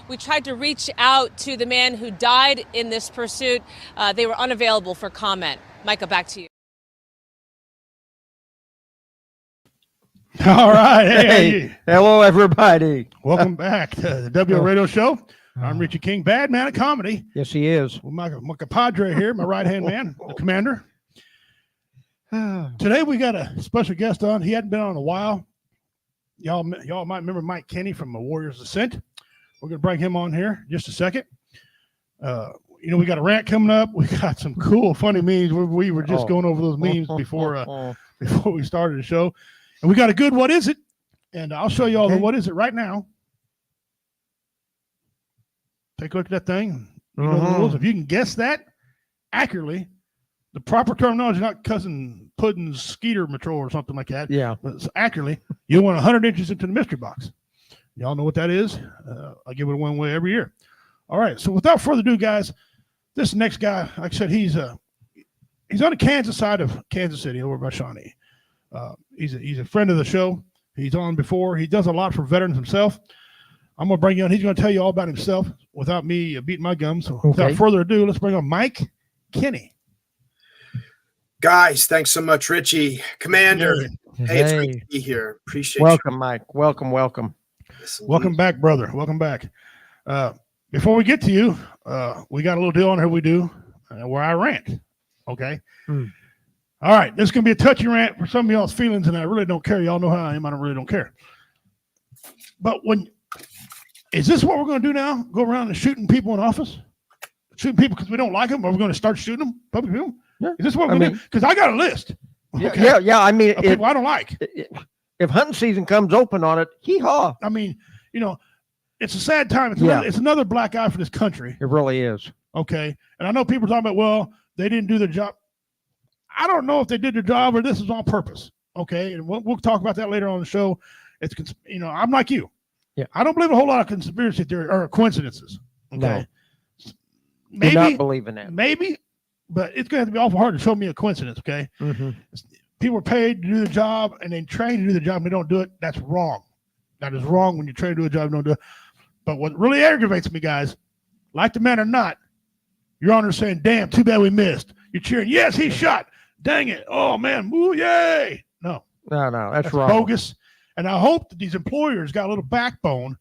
We tried to reach out to the man who died in this pursuit. They were unavailable for comment. Micah, back to you. All right. Hey, hello, everybody. Welcome back to the W Radio Show. I'm Richie King, bad man of comedy. Yes, he is. Well, my compadre here, my right-hand man, the commander. Today we got a special guest on. He hadn't been on in a while. Y'all might remember Mike Kenny from the Warrior's Ascent. We're going to bring him on here in just a second. We got a rant coming up. We got some cool, funny memes. We were just going over those memes before we started the show. And we got a good What Is It? And I'll show you all the What Is It right now. Take a look at that thing. You know the rules. If you can guess that accurately, the proper terminology is not cousin Puddin's Skeeter Patrol or something like that. Yeah. But accurately, you want 100 inches into the mystery box. Y'all know what that is. I give it a one way every year. All right. So without further ado, guys, this next guy, like I said, he's on the Kansas side of Kansas City over by Shawnee. He's a friend of the show. He's on before. He does a lot for veterans himself. I'm going to bring you on. He's going to tell you all about himself without me beating my gums. So without further ado, let's bring on Mike Kenny. Guys, thanks so much, Richie. Commander, hey, it's great to be here. Appreciate you. Welcome, Mike. Welcome. Yes, welcome back, brother. Welcome back. Before we get to you, we got a little deal on here we do where I rant. Okay? All right. This is going to be a touchy rant for some of y'all's feelings, and I really don't care. Y'all know how I am. I really don't care. But is this what we're going to do now? Go around and shooting people in office? Shooting people because we don't like them, or we're going to start shooting them? Public people? Yeah. Is this what we're going to do? Because I got a list. Okay? Yeah. I mean, people I don't like. If hunting season comes open on it, hee-haw. I mean, it's a sad time. It's another black eye for this country. It really is. Okay. And I know people are talking about, well, they didn't do their job. I don't know if they did their job or this is on purpose. Okay. And we'll talk about that later on the show. I'm like you. Yeah. I don't believe a whole lot of conspiracy theory or coincidences. Okay. No. Maybe. Do not believe in that. Maybe, but it's going to have to be awful hard to show me a coincidence. Okay. Mm-hmm. People are paid to do the job and they train to do the job and they don't do it. That's wrong. That is wrong when you train to do a job and don't do it. But what really aggravates me, guys, like the man or not, you're on there saying, damn, too bad we missed. You're cheering, yes, he shot. Dang it. Oh, man. Woo, yay. No, that's wrong. Bogus. And I hope that these employers got a little backbone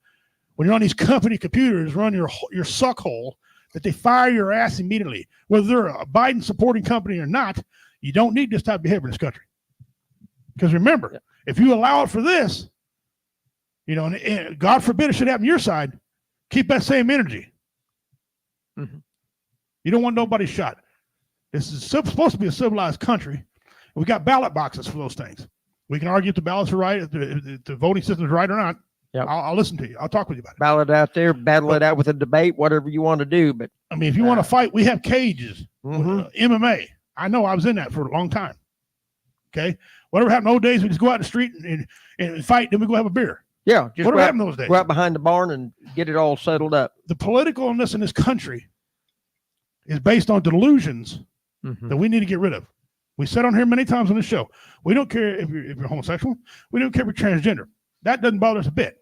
when you're on these company computers, run your suck hole, that they fire your ass immediately. Whether they're a Biden supporting company or not, you don't need this type of behavior in this country. Because remember, if you allow it for this, and God forbid it should happen to your side, keep that same energy. Mm-hmm. You don't want nobody shot. This is supposed to be a civilized country. We got ballot boxes for those things. We can argue if the ballots are right, if the voting system is right or not. Yep. I'll listen to you. I'll talk with you about it. Ballot out there, battle it out with a debate, whatever you want to do. But I mean, if you want to fight, we have cages. MMA. I know I was in that for a long time. Okay. Whatever happened those days, we just go out in the street and fight, then we go have a beer. Yeah. Just whatever happened those days. Go out behind the barn and get it all settled up. The politicalness in this country is based on delusions that we need to get rid of. We said on here many times on this show, we don't care if you're homosexual. We don't care if you're transgender. That doesn't bother us a bit.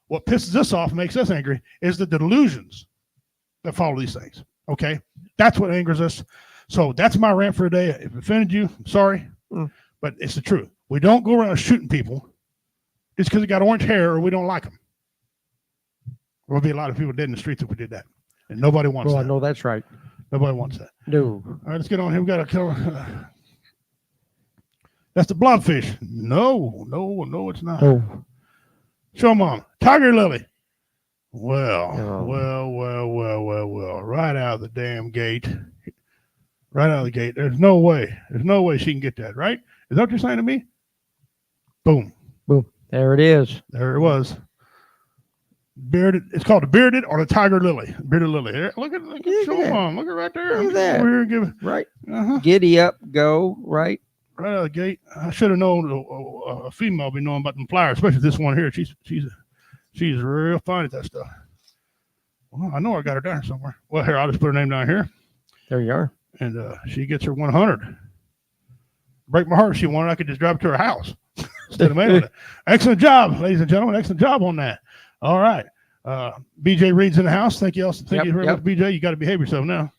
What pisses us off, makes us angry, is the delusions that follow these things. Okay? That's what angers us. So that's my rant for today. If it offended you, I'm sorry. But it's the truth. We don't go around shooting people just because they got orange hair or we don't like them. There would be a lot of people dead in the streets if we did that. And nobody wants that. I know that's right. Nobody wants that. No. All right, let's get on here. We got to kill. That's the blobfish. No, it's not. Oh. Show them on. Tiger lily. Well. Right out of the damn gate. Right out of the gate. There's no way she can get that, right? Is that what you're saying to me? Boom. There it is. There it was. Bearded. It's called the bearded or the tiger lily. Bearded lily. Here, look at show them on. Look at right there. Look at that. Over here and give it. Right. Giddy up, go, right. Right out of the gate. I should have known a female be knowing about them flyers, especially this one here. She's real fine at that stuff. Well, I know I got her down somewhere. Well, here, I'll just put her name down here. There you are. And she gets her 100. Break my heart if she wanted. I could just drive it to her house instead of mailing it. Excellent job, ladies and gentlemen. Excellent job on that. All right. BJ Reed's in the house. Thank you, also. Thank you very much, BJ. You got to behave yourself now.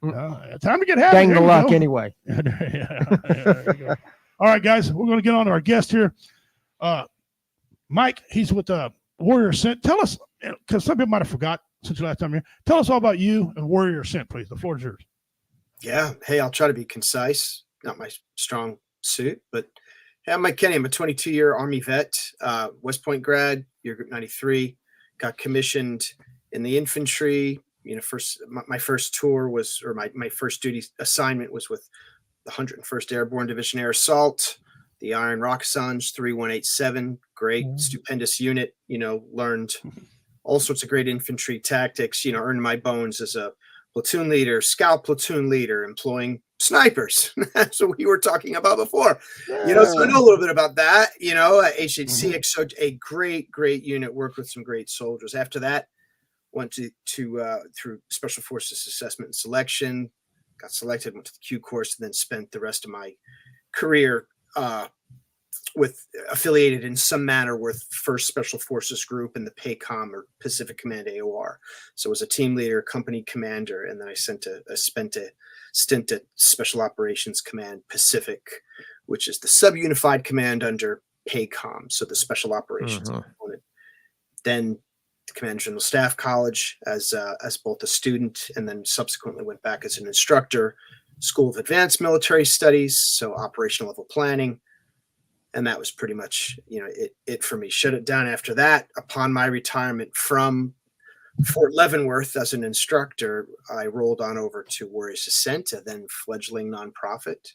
Time to get happy. Dang the luck, anyway. All right, guys, we're going to get on to our guest here. Mike, he's with Warrior Ascent. Tell us, because some people might have forgot since your last time here. Tell us all about you and Warrior Ascent, please. The floor is yours. Yeah. Hey, I'll try to be concise. Not my strong suit, but I'm Mike Kenny. I'm a 22-year Army vet, West Point grad, year group 93. Got commissioned in the infantry. My first tour was, or my first duty assignment was with the 101st Airborne Division Air Assault, the Iron Rockasans 3187. Great, stupendous unit. Learned all sorts of great infantry tactics. Earned my bones as a platoon leader, scout platoon leader, employing snipers. That's what we were talking about before. So I know a little bit about that. HHCX, so a great unit. Worked with some great soldiers. After that, went to through Special Forces Assessment and Selection. Got selected, went to the Q course, and then spent the rest of my career affiliated in some manner with First Special Forces Group in the PACOM or Pacific Command AOR. So I was a team leader, company commander, and then I spent a stint at Special Operations Command Pacific, which is the sub-unified command under PACOM, so the Special Operations component. Then the Command General Staff College as both a student, and then subsequently went back as an instructor, School of Advanced Military Studies, so operational level planning. And that was pretty much, it for me. Shut it down after that. Upon my retirement from Fort Leavenworth as an instructor, I rolled on over to Warrior Ascent, a then fledgling nonprofit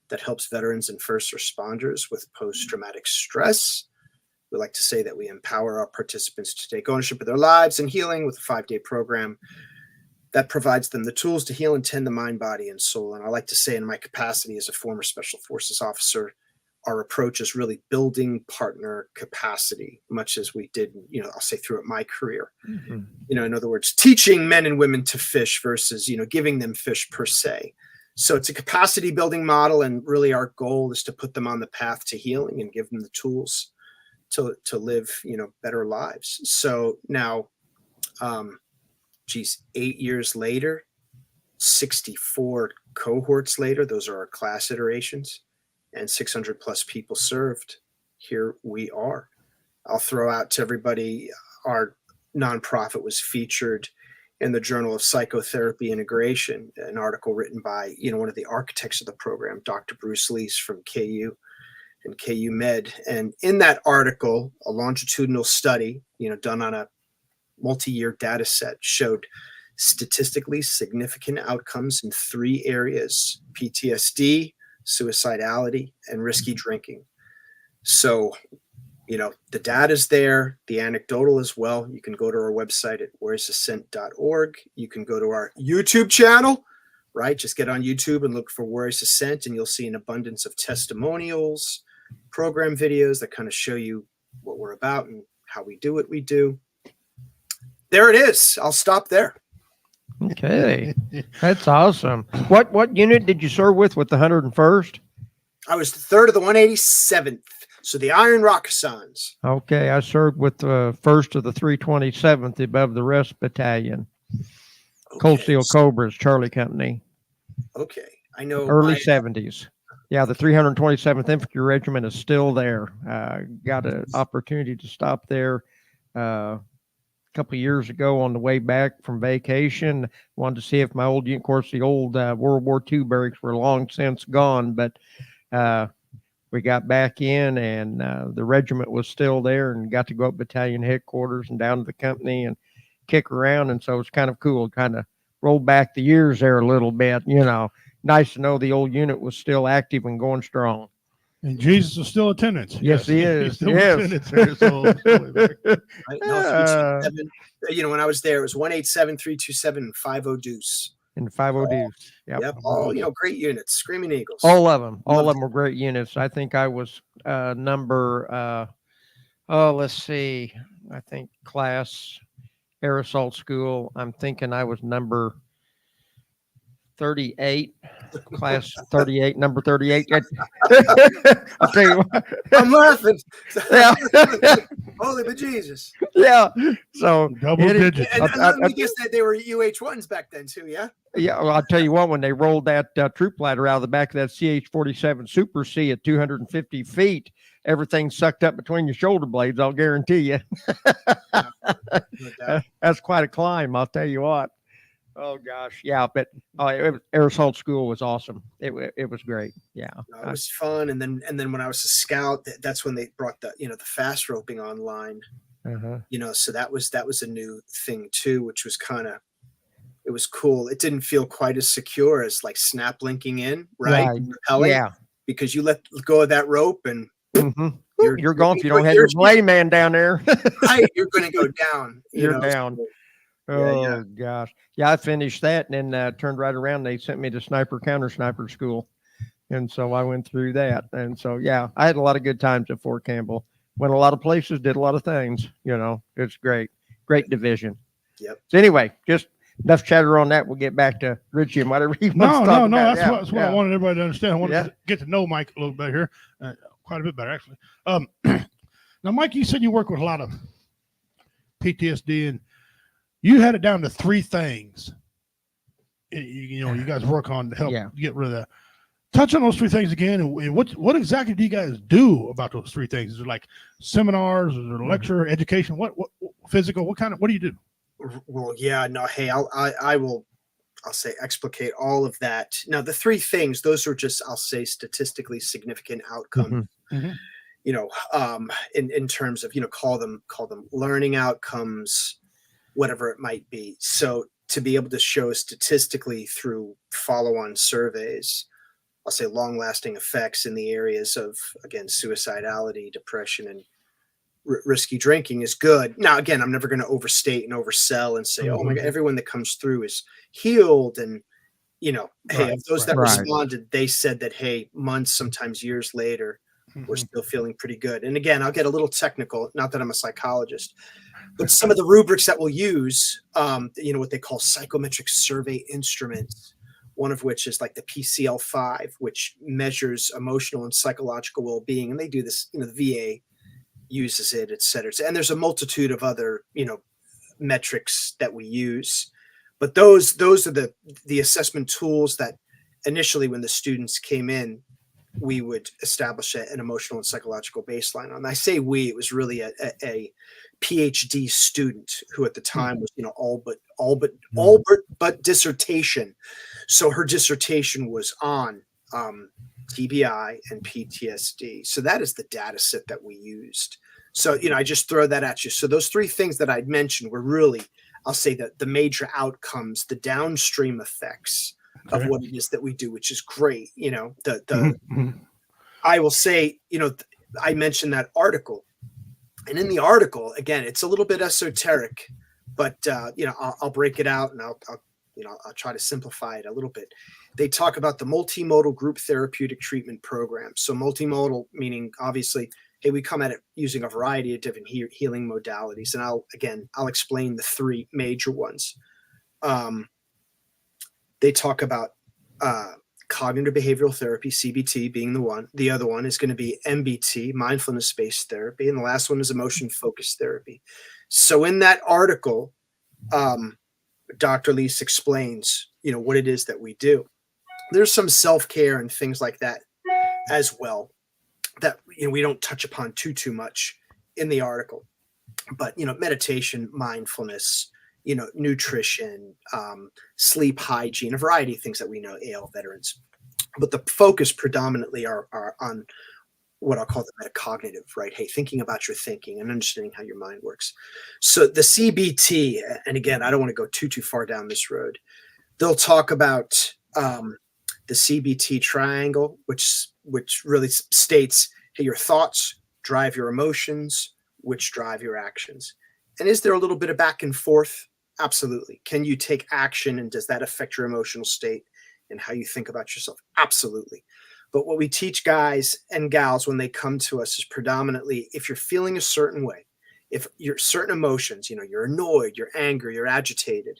that helps veterans and first responders with post-traumatic stress. We like to say that we empower our participants to take ownership of their lives and healing with a 5-day program that provides them the tools to heal and tend the mind, body, and soul. And I like to say, in my capacity as a former Special Forces officer, our approach is really building partner capacity, much as we did, I'll say throughout my career. In other words, teaching men and women to fish versus, giving them fish per se. So it's a capacity building model. And really our goal is to put them on the path to healing and give them the tools to live, better lives. So now, 8 years later, 64 cohorts later, those are our class iterations, and 600 plus people served. Here we are. I'll throw out to everybody, our nonprofit was featured in the Journal of Psychotherapy Integration, an article written by, one of the architects of the program, Dr. Bruce Lees from KU and KU Med. And in that article, a longitudinal study, done on a multi-year data set, showed statistically significant outcomes in 3 areas: PTSD, suicidality, and risky drinking. So, the data's there, the anecdotal as well. You can go to our website at warriorsascent.org. You can go to our YouTube channel, right? Just get on YouTube and look for Warriors Ascent, and you'll see an abundance of testimonials, program videos that kind of show you what we're about and how we do what we do. There it is. I'll stop there. Okay. That's awesome. What unit did you serve with the 101st? I was the 3rd of the 187th. So the Iron Rockasans. Okay. I served with the 1st of the 327th above the Rest Battalion. Okay. Cold Steel Cobras, Charlie Company. Okay. I know. Early 70s. Yeah, the 327th Infantry Regiment is still there. Got an opportunity to stop there couple of years ago on the way back from vacation. Wanted to see if my old unit, of course, the old World War II barracks were long since gone, but we got back in, and the regiment was still there, and got to go up battalion headquarters and down to the company and kick around. And so it's kind of cool, kind of roll back the years there a little bit. Nice to know the old unit was still active and going strong. And Jesus is still attendance. Yes, he is. He's still yes. attendance there, so right? No, 327. When I was there, it was 187, 327, and 50 Deuce. And 50 Deuce. Yep. All, great units. Screaming Eagles. All of them. All of them were great units. I think I was number, let's see. I think class Air Assault School. I'm thinking I was number 38, class 38, number 38. I'll tell you what. I'm laughing. Yeah. Holy bejesus. Yeah. So double digits. And let me guess that they were UH-1s back then too, yeah? Yeah, well, I'll tell you what, when they rolled that troop ladder out of the back of that CH-47 Super C at 250 feet, everything sucked up between your shoulder blades, I'll guarantee you. No doubt. That's quite a climb, I'll tell you what. Oh, gosh. Yeah, but Air Assault School was awesome. It was great. Yeah. No, it was fun. And then when I was a scout, that's when they brought the fast roping online. So that was a new thing too, which was it was cool. It didn't feel quite as secure as like snap linking in, right? Rappelling, yeah. Because you let go of that rope and you're gone if you don't have your belay man down there. Right, you're going to go down. You're down. Oh, gosh. Yeah, I finished that and then turned right around. They sent me to counter sniper school. And so I went through that. And so, yeah, I had a lot of good times at Fort Campbell. Went a lot of places, did a lot of things. It's great. Great division. Yep. So anyway, just enough chatter on that. We'll get back to Richie and whatever he wants to talk about. That's what I wanted everybody to understand. I wanted to get to know Mike a little bit here. Quite a bit better, actually. Now, Mike, you said you work with a lot of PTSD, and you had it down to 3 things. You guys work on to help get rid of that. Touch on those 3 things again, and what exactly do you guys do about those 3 things? Is it like seminars, is it a lecture, education? What physical? What do you do? Well, yeah, no, hey, I'll say explicate all of that. Now, the 3 things, those are just, I'll say, statistically significant outcomes. In terms of call them learning outcomes, whatever it might be. So to be able to show statistically through follow-on surveys, I'll say long-lasting effects in the areas of, again, suicidality, depression, and risky drinking is good. Now, again, I'm never going to overstate and oversell and say, oh my God, everyone that comes through is healed. And, hey, of those that responded, they said that, hey, months, sometimes years later, we're still feeling pretty good. And again, I'll get a little technical, not that I'm a psychologist, but some of the rubrics that we'll use, what they call psychometric survey instruments, one of which is like the PCL5, which measures emotional and psychological well-being. And they do this, the VA uses it, et cetera. And there's a multitude of other, metrics that we use. But those are the assessment tools that initially, when the students came in, we would establish an emotional and psychological baseline on. I say we, it was really a PhD student who at the time was, all but dissertation. So her dissertation was on TBI and PTSD. So that is the data set that we used. So, I just throw that at you. So those 3 things that I'd mentioned were really, I'll say that the major outcomes, the downstream effects of what it is that we do, which is great. I will say, I mentioned that article, and in the article, again, it's a little bit esoteric, but I'll break it out and I'll try to simplify it a little bit. They talk about the multimodal group therapeutic treatment program. So multimodal meaning, obviously, hey, we come at it using a variety of different healing modalities. And I'll explain the 3 major ones. They talk about cognitive behavioral therapy, CBT being the one. The other one is going to be MBT, mindfulness-based therapy. And the last one is emotion-focused therapy. So in that article, Dr. Leese explains, what it is that we do. There's some self-care and things like that as well that we don't touch upon too much in the article. But meditation, mindfulness, nutrition, sleep hygiene, a variety of things that we know ail veterans. But the focus predominantly are on what I'll call the metacognitive, right? Hey, thinking about your thinking and understanding how your mind works. So the CBT, and again, I don't want to go too far down this road. They'll talk about the CBT triangle, which really states, hey, your thoughts drive your emotions, which drive your actions. And is there a little bit of back and forth? Absolutely. Can you take action, and does that affect your emotional state and how you think about yourself? Absolutely. But what we teach guys and gals when they come to us is predominantly, if you're feeling a certain way, if you're certain emotions, you're annoyed, you're angry, you're agitated,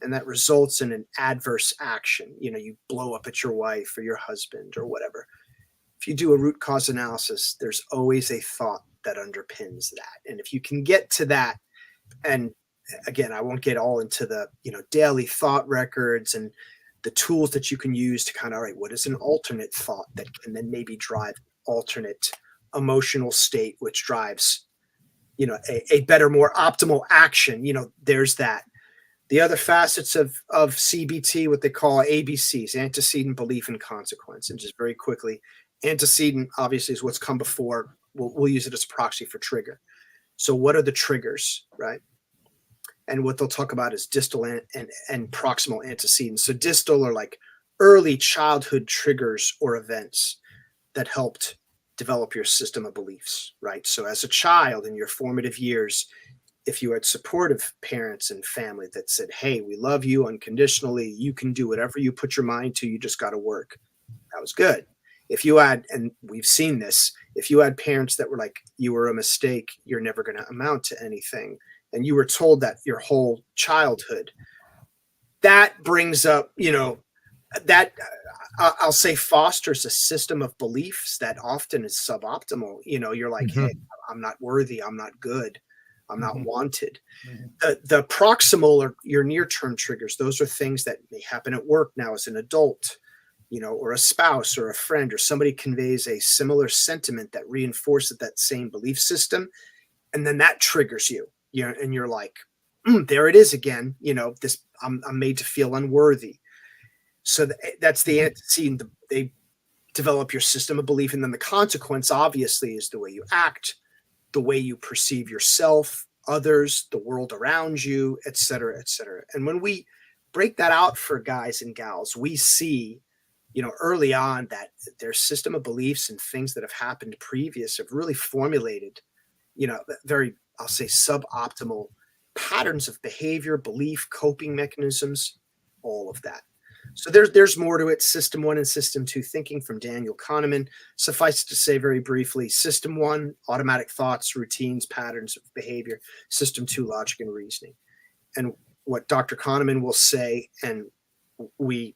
and that results in an adverse action. You blow up at your wife or your husband or whatever. If you do a root cause analysis, there's always a thought that underpins that. And if you can get to that, and again, I won't get all into the, daily thought records and the tools that you can use to kind of, all right, what is an alternate thought that can then maybe drive alternate emotional state, which drives, a better, more optimal action. There's that. The other facets of CBT, what they call ABCs, antecedent, belief, and consequence. And just very quickly, antecedent obviously is what's come before. We'll use it as a proxy for trigger. So what are the triggers, right? And what they'll talk about is distal and proximal antecedents. So distal are like early childhood triggers or events that helped develop your system of beliefs, right? So as a child in your formative years, if you had supportive parents and family that said, hey, we love you unconditionally, you can do whatever you put your mind to, you just got to work. That was good. If you had, and we've seen this, if you had parents that were like, you were a mistake, you're never going to amount to anything, and you were told that your whole childhood, that brings up, that I'll say fosters a system of beliefs that often is suboptimal. You're like, hey, I'm not worthy, I'm not good, I'm not wanted. The proximal or your near-term triggers, those are things that may happen at work now as an adult, or a spouse or a friend or somebody conveys a similar sentiment that reinforces that same belief system. And then that triggers you, and you're like, there it is again. This, I'm made to feel unworthy. So that's the antecedent. They develop your system of belief. And then the consequence obviously is the way you act, the way you perceive yourself, others, the world around you, et cetera, et cetera. And when we break that out for guys and gals, we see, early on that their system of beliefs and things that have happened previous have really formulated, very, I'll say, suboptimal patterns of behavior, belief, coping mechanisms, all of that. So there's more to it. System 1 and System 2 thinking from Daniel Kahneman. Suffice to say very briefly, System 1, automatic thoughts, routines, patterns of behavior. System 2, logic and reasoning. And what Dr. Kahneman will say, and we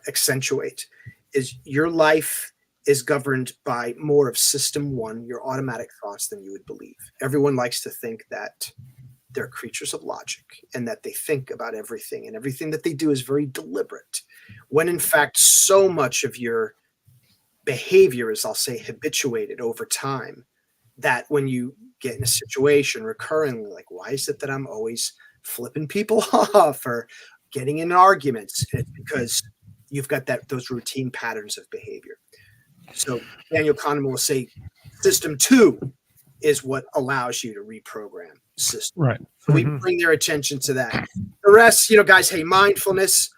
accentuate, is your life is governed by more of System 1, your automatic thoughts, than you would believe. Everyone likes to think that they're creatures of logic and that they think about everything, and everything that they do is very deliberate, when in fact so much of your behavior is, I'll say, habituated over time, that when you get in a situation recurringly, like, why is it that I'm always flipping people off or getting in arguments? It's because you've got those routine patterns of behavior. So Daniel Kahneman will say System 2 is what allows you to reprogram system. Right. So we bring their attention to that. The rest, guys, hey, mindfulness,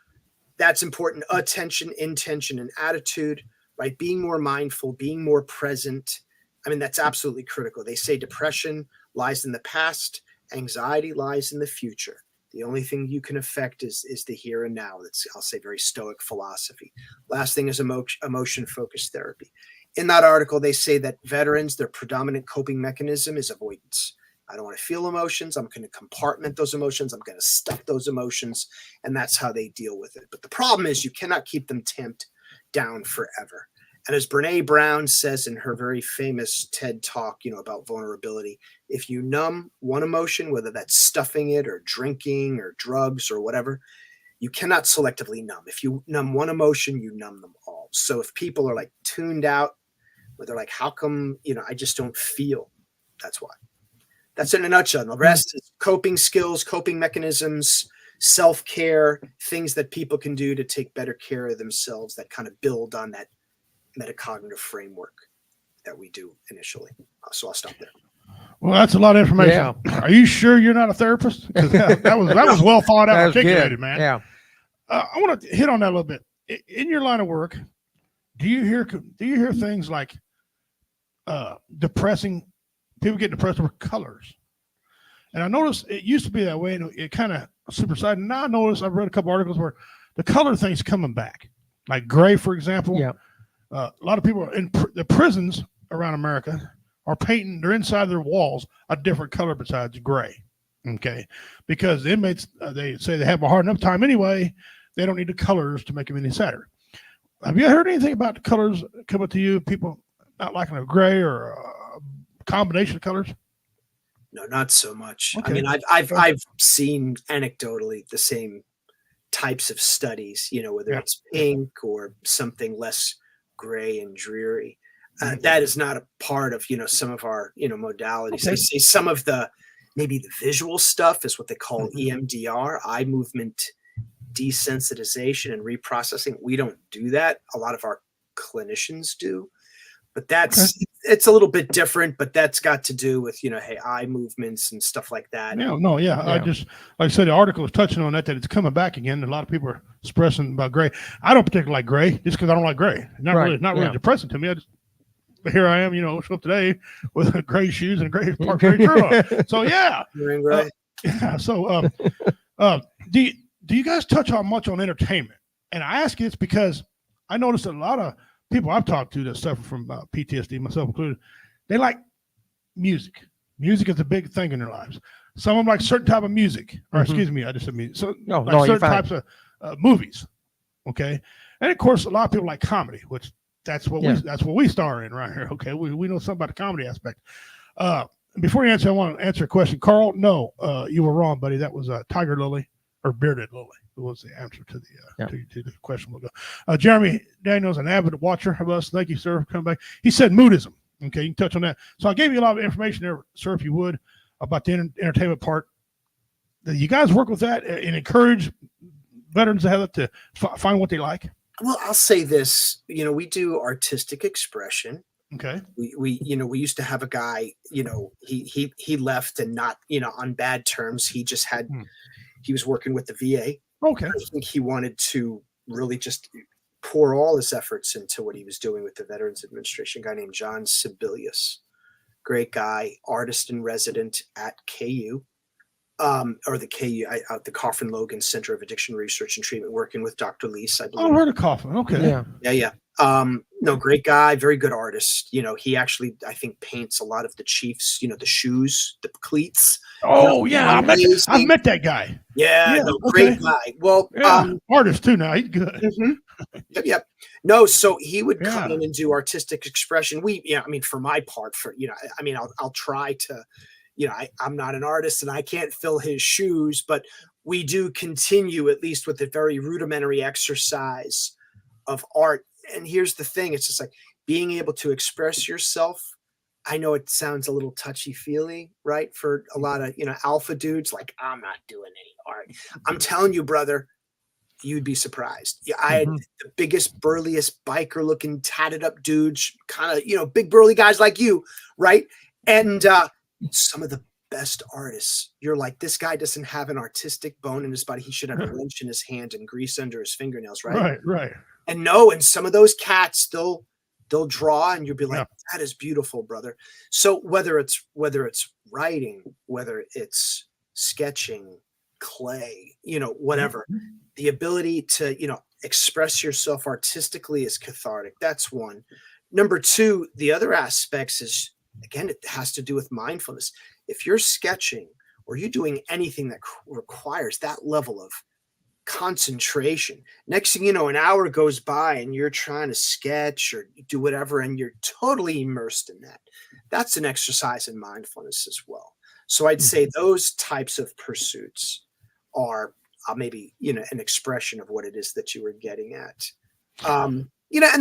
that's important. Attention, intention, and attitude, right? Being more mindful, being more present. I mean, that's absolutely critical. They say depression lies in the past, anxiety lies in the future. The only thing you can affect is the here and now. That's, I'll say, very Stoic philosophy. Last thing is emotion-focused therapy. In that article, they say that veterans, their predominant coping mechanism is avoidance. I don't want to feel emotions. I'm going to compartment those emotions. I'm going to stuff those emotions. And that's how they deal with it. But the problem is you cannot keep them tamped down forever. And as Brene Brown says in her very famous TED talk, about vulnerability, if you numb one emotion, whether that's stuffing it or drinking or drugs or whatever, you cannot selectively numb. If you numb one emotion, you numb them all. So if people are like tuned out, where they're like, how come, I just don't feel? That's why. That's in a nutshell. The rest is coping skills, coping mechanisms, self-care, things that people can do to take better care of themselves that kind of build on that metacognitive framework that we do initially. So I'll stop there. Well, that's a lot of information. Yeah. Are you sure you're not a therapist? That was well thought out, articulated, good, man. Yeah. I want to hit on that a little bit. In your line of work, do you hear things like depressing? People get depressed over colors, and I noticed it used to be that way, and it kind of supersided. Now I notice I've read a couple articles where the color thing's coming back, like gray, for example. Yeah. A lot of people in the prisons around America are painting. They're inside their walls a different color besides gray. Okay, because the inmates they say they have a hard enough time anyway. They don't need the colors to make them any sadder. Have you heard anything about the colors coming to you? People not liking a gray or a combination of colors? No, not so much. Okay. I mean, I've seen anecdotally the same types of studies, whether it's pink or something less gray and dreary. That is not a part of, some of our, modalities. Okay. I see some of maybe the visual stuff is what they call EMDR, eye movement desensitization and reprocessing. We don't do that. A lot of our clinicians do, but it's a little bit different, but that's got to do with, eye movements and stuff like that. Yeah. I just, like I said, the article is touching on that it's coming back again. A lot of people are expressing about gray. I don't particularly like gray just because I don't like gray. Not really depressing to me. Here I am, show up today with gray shoes and a gray gray shirt on. So yeah. You're in gray. So do you guys touch on much on entertainment? And I ask you this because I noticed that a lot of people I've talked to that suffer from PTSD, myself included, they like music. Music is a big thing in their lives. Some of them like certain type of music, or excuse me, I just said music. So certain types of movies. Okay, and of course, a lot of people like comedy, which that's what we star in right here. Okay, we know something about the comedy aspect. Before you answer, I want to answer a question, Carl. No, you were wrong, buddy. That was Tiger Lily or Bearded Lily. Who was the answer to the question? We'll go. Jeremy Daniels, an avid watcher of us. Thank you, sir, for coming back. He said moodism. Okay, you can touch on that. So I gave you a lot of information there, sir, if you would, about the entertainment part. You guys work with that and encourage veterans to have it to find what they like? Well, I'll say this, we do artistic expression. Okay. We used to have a guy, he left and not, on bad terms. He just he was working with the VA. Okay. I think he wanted to really just pour all his efforts into what he was doing with the Veterans Administration, a guy named John Sebelius. Great guy, artist in resident at KU. Or the KU, the Coffin Logan Center of Addiction Research and Treatment, working with Dr. Lease, I believe. I heard of Coffin. Okay. Yeah. No, great guy, very good artist. He actually, I think, paints a lot of the Chiefs, the shoes, the cleats. Oh, I've met that guy. Yeah, great guy. Well, artist too now. He's good. Yep. No, so he would come in and do artistic expression. For my part, I'll try to, I'm not an artist and I can't fill his shoes, but we do continue at least with a very rudimentary exercise of art. And here's the thing. It's just like being able to express yourself. I know it sounds a little touchy-feely, right? For a lot of, alpha dudes, like, I'm not doing any art. I'm telling you, brother, you'd be surprised. I had the biggest, burliest, biker-looking, tatted-up dudes, kind of, big, burly guys like you, right? And some of the best artists, you're like, this guy doesn't have an artistic bone in his body. He should have a wrench in his hand and grease under his fingernails, right? Right. And and some of those cats, they'll draw, and you'll be like, that is beautiful, brother. So whether it's writing, whether it's sketching, clay, whatever, the ability to, express yourself artistically is cathartic. That's one. Number two, the other aspects is, again, it has to do with mindfulness. If you're sketching or you're doing anything that requires that level of concentration, next thing you know, an hour goes by and you're trying to sketch or do whatever, and you're totally immersed in that. That's an exercise in mindfulness as well. So I'd say those types of pursuits are maybe, an expression of what it is that you were getting at. And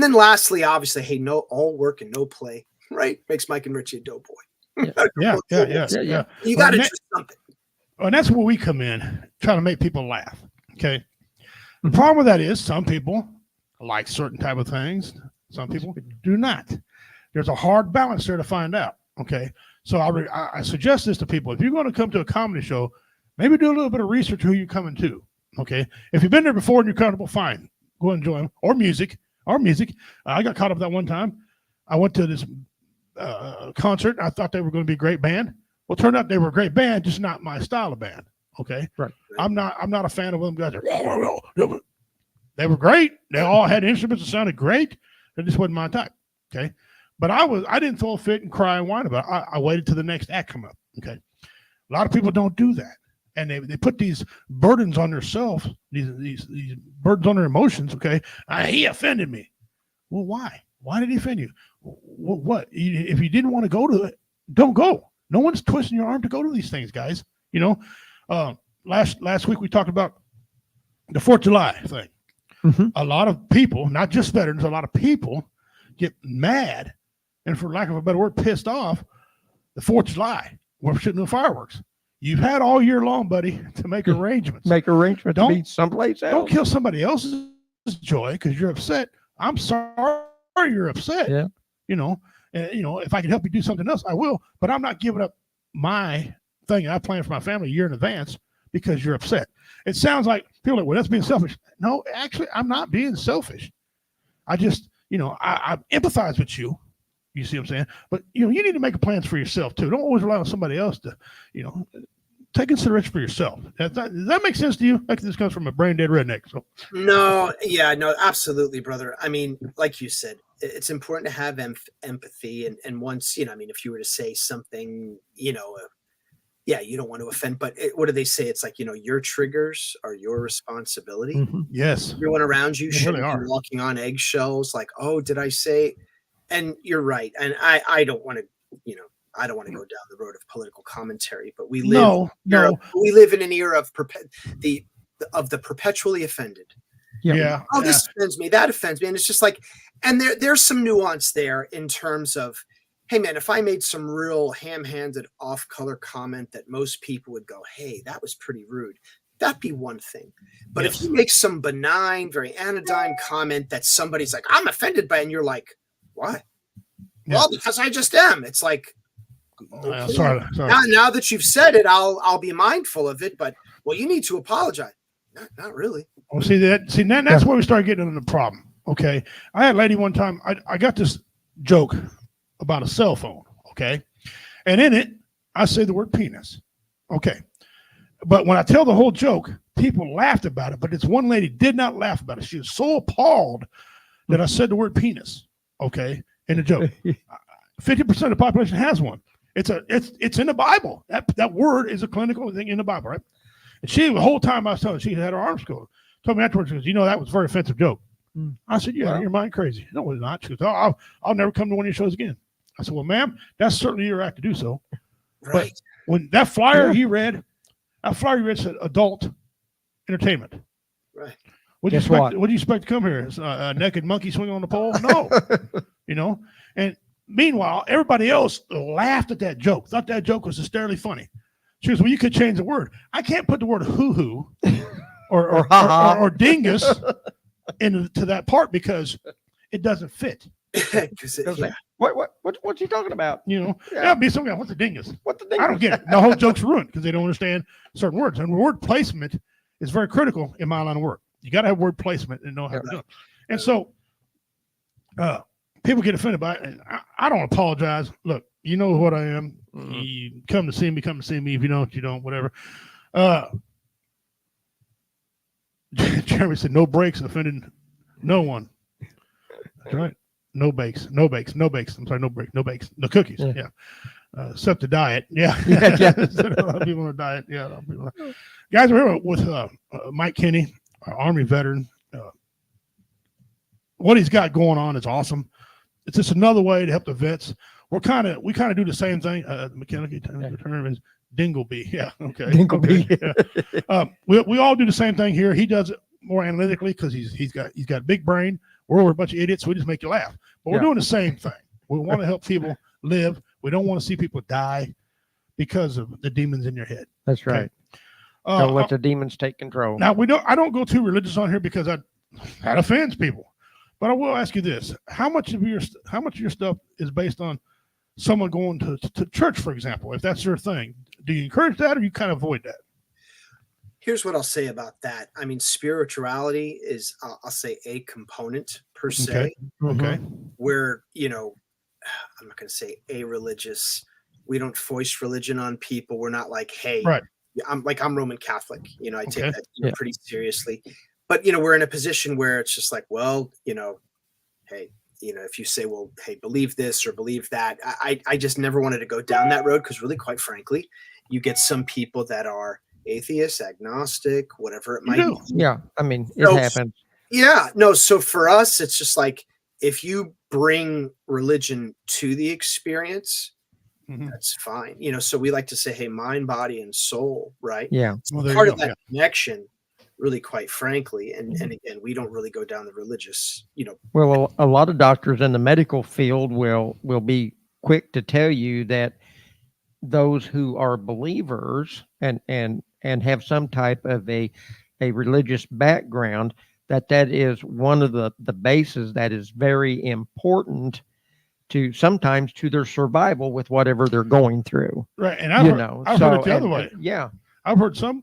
then lastly, obviously, hey, all work and no play, right? Makes Mike and Richie a dope boy. Yeah. You got to do something. And that's where we come in, trying to make people laugh. Okay. The problem with that is some people like certain type of things. Some people do not. There's a hard balance there to find out. Okay. So I suggest this to people. If you're going to come to a comedy show, maybe do a little bit of research who you're coming to. Okay. If you've been there before and you're comfortable, fine. Go and enjoy them. Or music. I got caught up that one time. I went to this concert. I thought they were going to be a great band. Well, it turned out they were a great band, just not my style of band. Okay. Right. I'm not a fan of them guys. They were great. They all had instruments that sounded great. It just wasn't my type. Okay. But I didn't throw a fit and cry and whine about it. I waited till the next act come up. Okay. A lot of people don't do that. And they put these burdens on themselves, these burdens on their emotions. Okay. He offended me. Well, why? Why did he offend you? What? If you didn't want to go to it, don't go. No one's twisting your arm to go to these things, guys. You know, last week we talked about the 4th of July thing. Mm-hmm. A lot of people, not just veterans, a lot of people get mad and, for lack of a better word, pissed off the 4th of July. We're shooting the fireworks. You've had all year long, buddy, to make arrangements. Make arrangements to be someplace else. Don't kill somebody else's joy because you're upset. I'm sorry you're upset. Yeah. You know, if I can help you do something else, I will. But I'm not giving up my thing I planned for my family a year in advance because you're upset. It sounds like people are like, well, that's being selfish. No, actually, I'm not being selfish. I just, I empathize with you. You see what I'm saying? But, you need to make plans for yourself, too. Don't always rely on somebody else to, take consideration for yourself. Does that make sense to you? Like, this comes from a brain dead redneck. So No, absolutely, brother. I mean, like you said, it's important to have empathy. And once, if you were to say something, you don't want to offend, but what do they say? It's like, your triggers are your responsibility. Mm-hmm. Yes. Everyone around you shouldn't really be walking on eggshells. Like, oh, did I say? And you're right. And I don't want to, I don't want to go down the road of political commentary, but we live we live in an era of the perpetually offended. Yeah. Oh, this offends me, that offends me. And it's just like, and there's some nuance there in terms of, hey man, if I made some real ham-handed off-color comment that most people would go, hey, that was pretty rude, that'd be one thing. But if you make some benign, very anodyne comment that somebody's like, I'm offended by it, and you're like, what? Yeah. Well, because I just am. It's like, okay. Sorry. Now that you've said it, I'll be mindful of it. But you need to apologize. Not really. Oh, that's where we start getting into the problem. Okay, I had a lady one time. I got this joke about a cell phone. Okay, and in it I say the word penis. Okay, but when I tell the whole joke, people laughed about it. But this one lady did not laugh about it. She was so appalled that I said the word penis. Okay, in the joke. 50% of the population has one. It's in the Bible. That word is a clinical thing in the Bible, right? And she, the whole time I was telling her, she had her arms cold. Told me afterwards, she goes, that was a very offensive joke. I said, yeah, your mind crazy. No, it's not. She goes, I'll never come to one of your shows again. I said, well, ma'am, that's certainly your right to do so. Right. But when that flyer you read said adult entertainment. Right. What do you expect to come here? A naked monkey swinging on the pole? No. And meanwhile, everybody else laughed at that joke, thought that joke was hysterically funny. She goes, well, you could change the word. I can't put the word hoo-hoo or dingus into that part because it doesn't fit. What's he talking about? That'll be some guy. What's a dingus? What the dingus? I don't get it. The whole joke's ruined because they don't understand certain words. And word placement is very critical in my line of work. You got to have word placement and know how to do it. And so people get offended by it. And I don't apologize. Look, you know what I am. Mm-hmm. You come to see me. If you don't, you don't, whatever. Jeremy said no breaks offended no one. That's right. No bakes. I'm sorry, no bakes. No cookies. Yeah. Except the diet. Yeah. A lot of people on a diet. Yeah. Guys, we're here with Mike Kinney, our Army veteran. What he's got going on is awesome. It's just another way to help the vets. We kind of do the same thing. The mechanical term is Dingleby. Yeah. Okay. Dingleby. Okay. Yeah. We all do the same thing here. He does it more analytically because he's got a big brain. We're a bunch of idiots. So we just make you laugh. But we're doing the same thing. We want to help people live. We don't want to see people die because of the demons in your head. That's right. Okay? Don't let the demons take control. Now I don't go too religious on here because that offends people. But I will ask you this: how much of your stuff is based on someone going to church, for example? If that's your thing, do you encourage that or you kind of avoid that? Here's what I'll say about that. I mean, spirituality is, I'll say, a component per se. Okay. Where, I'm not going to say a religious. We don't foist religion on people. We're not like, hey, right. I'm Roman Catholic. I take that pretty seriously. But, we're in a position where it's just like, well, hey, if you say, well, hey, believe this or believe that, I just never wanted to go down that road because really, quite frankly, You get some people that are atheist, agnostic, whatever it You might do. be. Yeah, I mean, it So- happens. Yeah, no. So for us, it's just like if you bring religion to the experience, Mhm. that's fine. So we like to say, hey, mind, body, and soul, right? Yeah, So Well, there part you of go, that connection, really, quite frankly, and Mm-hmm. again, we don't really go down the religious, well, a lot of doctors in the medical field will be quick to tell you that those who are believers and have some type of a religious background, that is one of the bases that is very important to sometimes to their survival with whatever they're going through. Right. And You I've know, heard it so the other and- way. and yeah, I've heard some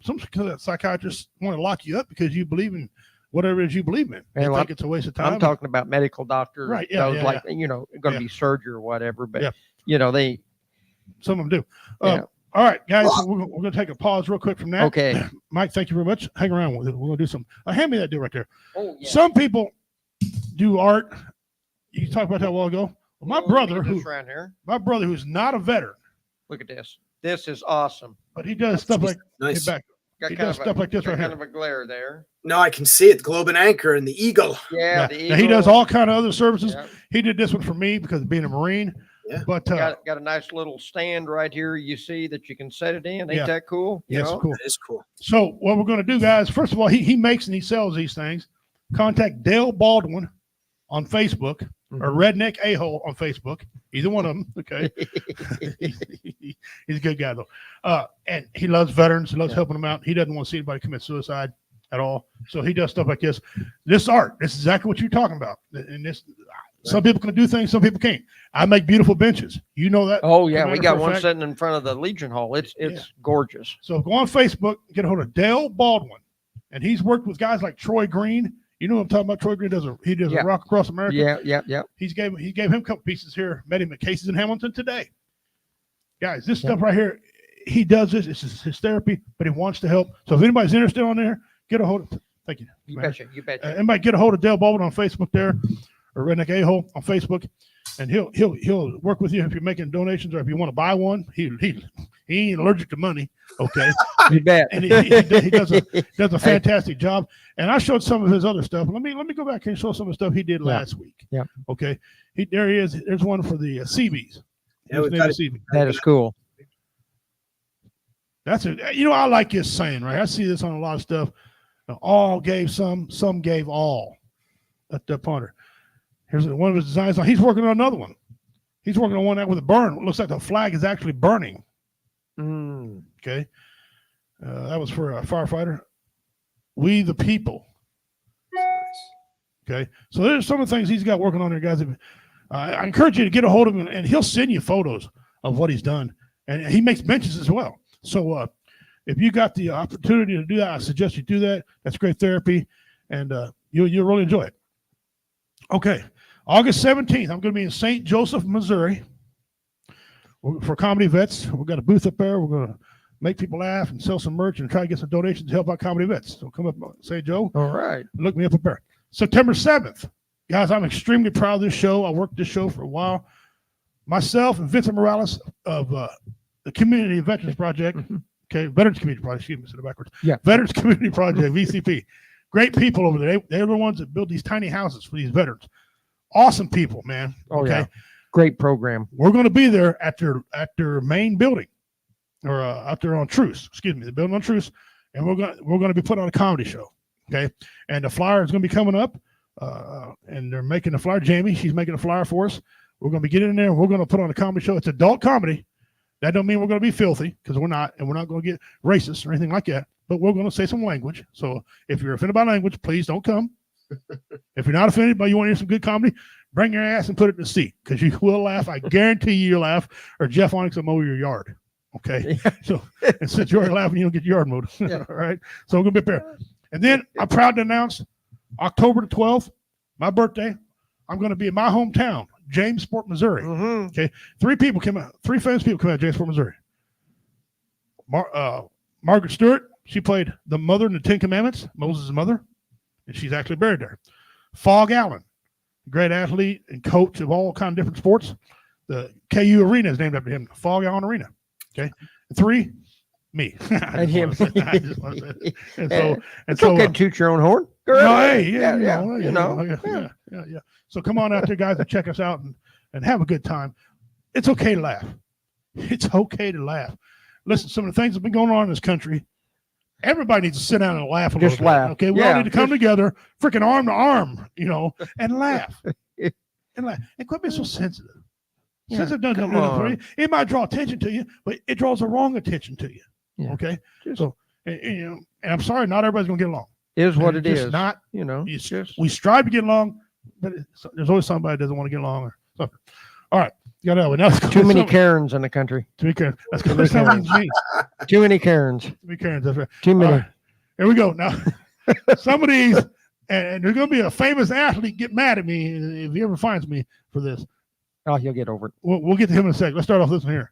psychiatrists want to lock you up because you believe in whatever it is you believe in. They And think it's a waste of time. I'm talking about medical doctors, Right, yeah, those yeah, like going to Yeah. be surgery or whatever. But Yeah. they Some of them do. Yeah. All right, guys, so we're going to take a pause real quick from that. okay. Mike, thank you very much. Hang around with it. We're going to do some. Hand me that deal right there. Oh yeah. Some people do art. You talked about that a while ago. Well, my brother, around here. who's not a veteran, Look at this. This is awesome. but he does stuff like nice. get back. Got He kind does of stuff like this got right kind here. of a glare there. No, I can see it. The globe and anchor and the eagle. Yeah, Now, he does all kind of other services. Yeah. He did this one for me because of being a Marine. Yeah. But Got a nice little stand right here. You see that you can set it in. Ain't Yeah. that cool? You yes, know? cool. That is cool. So what we're going to do, guys, first of all, he makes and he sells these things. Contact Dale Baldwin on Facebook or Redneck A-Hole on Facebook. Either one of them, okay? He's a good guy, though. And he loves veterans. He loves helping them out. He doesn't want to see anybody commit suicide at all. So he does stuff like this. This art, this is exactly what you're talking about. And this, some people can do things, some people can't. I make beautiful benches. You know that. Oh yeah, we Matter got of one fact. sitting in front of the Legion Hall. It's gorgeous. So go on Facebook, get a hold of Dale Baldwin, and he's worked with guys like Troy Green. You know what I'm talking about? Troy Green does Yeah. a Rock Across America. Yeah. He gave him a couple pieces here. Met him at Casey's in Hamilton today. Guys, this stuff right here, he does this. This is his therapy, but he wants to help. So if anybody's interested on there, get a hold of. Thank you. You man. betcha. You betcha. Anybody get a hold of Dale Baldwin on Facebook there, or Redneck A-Hole on Facebook, and he'll work with you if you're making donations or if you want to buy one. He ain't allergic to money. Okay. You bet. And he does a fantastic job. And I showed some of his other stuff. Let me go back and show some of the stuff he did last week. Yeah. Okay. There he is. There's one for the Seabees. Yeah, we've got it. That is cool. That's it. I like his saying, right? I see this on a lot of stuff. All gave some gave all. At the punter. Here's one of his designs. He's working on another one. He's working on one that with a burn. It looks like the flag is actually burning. Okay. That was for a firefighter. We the people. Okay. So there's some of the things he's got working on there, guys. I encourage you to get a hold of him, and he'll send you photos of what he's done. And he makes benches as well. So if you got the opportunity to do that, I suggest you do that. That's great therapy, and you'll really enjoy it. Okay. August 17th, I'm going to be in St. Joseph, Missouri for Comedy Vets. We've got a booth up there. We're going to make people laugh and sell some merch and try to get some donations to help out Comedy Vets. So come up, say Joe. All right. Look me up there. September 7th. Guys, I'm extremely proud of this show. I worked this show for a while. Myself and Vincent Morales of the Community Veterans Project. Okay, Veterans Community Project. Excuse me, said it backwards. Yeah. Veterans Community Project, VCP. Great people over there. They're the ones that build these tiny houses for these veterans. Awesome people, man. Oh, yeah. Great program. We're going to be there at their main building, or out there on Truce. Excuse me, the building on Truce, and we're going to be putting on a comedy show. Okay, and the flyer is going to be coming up, and they're making the flyer. Jamie, she's making a flyer for us. We're going to be getting in there, and we're going to put on a comedy show. It's adult comedy. That don't mean we're going to be filthy, because we're not, and we're not going to get racist or anything like that. But we're going to say some language. So if you're offended by language, please don't come. If you're not offended, but you want to hear some good comedy, bring your ass and put it in the seat, because you will laugh. I guarantee you'll laugh, or Jeff Onyx will mow your yard. Okay. Yeah. So, and since you're already laughing, you don't get your yard mowed. Yeah. All right. So we're going to be up there. And then I'm proud to announce October the 12th, my birthday, I'm going to be in my hometown, Jamesport, Missouri. Okay. Three famous people come out of Jamesport, Missouri. Margaret Stewart, she played the mother in the Ten Commandments, Moses' mother, and she's actually buried there. Fog Allen, great athlete and coach of all kinds of different sports. The KU Arena is named after him, Fog Allen Arena. Okay. 3, Me. And him. I just want to say. And It's so, okay to toot your own horn. no, hey, yeah, yeah. So come on out there, guys, and check us out and have a good time. It's okay to laugh. It's okay to laugh. Listen, some of the things that have been going on in this country, everybody needs to sit down and laugh a Just little laugh. bit. Okay, we all need to come together, freaking arm to arm, and laugh. And laugh. And quit being so sensitive. Yeah, Sensitive doesn't do nothing for you. It might draw attention to you, but it draws the wrong attention to you. Yeah. Okay? So, and I'm sorry, not everybody's going to get along. Is what it It's is. not, we strive to get along, but there's always somebody that doesn't want to get along or something. All right. Too many Karens in the country. Too many Karens. That's because me. Too many Karens. Too many Karens. That's right. Too many. Right. Here we go. Now, some of these, and there's going to be a famous athlete get mad at me if he ever finds me for this. Oh, he'll get over it. We'll get to him in a second. Let's start off this one here.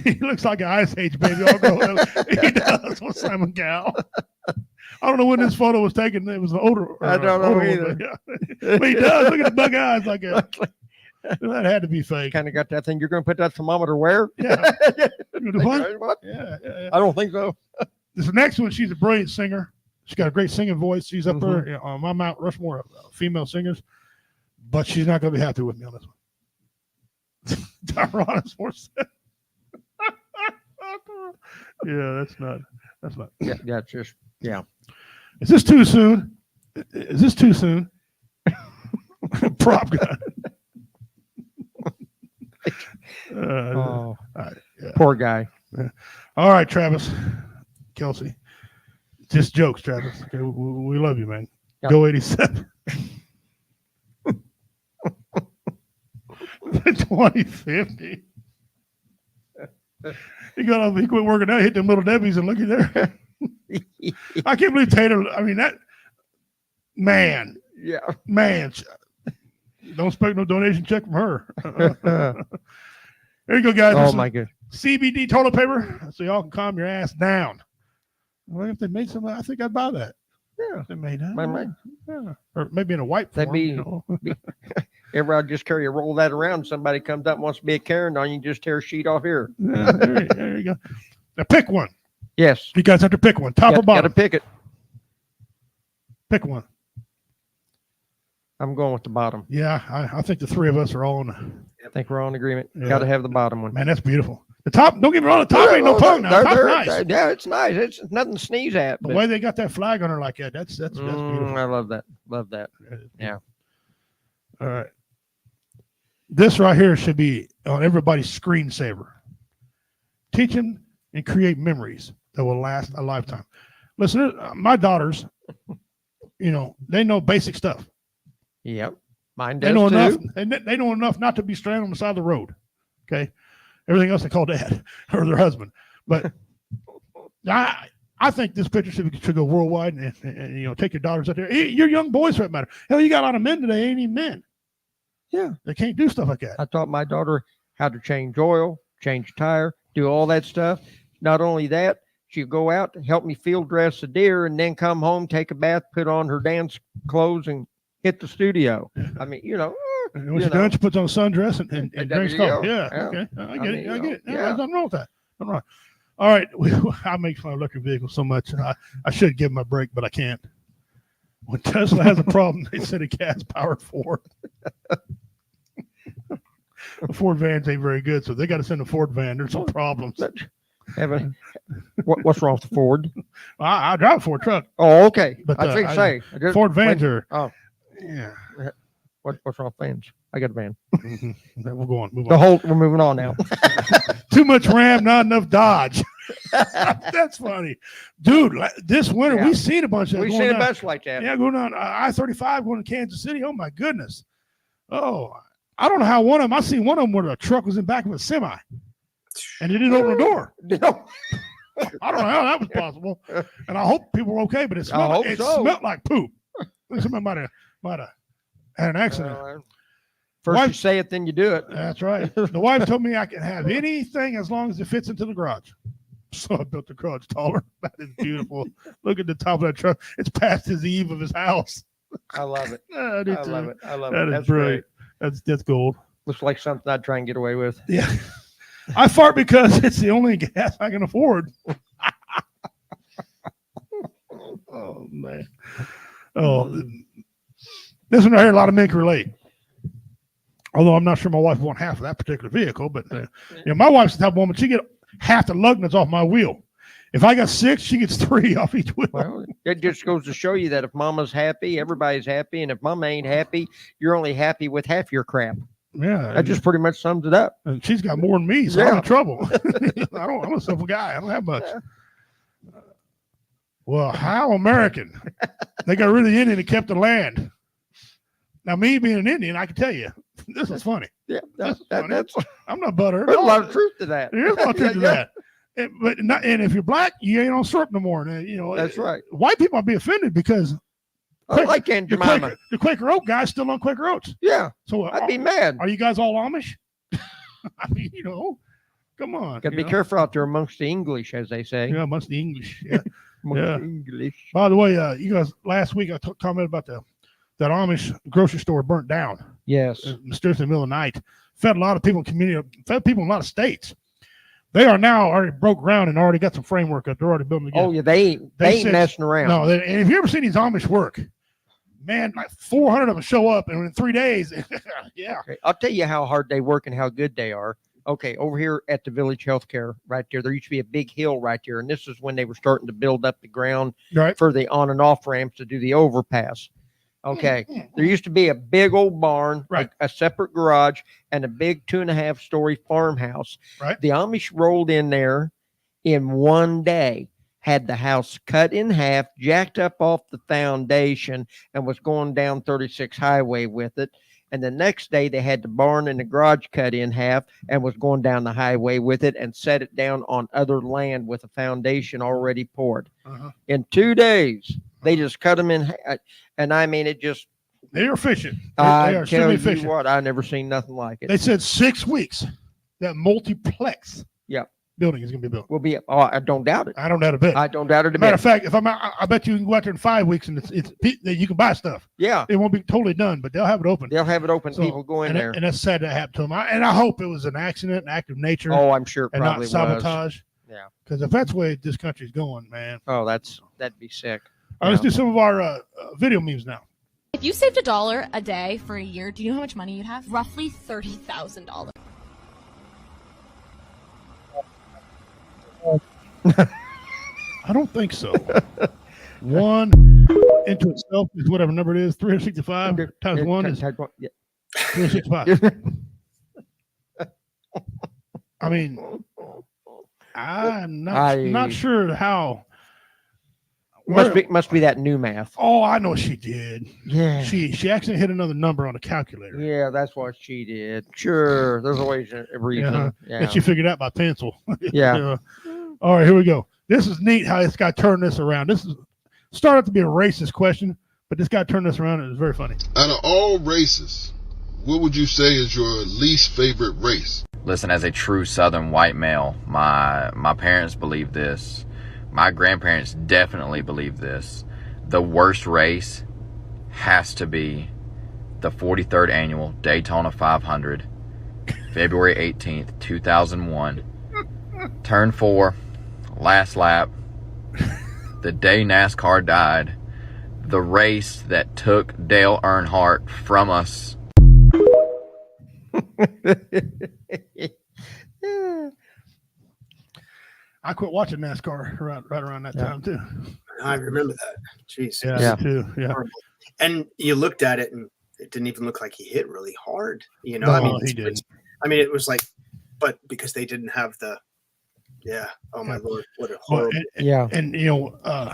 He looks like an Ice Age baby. He does with Simon Cowell. I don't know when this photo was taken. It was an older. I don't know either. One, but he does. Look at the bug eyes like a. That had to be fake. Kind of got that thing. You're going to put that thermometer where? Yeah. What? Yeah. I don't think so. This next one, she's a brilliant singer. She's got a great singing voice. She's up there on my Mount Rushmore of female singers, but she's not going to be happy with me on this one. Tyrannosaurus Horse. Yeah, that's not. Yeah, just. Is this too soon? Prop gun. Poor guy. All right, Travis, Kelsey. Just jokes, Travis. Okay, we love you, man. Yep. Go 87. 2050. He quit working out, hit them little Debbie's, and looky there. I can't believe Taylor. I mean, that man. Yeah. Man. Don't expect no donation check from her. There you go, guys. Oh, my goodness. CBD toilet paper, so y'all can calm your ass down. Well, if they made some, I think I'd buy that. Yeah. If they made that. Might. Yeah. Or maybe in a white That'd form. Everybody just carry a roll of that around. Somebody comes up and wants to be a Karen on you, just tear a sheet off here. Yeah, there you go. Now pick one. Yes. You guys have to pick one. Top or bottom? Got to pick it. Pick one. I'm going with the bottom. Yeah, I think the three of us are all in. I think we're all in agreement. Yeah. Got to have the bottom one. Man, that's beautiful. The top, don't get me wrong, the top ain't no punk now. Top's nice. Yeah, it's nice. It's nothing to sneeze at. The way they got that flag on her like that, that's beautiful. I love that. Love that. Yeah. All right. This right here should be on everybody's screensaver. Teach them and create memories that will last a lifetime. Listen, my daughters, they know basic stuff. Yep. Mine They does know too. enough. They know enough not to be stranded on the side of the road. Okay. Everything else they call dad or their husband. But I think this picture should go worldwide and take your daughters out there. Your young boys for that matter. Hell, you got a lot of men today, ain't even men. Yeah. They can't do stuff like that. I taught my daughter how to change oil, change a tire, do all that stuff. Not only that, she'd go out, help me field dress a deer, and then come home, take a bath, put on her dance clothes, and hit the studio. I mean, And when she's done, she puts on a sundress and drinks coffee. Yeah. Okay. I get it. Yeah. There's nothing wrong with that. I'm wrong. All right. I make fun of electric vehicles so much. I should give them a break, but I can't. When Tesla has a problem, they send a gas-powered Ford. The Ford vans ain't very good, so they got to send a Ford van. There's some problems. What's wrong with the Ford? I drive a Ford truck. Oh, okay. But I think say Ford vans are. Oh, yeah. What's wrong with vans? I got a van. We'll go on. Move on. We're moving on now. Too much Ram, not enough Dodge. That's funny, dude. This winter we've seen a bunch of. We've seen a bunch like that. Yeah, going on I-35 going to Kansas City. Oh my goodness. Oh, I don't know how one of them. I seen one of them where the truck was in back of a semi, and it didn't open the door. I don't know how that was possible, and I hope people were okay. But it smelled like poop. Somebody might have had an accident. First you say it, then you do it. That's right. The wife told me I can have anything as long as it fits into the garage. So I built the garage taller. That is beautiful. Look at the top of that truck. It's past his eve of his house. I love it. I love it. I love That it. is great. That's gold. Looks like something I'd try and get away with. Yeah. I fart because it's the only gas I can afford. Oh man. Oh, this one right here, a lot of men can relate. Although I'm not sure my wife won half of that particular vehicle, but my wife's the type of woman, she get half the lug nuts off my wheel. If I got 6, she gets 3 off each wheel. Well, it just goes to show you that if mama's happy, everybody's happy. And if mama ain't happy, you're only happy with half your crap. Yeah. That just pretty much sums it up. And she's got more than me, so I'm in trouble. I'm a simple guy. I don't have much. Well, how American. They got rid of the Indian and kept the land. Now, me being an Indian, I can tell you, this is funny. Yeah, that's I'm not butthurt. There's a lot of truth to that. There's a lot of truth to that. And if you're black, you ain't on syrup no more. And, that's right. White people might be offended because like Aunt Jemima. The Quaker Oat guy's still on Quaker Oats. Yeah. So I'd be mad. Are you guys all Amish? I mean, come on. Got to be careful out there amongst the English, as they say. Yeah, amongst the English. Yeah. The English. By the way, you guys, last week I commented about that Amish grocery store burnt down. Yes. Mysteriously in the middle of the night. Fed a lot of people in the community, fed people in a lot of states. They are now already broke ground and already got some framework up. They're already building again. Oh, yeah. They ain't messing around. No, and if you ever seen these Amish work, man, like 400 of them show up and in 3 days, yeah. Okay, I'll tell you how hard they work and how good they are. Okay, over here at the Village Healthcare right there used to be a big hill right there. And this is when they were starting to build up the ground for the on and off ramps to do the overpass. Okay, there used to be a big old barn, a separate garage, and a big 2.5-story farmhouse. Right. The Amish rolled in there in one day, had the house cut in half, jacked up off the foundation, and was going down 36 highway with it. And the next day they had the barn and the garage cut in half and was going down the highway with it and set it down on other land with a foundation already poured. In 2 days, they just cut them in half. And I mean, it just. They are efficient. They are tell extremely you efficient. What, I never seen nothing like it. They said 6 weeks that multiplex building is going to be built. Will be. Oh, I don't doubt it. I don't doubt a bit. I don't doubt it a bit. Matter of fact, I bet you can go out there in 5 weeks and you can buy stuff. Yeah. It won't be totally done, but they'll have it open. They'll have it open. So, people go in there. And that's sad that happened to them. And I hope it was an accident, an act of nature. Oh, I'm sure it and probably not sabotage. Yeah. Because if that's the way this country's going, man. Oh, that'd be sick. All right, let's do some of our video memes now. If you saved $1 a day for a year, do you know how much money you'd have? Roughly $30,000. I don't think so. 1 into itself is whatever number it is, 365 times 1 is 365. I mean, I'm not sure how. Must be that new math. Oh, I know what she did. Yeah. She accidentally hit another number on a calculator. Yeah, that's what she did. Sure. There's always a reason. Yeah. And she figured out by pencil. Yeah. All right, here we go. This is neat how this guy turned this around. This is started to be a racist question, but this guy turned this around and it was very funny. Out of all races, what would you say is your least favorite race? Listen, as a true Southern white male, my parents believe this. My grandparents definitely believe this. The worst race has to be the 43rd annual Daytona 500, February 18th, 2001. Turn 4, last lap, the day NASCAR died, the race that took Dale Earnhardt from us. I quit watching NASCAR right around that time too. I remember that. Jeez. Yeah. Too. Yeah. Horrible. And you looked at it and it didn't even look like he hit really hard. No, I mean, he did. It was like, but because they didn't have the, oh my Lord, what a horrible. And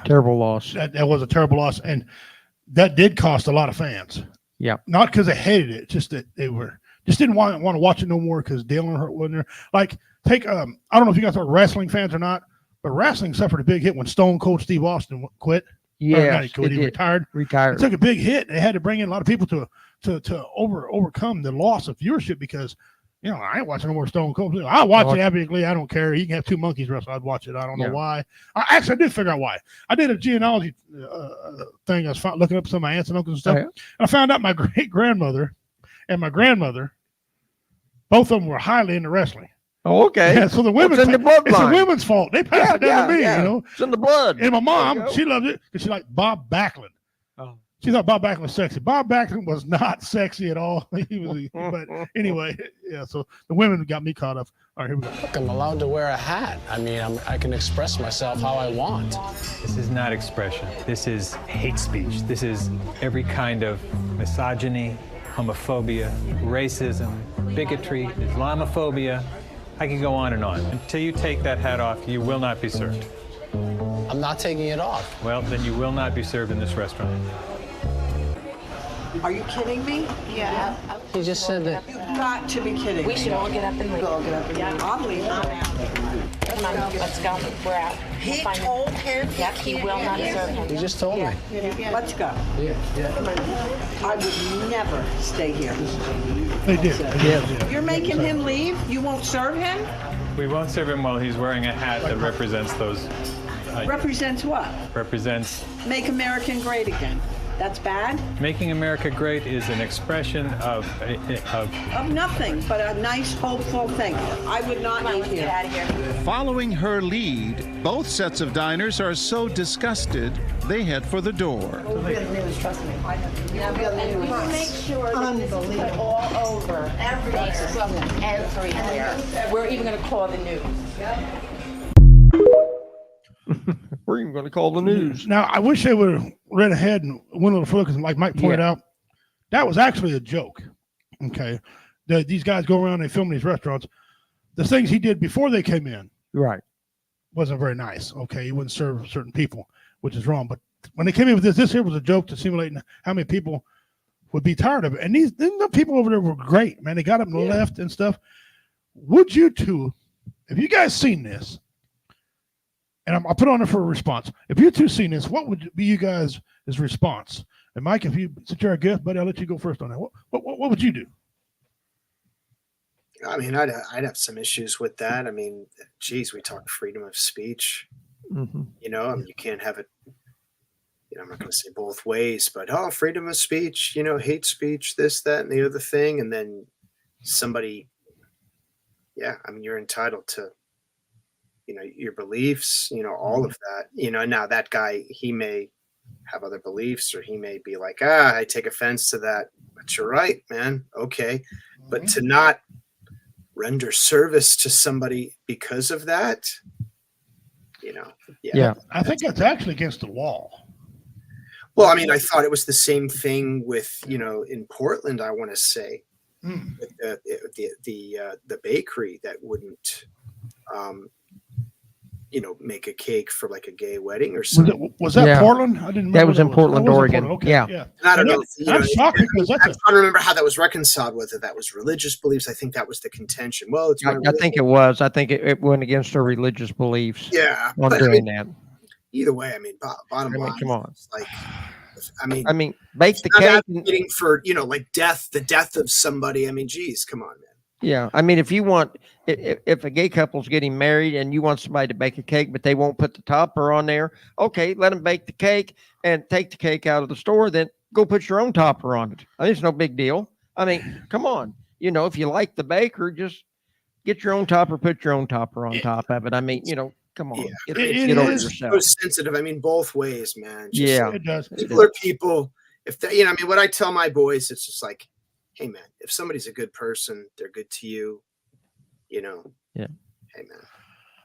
terrible loss. That was a terrible loss. And that did cost a lot of fans. Yeah. Not because they hated it, just that they just didn't want to watch it no more because Dale Earnhardt wasn't there. Like, I don't know if you guys are wrestling fans or not, but wrestling suffered a big hit when Stone Cold Steve Austin quit. Yeah, he retired. Retired. It took a big hit. They had to bring in a lot of people to overcome the loss of viewership because I ain't watching no more Stone Cold. I watch it abjectly. I don't care. He can have 2 monkeys wrestle. I'd watch it. I don't know why. I did figure out why. I did a genealogy thing. I was looking up some of my aunts and uncles and stuff. And I found out my great grandmother and my grandmother, both of them were highly into wrestling. Oh, okay. Yeah, so the women, It's in the it's the bloodline. women's fault. They passed it down to me, you know. It's in the blood. And my There you mom, go. she loved it because she liked Bob Backlund. Oh. She thought Bob Backlund was sexy. Bob Backlund was not sexy at all. He was, but anyway, yeah. So the women got me caught up. All right, here we go. Look, I'm allowed to wear a hat. I mean, I can express myself how I want. This is not expression. This is hate speech. This is every kind of misogyny, homophobia, racism, bigotry, Islamophobia. I can go on and on. Until you take that hat off, you will not be served. I'm not taking it off. Well, then you will not be served in this restaurant. Are you kidding me? Yeah. He just said that. You've got to be kidding me. We should all get up and leave. We'll all get up and leave. I'm leaving. Come on, let's go. We're out. He told him. Yep, he will not serve him. He just told me. Let's go. I would never stay here. They did. Yeah. You're making him leave? You won't serve him? We won't serve him while he's wearing a hat that represents those. Represents what? Represents Make America great again. That's bad? making America great is an expression of Of nothing but a nice, hopeful thing. I would not leave Get here. out of here. Following her lead, both sets of diners are so disgusted they head for the door. Trust me. And we will make sure that this is put all over Facebook, everywhere. We're even going to call the news. We're even going to call the news. Now, I wish they would have read ahead and went a little further because, like Mike pointed out, that was actually a joke. Okay. These guys go around, they film these restaurants. The things he did before they came in Right. wasn't very nice. Okay. He wouldn't serve certain people, which is wrong. But when they came in with this here was a joke to simulate how many people would be tired of it. And these the people over there were great, man. They got up and left and stuff. Would you two, if you guys seen this, and I'll put on there for a response. If you two seen this, what would be you guys' response? And Mike, if you since you're our guest, buddy, I'll let you go first on that. What would you do? I mean, I'd have some issues with that. I mean, geez, we talk freedom of speech. Mm-hmm. You know, I mean, you can't have it. You know, I'm not going to say both ways, but freedom of speech. You know, hate speech, this, that, and the other thing, and then somebody. Yeah, I mean, you're entitled to. You know, your beliefs. You know, all of that. You know, now that guy, he may have other beliefs, or he may be like, I take offense to that. But you're right, man. Okay, but to not render service to somebody because of that, you know. Yeah. I think that's actually against the law. Well, I mean, I thought it was the same thing with, you know, in Portland, I want to say, with the bakery that wouldn't, you know, make a cake for like a gay wedding or something. Was that Portland? I didn't remember. That was in Portland, Oregon. Okay, yeah. And I don't know. I'm shocked because I'm trying to remember how that was reconciled, whether that was religious beliefs. I think that was the contention. Well, it's I think it was. I think it went against her religious beliefs. Yeah. On doing that. Either way, I mean, bottom line, come on. Like, I mean, bake the cake. Advocating for, you know, like the death of somebody. I mean, geez, come on, man. Yeah, I mean, if you want, if a gay couple's getting married and you want somebody to bake a cake, but they won't put the topper on there, okay, let them bake the cake and take the cake out of the store. Then go put your own topper on it. I mean, it's no big deal. I mean, come on, you know, if you like the baker, just get your own topper, put your own topper on top of it. I mean, you know, come on, get over yourself. So sensitive. I mean, both ways, man. It does. People are people. If they, you know, I mean, what I tell my boys, it's just like, hey, man, if somebody's a good person, they're good to you, you know. Yeah. Hey, man.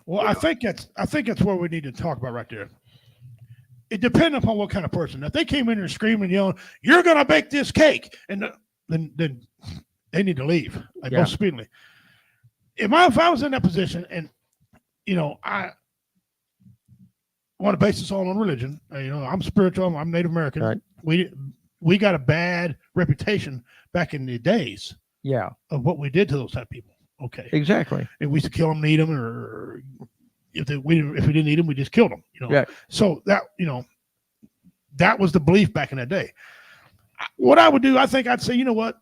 Well, I think that's what we need to talk about right there. It depends upon what kind of person. If they came in and screaming and yelling, "You're gonna bake this cake," and then they need to leave most speedily. If I was in that position, and you know, I want to base this all on religion. You know, I'm spiritual. I'm Native American. Right. We got a bad reputation back in the days. Yeah. Of what we did to those type of people. Okay. Exactly. And we used to kill them, eat them, or if we didn't eat them, we just killed them. You know. Yeah. So that, you know, that was the belief back in that day. What I would do, I think I'd say, you know what,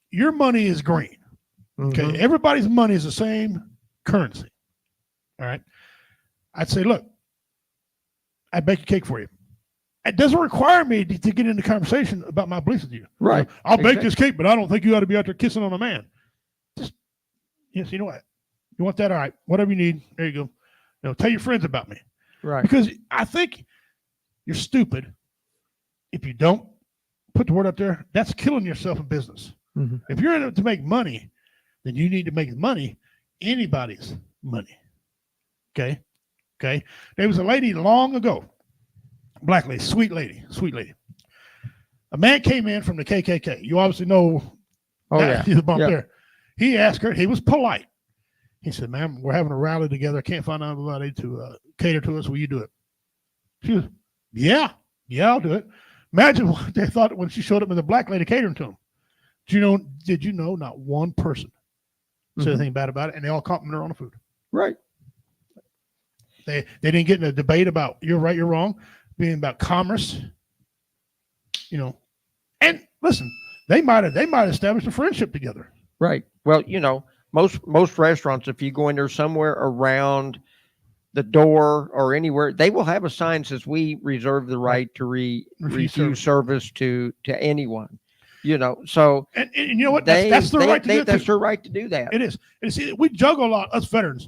your money is green. Okay. Mm-hmm. Everybody's money is the same currency. All right. I'd say, look, I'd bake a cake for you. It doesn't require me to get into conversation about my beliefs with you. Right. I'll bake this cake, but I don't think you ought to be out there kissing on a man. Just, yes, you know what? You want that? All right. Whatever you need. There you go. Tell your friends about me. Right. Because I think you're stupid if you don't put the word up there. That's killing yourself in business. Mm-hmm. If you're in it to make money, then you need to make money anybody's money. Okay. There was a lady long ago, black lady, sweet lady. A man came in from the KKK. You obviously know. Oh, yeah. He's a bump there. He asked her, he was polite. He said, ma'am, we're having a rally together. I can't find anybody to cater to us. Will you do it? She was, yeah, I'll do it. Imagine what they thought when she showed up with a black lady catering to them. Did you know not one person said anything bad about it, and they all complimented her on the food. Right. They didn't get in a debate about you're right, you're wrong, being about commerce. And listen, they might establish a friendship together. Right. Well, most restaurants, if you go in there somewhere around the door or anywhere, they will have a sign that says we reserve the right to refuse service to anyone. So and you know what? That's their right to do that. That's their right to do that. It is. And see, we juggle a lot. Us veterans,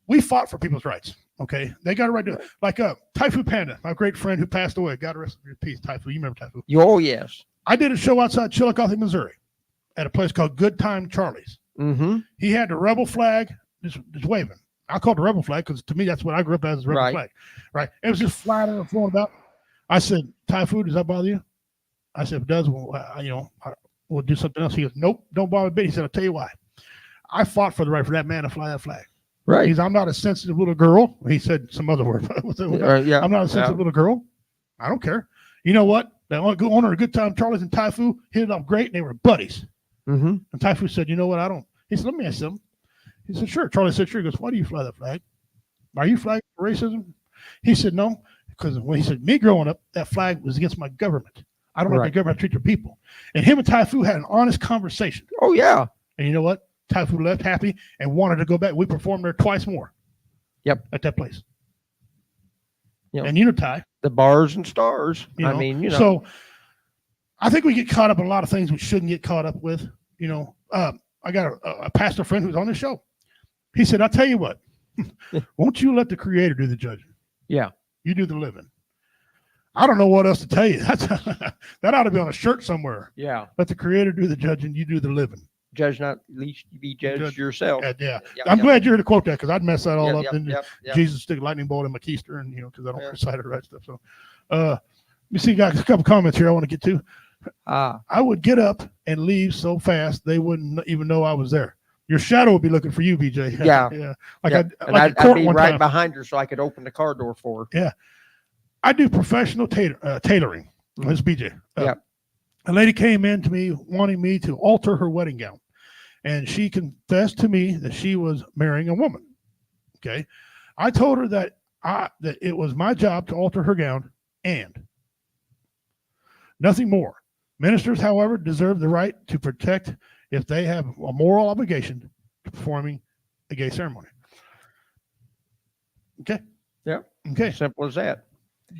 we fought for people's rights. Okay, they got a right to do it. Like Typhoon Panda, my great friend who passed away. God rest his peace. Typhoon, you remember Typhoon? Oh yes. I did a show outside Chillicothe, Missouri, at a place called Good Time Charlie's. Mm-hmm. He had the rebel flag just waving. I call it the rebel flag because to me that's what I grew up as, rebel flag. Right. It was just flying and flowing about. I said, Typhoon, does that bother you? I said, if it does, we'll do something else. He goes, nope, don't bother a bit. He said, I'll tell you why. I fought for the right for that man to fly that flag. Right. He said, I'm not a sensitive little girl. He said some other word. I'm not a sensitive little girl. I don't care. You know what? The owner of Good Time Charlie's and Typhoon hit it off great, and they were buddies. Mm-hmm. And Typhoon said, you know what? I don't. He said, let me ask you something. He said, sure. Charlie said, sure. He goes, why do you fly that flag? Are you flagging for racism? He said, no. Because when he said, me growing up, that flag was against my government. I don't like the government treat their people. And him and Typhoon had an honest conversation. Oh, yeah. And you know what? Typhoon left happy and wanted to go back. We performed there twice more. Yep. At that place. Yep. And Ty. The bars and stars. So I think we get caught up in a lot of things we shouldn't get caught up with. I got a pastor friend who's on the show. He said, I'll tell you what, won't you let the Creator do the judging? Yeah. You do the living. I don't know what else to tell you. That ought to be on a shirt somewhere. Yeah. Let the Creator do the judging. You do the living. Judge not, least you be judged yourself. Yeah. I'm glad you're here to quote that because I'd mess that all up. Yep. Jesus stick a lightning bolt in my keister, and because I don't recite the right stuff. So, you see, got a couple comments here I want to get to. I would get up and leave so fast they wouldn't even know I was there. Your shadow would be looking for you, BJ. Yeah. I'd be right behind her so I could open the car door for her. Yeah. I do professional tailoring. This BJ. A lady came in to me wanting me to alter her wedding gown. And she confessed to me that she was marrying a woman. Okay. I told her that it was my job to alter her gown and nothing more. Ministers, however, deserve the right to protect if they have a moral obligation to performing a gay ceremony. Okay. Yeah. Okay. Simple as that.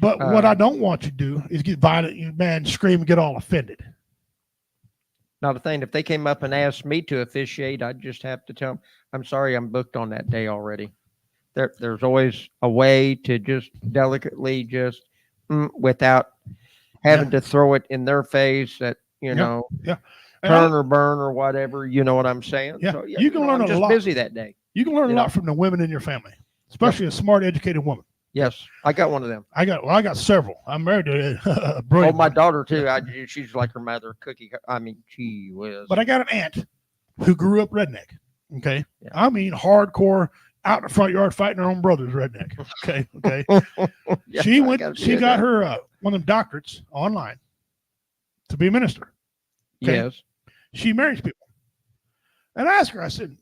But what I don't want you to do is get violent, man, scream and get all offended. Now, the thing, if they came up and asked me to officiate, I'd just have to tell them, I'm sorry, I'm booked on that day already. There's always a way to just delicately without having to throw it in their face that, turn or burn or whatever. You know what I'm saying? Yeah. So, You can learn I'm a lot. busy that day. You can learn a lot from the women in your family, especially a smart, educated woman. Yes, I got one of them. I got several. I'm married to a brilliant. Oh, my daughter too. She's like her mother, Cookie. I mean, she was. But I got an aunt who grew up redneck. Okay, I mean hardcore, out in the front yard fighting her own brother's redneck. Okay. She got her one of them doctorates online to be a minister. Okay? Yes. She marries people, and I asked her. I said,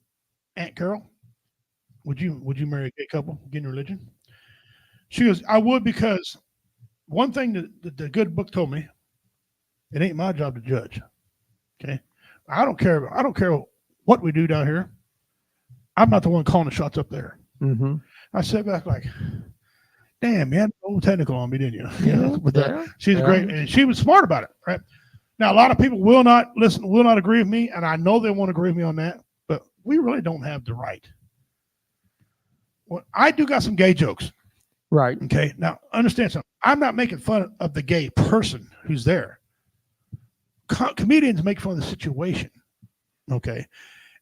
Aunt Carol, would you marry a gay couple, get in religion? She goes, I would, because one thing that the good book told me, it ain't my job to judge. Okay. I don't care what we do down here. I'm not the one calling the shots up there. Mm-hmm. I sat back like, damn, man, old technical on me, didn't you? Yeah. She's great. And she was smart about it. Right. Now, a lot of people will not agree with me. And I know they won't agree with me on that, but we really don't have the right Well, I do got some gay jokes. Right. Okay. Now, understand something. I'm not making fun of the gay person who's there. Comedians make fun of the situation. Okay.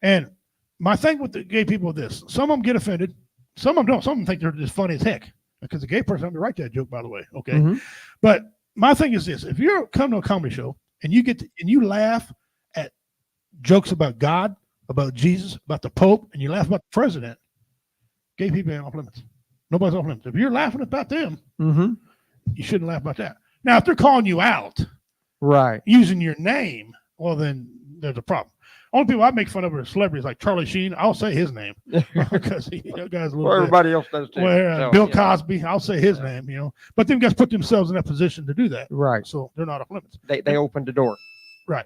And my thing with the gay people is this. Some of them get offended. Some of them don't. Some of them think they're just funny as heck. Because the gay person had to write that joke, by the way. Okay. Mm-hmm. But my thing is this. If you come to a comedy show and you laugh at jokes about God, about Jesus, about the Pope, and you laugh about the president, gay people ain't off limits. Nobody's off limits. If you're laughing about them, Mm-hmm. you shouldn't laugh about that. Now, if they're calling you out, right, using your name, well, then there's a problem. Only people I make fun of are celebrities like Charlie Sheen. I'll say his name because that guy's a little. Well, everybody else does too. Well, Bill Cosby, I'll say his name. But them guys put themselves in that position to do that. Right. So they're not off limits. They opened the door. Right.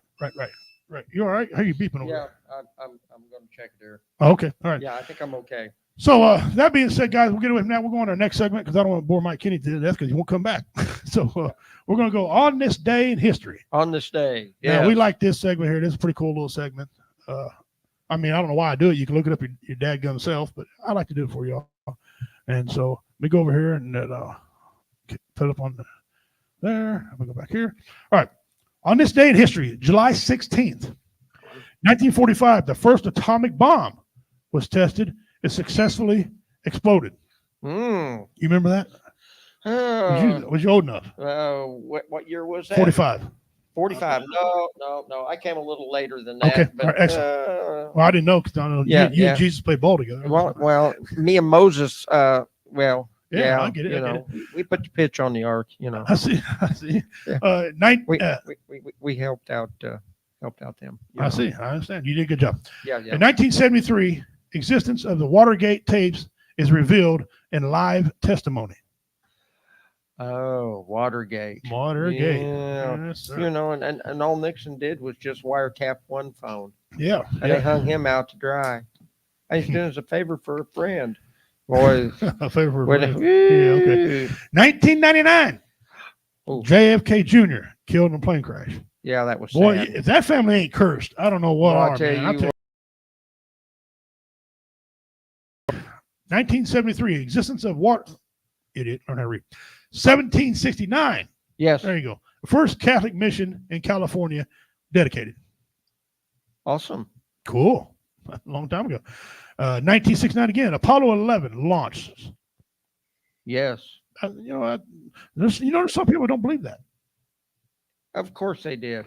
You all right? How are you beeping over Yeah, there? I'm going to check there. Oh, okay. All right. Yeah, I think I'm okay. So that being said, guys, we'll get away from that. We'll go on to our next segment because I don't want to bore Mike Kinney to death because he won't come back. So we're going to go on this day in history. On this day. Yeah. Yeah. We like this segment here. This is a pretty cool little segment. I mean, I don't know why I do it. You can look it up your dadgum self, but I like to do it for y'all. And so let me go over here and put it up on there. I'm going to go back here. All right. On this day in history, July 16th, 1945, the first atomic bomb was tested. It successfully exploded. You remember that? Was you old enough? What year was that? 45. 45. No. I came a little later than that. Okay. But, All right, excellent. Well, I didn't know because I know you and Jesus played ball together. Well, me and Moses, I get it. We put the pitch on the ark, I see. Yeah. We helped out them. I see. I understand. You did a good job. Yeah. In 1973, existence of the Watergate tapes is revealed in live testimony. Oh, Watergate. Yeah. Yes, sir. And all Nixon did was just wiretap one phone. Yeah. And they hung him out to dry. I was doing as a favor for a friend. Boy, a favor for a friend. Yeah, okay. 1999. JFK Jr. killed in a plane crash. Yeah, that was Boy, sad. if that family ain't cursed, I don't know what Well, are, man. 1973, existence of water. Idiot, learn how to read. 1769. Yes. There you go. The first Catholic mission in California dedicated. Awesome. Cool. A long time ago. 1969 again. Apollo 11 launched. Yes. There's some people who don't believe that. Of course they did.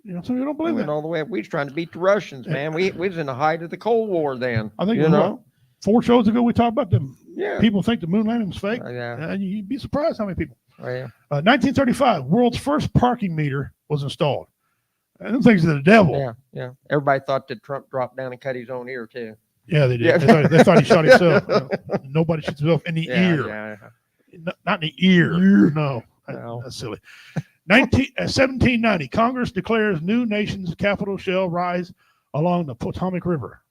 Some people don't believe We went that. all the way. We was trying to beat the Russians, man. We was in the height of the Cold War then. I think 4 shows ago we talked about them. Yeah. People think the moon landing was fake. Yeah. You'd be surprised how many people. Oh, yeah. 1935, world's first parking meter was installed. And them things are the devil. Yeah. Everybody thought that Trump dropped down and cut his own ear too. Yeah, they did. Yeah. They thought he shot himself. Nobody shoots himself in the ear. Yeah. Not in the ear. No. That's silly. 1790, Congress declares new nation's capital shall rise along the Potomac River.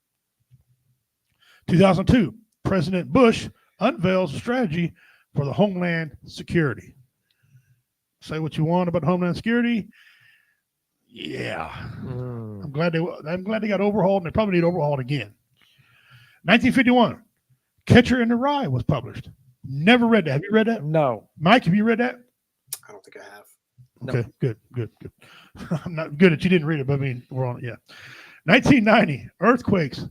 2002, President Bush unveils a strategy for the Homeland Security. Say what you want about Homeland Security. Yeah. I'm glad they got overhauled, and they probably need overhauled again. 1951, Catcher in the Rye was published. Never read that. Have you read that? No. Mike, have you read that? I don't think I have. Okay, good. I'm not good that you didn't read it, but I mean, we're on it. Yeah. 1990, earthquakes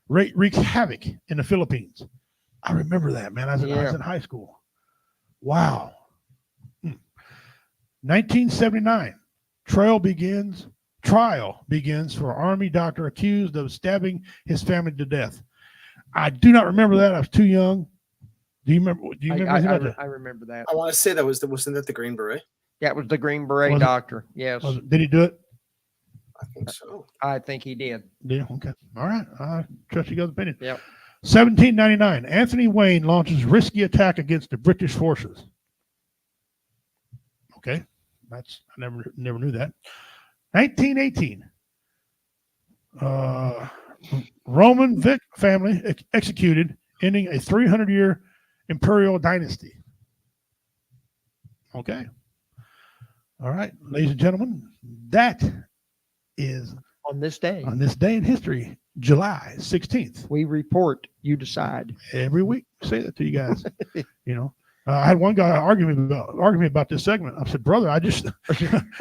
wreaks havoc in the Philippines. I remember that, man. I was in high school. Wow. 1979, trial begins for Army doctor accused of stabbing his family to death. I do not remember that. I was too young. Do you remember? I remember that. I want to say wasn't that the Green Beret? Yeah, it was the Green Beret doctor. Yes. Did he do it? I think so. I think he did. Yeah. Okay. All right. I trust you guys' opinion. Yep. 1799, Anthony Wayne launches risky attack against the British forces. Okay. I never knew that. 1918, Roman Vic family executed, ending a 300-year imperial dynasty. Okay. All right, ladies and gentlemen, that is on this day in history, July 16th. We report, you decide. Every week, I say that to you guys. You know, I had one guy argue me about this segment. I said, brother, we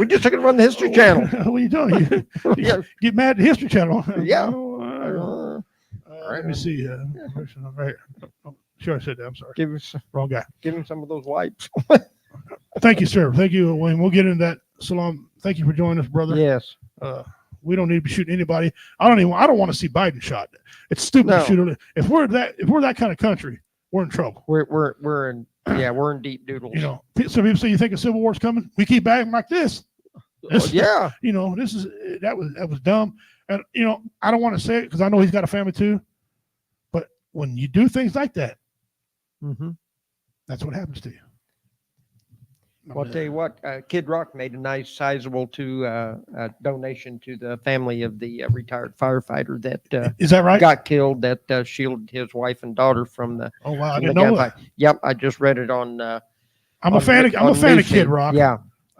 just took it from the History Channel. What are you doing? You get mad at the History Channel. Yeah. Let me see. Right here. Oh, sure, I said that. I'm sorry. Wrong guy. Give him some of those wipes. Thank you, sir. Thank you, Wayne. We'll get into that. Salam. Thank you for joining us, brother. Yes. We don't need to be shooting anybody. I don't want to see Biden shot. It's stupid to shoot. If we're that kind of country, we're in trouble. We're in deep doodles. You know, some people say you think a civil war's coming. We keep acting like this. Yeah. You know, that was dumb. And you know, I don't want to say it because I know he's got a family too. But when you do things like that, that's what happens to you. Well, I'll tell you what, Kid Rock made a nice sizable donation to the family of the retired firefighter that is that right? Got killed, that shielded his wife and daughter from the. Oh wow, I didn't know that. Yep, I just read it on. I'm a fan of Kid Rock. Yeah.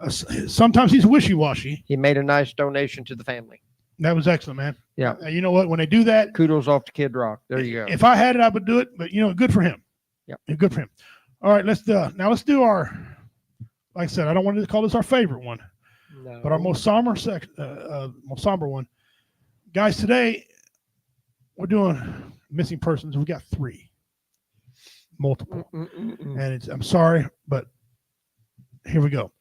Sometimes he's wishy-washy. He made a nice donation to the family. That was excellent, man. Yeah. You know what? When they do that, kudos off to Kid Rock. There you go. If I had it, I would do it. But you know, good for him. Yeah, good for him. All right, let's do our. Like I said, I don't want to call this our favorite one, but our most somber one. Guys, today we're doing missing persons. We got 3, multiple, and I'm sorry, but here we go.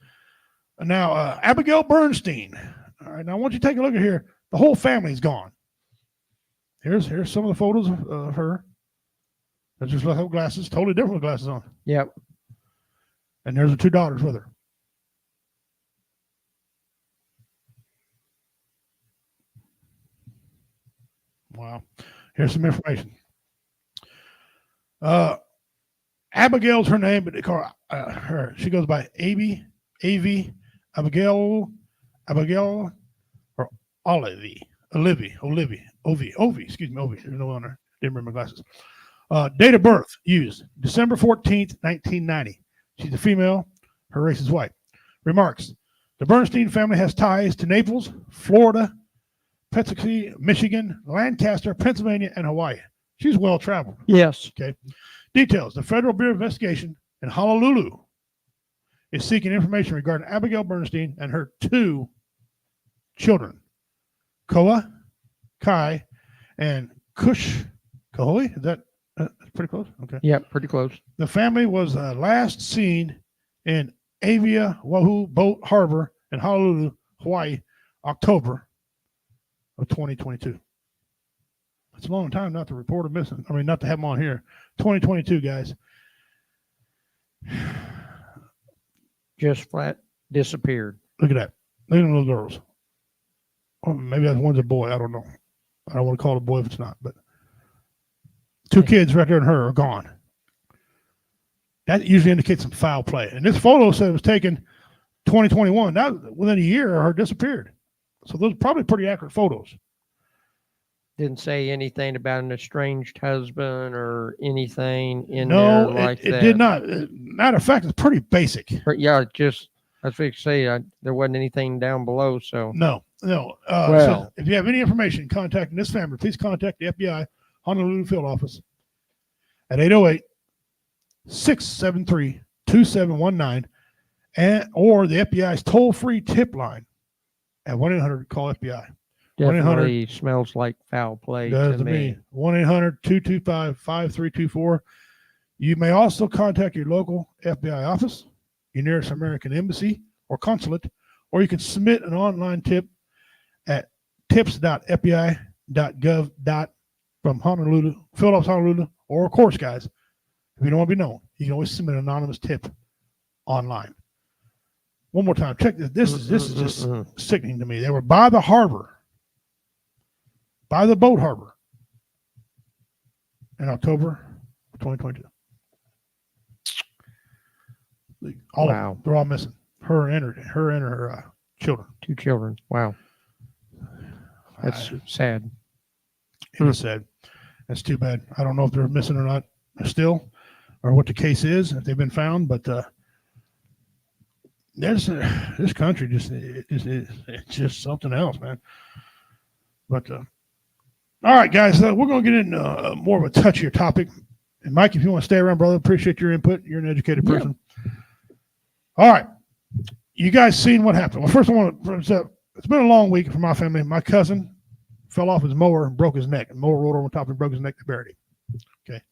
Now, Abigail Bernstein. All right, now I want you to take a look at here. The whole family's gone. Here's some of the photos of her. There's just like glasses, totally different with glasses on. Yep. And there's the 2 daughters with her. Wow. Here's some information. Abigail's her name, but they call her. She goes by A.V., Abigail, or Ovi. Excuse me, Ovi. There's no one there. Didn't remember my glasses. Date of birth used December 14th, 1990. She's a female. Her race is white. Remarks. The Bernstein family has ties to Naples, Florida, Pensacola, Michigan, Lancaster, Pennsylvania, and Hawaii. She's well traveled. Yes. Okay. Details. The Federal Bureau of Investigation in Honolulu is seeking information regarding Abigail Bernstein and her 2 children, Koa, Kai, and Kush Kahoi. Is that pretty close? Okay. Yeah, pretty close. The family was last seen in Avia Wahoo Boat Harbor in Honolulu, Hawaii, October of 2022. It's a long time not to report a missing. I mean, not to have them on here. 2022, guys. Just flat disappeared. Look at that. Look at them little girls. Or maybe that one's a boy. I don't know. I don't want to call it a boy if it's not, but 2 kids right there and her are gone. That usually indicates some foul play. And this photo said it was taken 2021. That within a year, her disappeared. So those are probably pretty accurate photos. Didn't say anything about an estranged husband or anything in there like that. No, it did not. Matter of fact, it's pretty basic. Yeah, just that's what you say. There wasn't anything down below, so no. So if you have any information contacting this family, please contact the FBI Honolulu Field Office at 808-673-2719 or the FBI's toll-free tip line at 1-800-CALL-FBI. Definitely smells like foul play to me. 1-800-225-5324. You may also contact your local FBI office, your nearest American embassy or consulate, or you can submit an online tip at tips.fbi.gov. From Honolulu, Field Office Honolulu, or of course, guys, if you don't want to be known, you can always submit an anonymous tip online. One more time, check this. This is just sickening to me. They were by the harbor, by the boat harbor, in October of 2022. Wow. They're all missing. Her and her children. 2 children. Wow. That's sad. It is sad. That's too bad. I don't know if they're missing or not still, or what the case is, if they've been found, but this country it's just something else, man. But All right, guys, we're going to get into more of a touchier topic. And Mike, if you want to stay around, brother, appreciate your input. You're an educated person. All right. You guys seen what happened. Well, first I want to say it's been a long week for my family. My cousin fell off his mower and broke his neck. And mower rolled over on top and broke his neck. They buried him. Okay.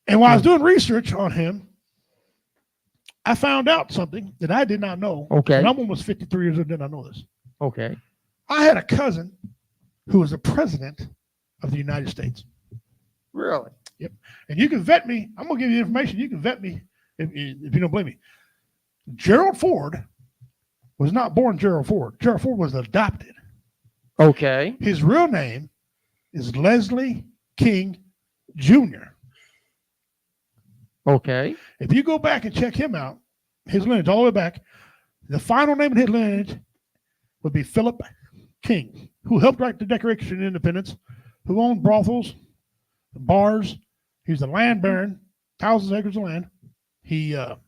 And while I was doing research on him, I found out something that I did not know. Okay. And I'm almost 53 years old, did not know this. Okay. I had a cousin who was the president of the United States. Really? Yep. And you can vet me. I'm going to give you information. You can vet me if you don't believe me. Gerald Ford was not born Gerald Ford. Gerald Ford was adopted. Okay. His real name is Leslie King Jr. Okay. If you go back and check him out, his lineage all the way back, the final name in his lineage would be Philip King, who helped write the Declaration of Independence, who owned brothels, bars. He was a land baron, thousands of acres of land. He had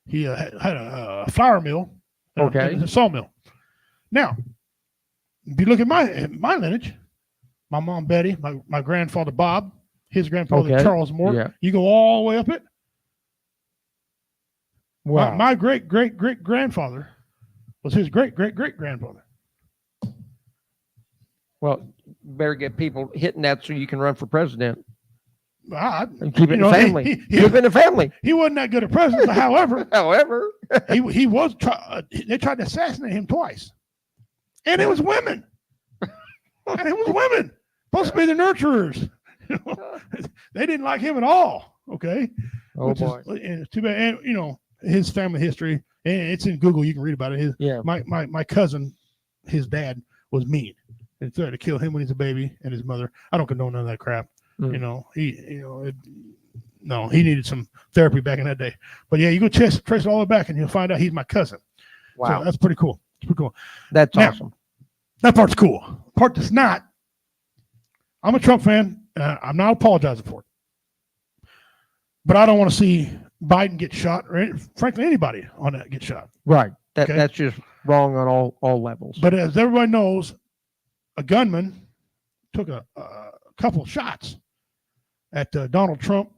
a flour mill, a sawmill. Now, if you look at my lineage, my mom Betty, my grandfather Bob, his grandfather Charles Moore, you go all the way up it. Wow. My great grandfather was his great grandfather. Well, better get people hitting that so you can run for president. Keep it in the family. Keep it in the family. He wasn't that good a president, but however, he was. They tried to assassinate him twice, and it was women. And it was women supposed to be the nurturers. They didn't like him at all. Okay. Oh boy. And it's too bad. And his family history, and it's in Google. You can read about it. My cousin, his dad was mean. They tried to kill him when he's a baby and his mother. I don't condone none of that crap. He needed some therapy back in that day. But yeah, you go trace it all the way back and you'll find out he's my cousin. Wow. So that's pretty cool. It's pretty cool. That's awesome. That part's cool. The part that's not, I'm a Trump fan. I'm not apologizing for it. But I don't want to see Biden get shot, or frankly, anybody on that get shot. Right. That's just wrong on all levels. But as everybody knows, a gunman took a couple of shots at Donald Trump,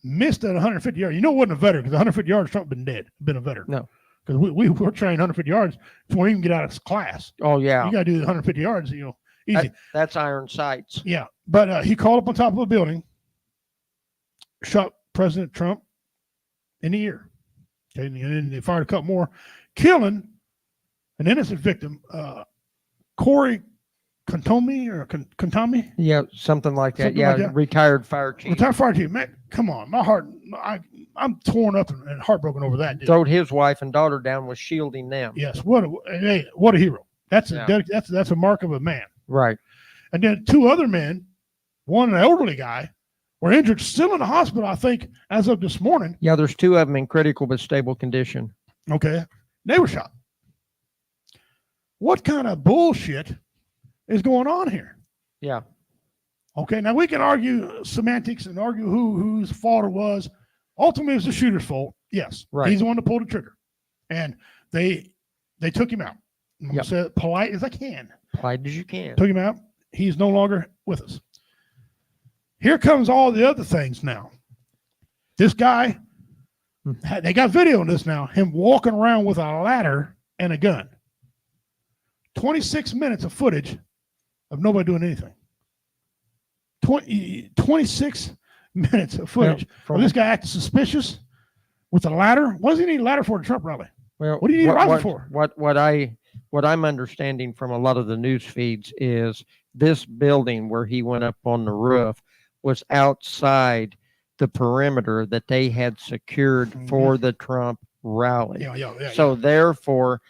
missed at 150 yards. It wasn't a veteran, because 150 yards, Trump been a veteran. No. Because we were trained 150 yards before we even get out of class. Oh, yeah. You got to do the 150 yards, easy. That's iron sights. Yeah. But he called up on top of a building, shot President Trump in the ear. Okay, and then they fired a couple more, killing an innocent victim, Corey Contami? Yeah, something like that. Something like that. Retired fire chief. Retired fire chief. Man, come on. My heart, I'm torn up and heartbroken over that. Dude. Throwed his wife and daughter down, was shielding them. Yes. What a hero. That's a mark of a man. Right. And then two other men, one an elderly guy, were injured, still in the hospital, I think, as of this morning. Yeah, there's two of them in critical but stable condition. Okay. They were shot. What kind of bullshit is going on here? Yeah. Okay, now we can argue semantics and argue whose fault it was. Ultimately, it was the shooter's fault. Yes. Right. He's the one that pulled the trigger. And they took him out. I'm going to say it polite as I can. Polite as you can. Took him out. He's no longer with us. Here comes all the other things now. This guy, they got video on this now, him walking around with a ladder and a gun. 26 minutes of footage of nobody doing anything. 26 minutes of footage of this guy acting suspicious with a ladder. What does he need a ladder for at a Trump rally? Well, what do you need a rifle for? What I'm understanding from a lot of the news feeds is this building where he went up on the roof was outside the perimeter that they had secured for the Trump rally. So therefore,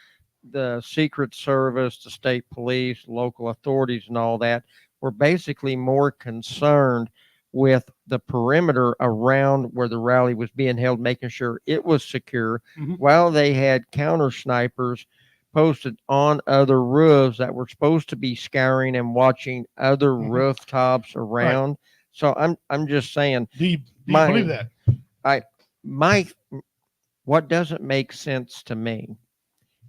the Secret Service, the state police, local authorities, and all that were basically more concerned with the perimeter around where the rally was being held, making sure it was secure, while they had counter snipers posted on other roofs that were supposed to be scouring and watching other rooftops around. Right. So I'm just saying. Do you believe that? What doesn't make sense to me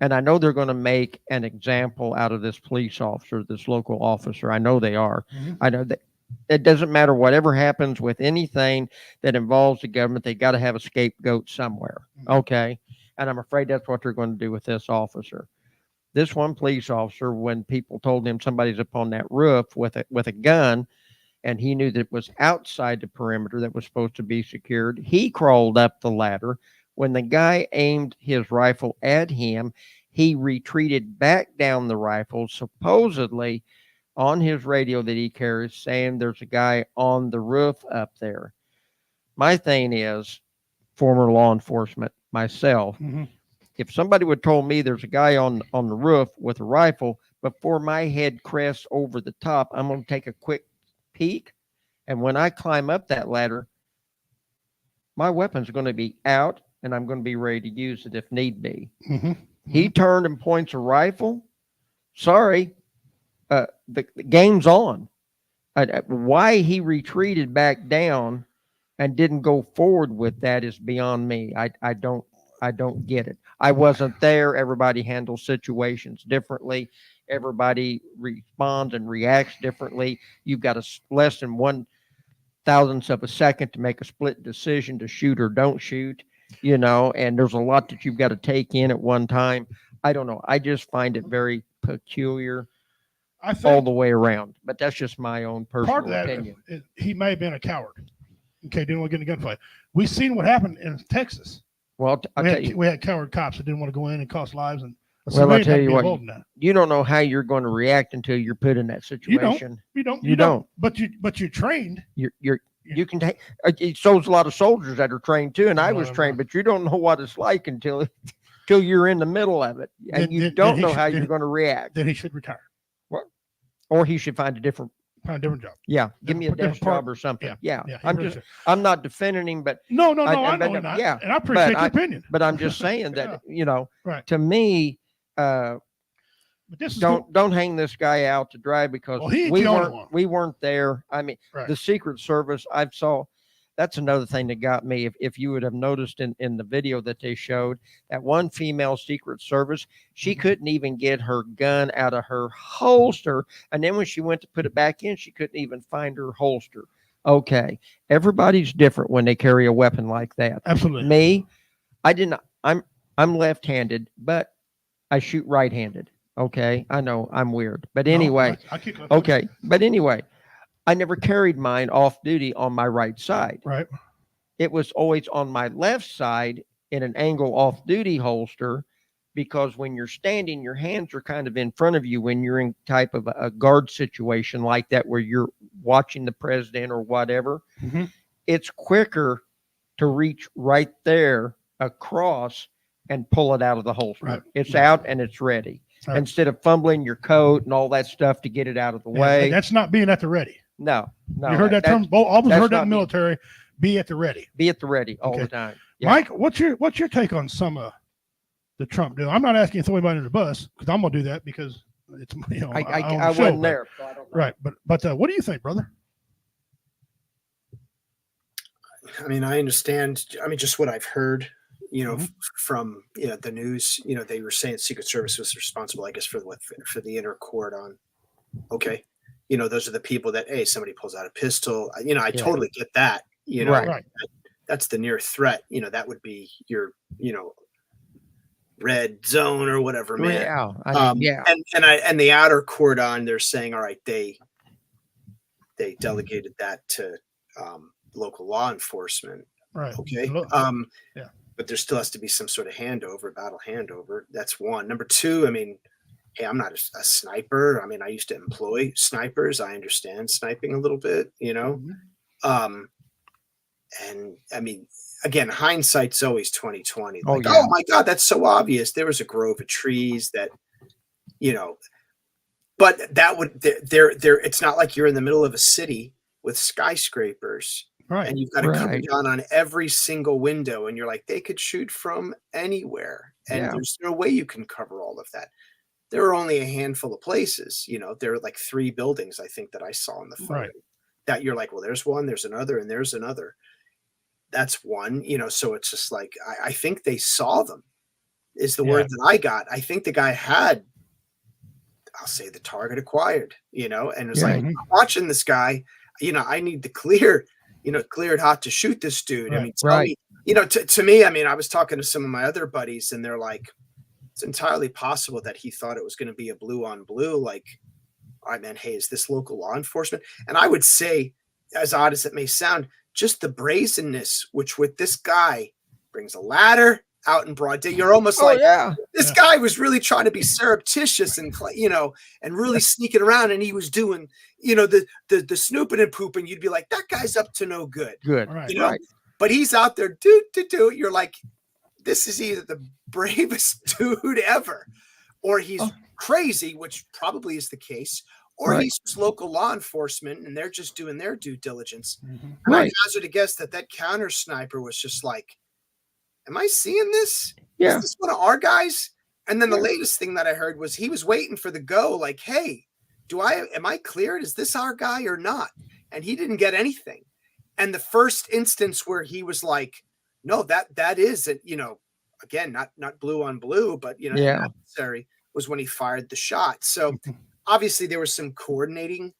And I know they're going to make an example out of this police officer, this local officer. I know they are. I know that it doesn't matter whatever happens with anything that involves the government, they got to have a scapegoat somewhere. Okay. And I'm afraid that's what they're going to do with this officer. This one police officer, when people told him somebody's up on that roof with a gun, and he knew that it was outside the perimeter that was supposed to be secured, he crawled up the ladder. When the guy aimed his rifle at him, he retreated back down the rifle, supposedly on his radio that he carries, saying there's a guy on the roof up there. My thing is, former law enforcement myself, if somebody would told me there's a guy on the roof with a rifle, before my head crests over the top, I'm going to take a quick peek. And when I climb up that ladder, my weapon's going to be out and I'm going to be ready to use it if need be. He turned and points a rifle. Sorry, the game's on. Why he retreated back down and didn't go forward with that is beyond me. I don't get it. I wasn't there. Everybody handles situations differently. Everybody responds and reacts differently. You've got less than 1/1000th of a second to make a split decision to shoot or don't shoot, and there's a lot that you've got to take in at one time. I don't know. I just find it very peculiar all the way around, but that's just my own personal opinion. He may have been a coward. Okay, didn't want to get in a gunfight. We've seen what happened in Texas. Well, we had coward cops that didn't want to go in and cost lives. And well, I'll tell you what, you don't know how you're going to react until you're put in that situation. You don't. But you're trained. You can take. So's a lot of soldiers that are trained too, and I was trained, but you don't know what it's like until you're in the middle of it, and you don't know how you're going to react. Then he should retire. Or he should find a different job. Yeah, give me a desk job or something. Yeah. I'm not defending him, but no, I know you're not. Yeah, and I appreciate your opinion. But I'm just saying that right. To me, but this don't hang this guy out to dry because we weren't there. I mean, the Secret Service. That's another thing that got me. If you would have noticed in the video that they showed, that one female Secret Service, she couldn't even get her gun out of her holster. And then when she went to put it back in, she couldn't even find her holster. Okay. Everybody's different when they carry a weapon like that. Absolutely. Me, I'm left-handed, but I shoot right-handed. Okay. I know I'm weird, but anyway, okay. But anyway, I never carried mine off duty on my right side. Right. It was always on my left side in an angle off duty holster, because when you're standing, your hands are kind of in front of you when you're in type of a guard situation like that, where you're watching the president or whatever. It's quicker to reach right there across and pull it out of the holster. Right. It's out and it's ready. Right. Instead of fumbling your coat and all that stuff to get it out of the way. That's not being at the ready. No. You heard that term? Always heard that in the military. Be at the ready. Be at the ready all the time. Yeah. Mike, what's your take on some of the Trump deal? I'm not asking you to throw anybody under the bus, because I'm gonna do that because it's I wasn't there. So I don't know. Right, but what do you think, brother? I mean, I understand. I mean, just what I've heard. From the news, they were saying Secret Service was responsible, I guess, for the intercourt on. Okay, those are the people that somebody pulls out a pistol. I totally get that. Right. That's the near threat. That would be your red zone or whatever, man. Yeah. And the outer court on, they're saying, all right, they delegated that to local law enforcement. Right. Okay. Yeah. But there still has to be some sort of battle handover. That's one. Number two, I mean, hey, I'm not a sniper. I mean, I used to employ snipers. I understand sniping a little bit, And I mean, again, hindsight's always 20/20. Like, oh my God, that's so obvious. There was a grove of trees that, but that would there. It's not like you're in the middle of a city with skyscrapers. Right. And you've got a cover gun on every single window, and you're like, they could shoot from anywhere. And there's no way you can cover all of that. There are only a handful of places, there are like 3 buildings, I think, that I saw in the photo that you're like, well, there's one, there's another, and there's another. That's one, so it's just like, I think they saw them. is the word that I got. I think the guy had, I'll say, the target acquired, you know, and it's like, I'm watching this guy, you know, I need the clear, you know, cleared hot to shoot this dude. I mean, tell me, you know, to me, I mean, I was talking to some of my other buddies and they're like, it's entirely possible that he thought it was going to be a blue on blue. Like, all right, man, hey, is this local law enforcement? And I would say, as odd as it may sound, just the brazenness, which with this guy brings a ladder out in broad day. You're almost like, this guy was really trying to be surreptitious and, you know, and really sneaking around. And he was doing, you know, the snooping and pooping. You'd be like, that guy's up to no good. Good. You know, but he's out there, do. You're like, this is either the bravest dude ever, or he's crazy, which probably is the case, or he's just local law enforcement and they're just doing their due diligence. And I hazard a guess that counter sniper was just like, am I seeing this? Is this one of our guys? And then the latest thing that I heard was he was waiting for the go, like, hey, am I cleared? Is this our guy or not? And he didn't get anything. And the first instance where he was like, no, that is it, you know, again, not blue on blue, but you know, necessary, was when he fired the shot. So obviously there were some coordinating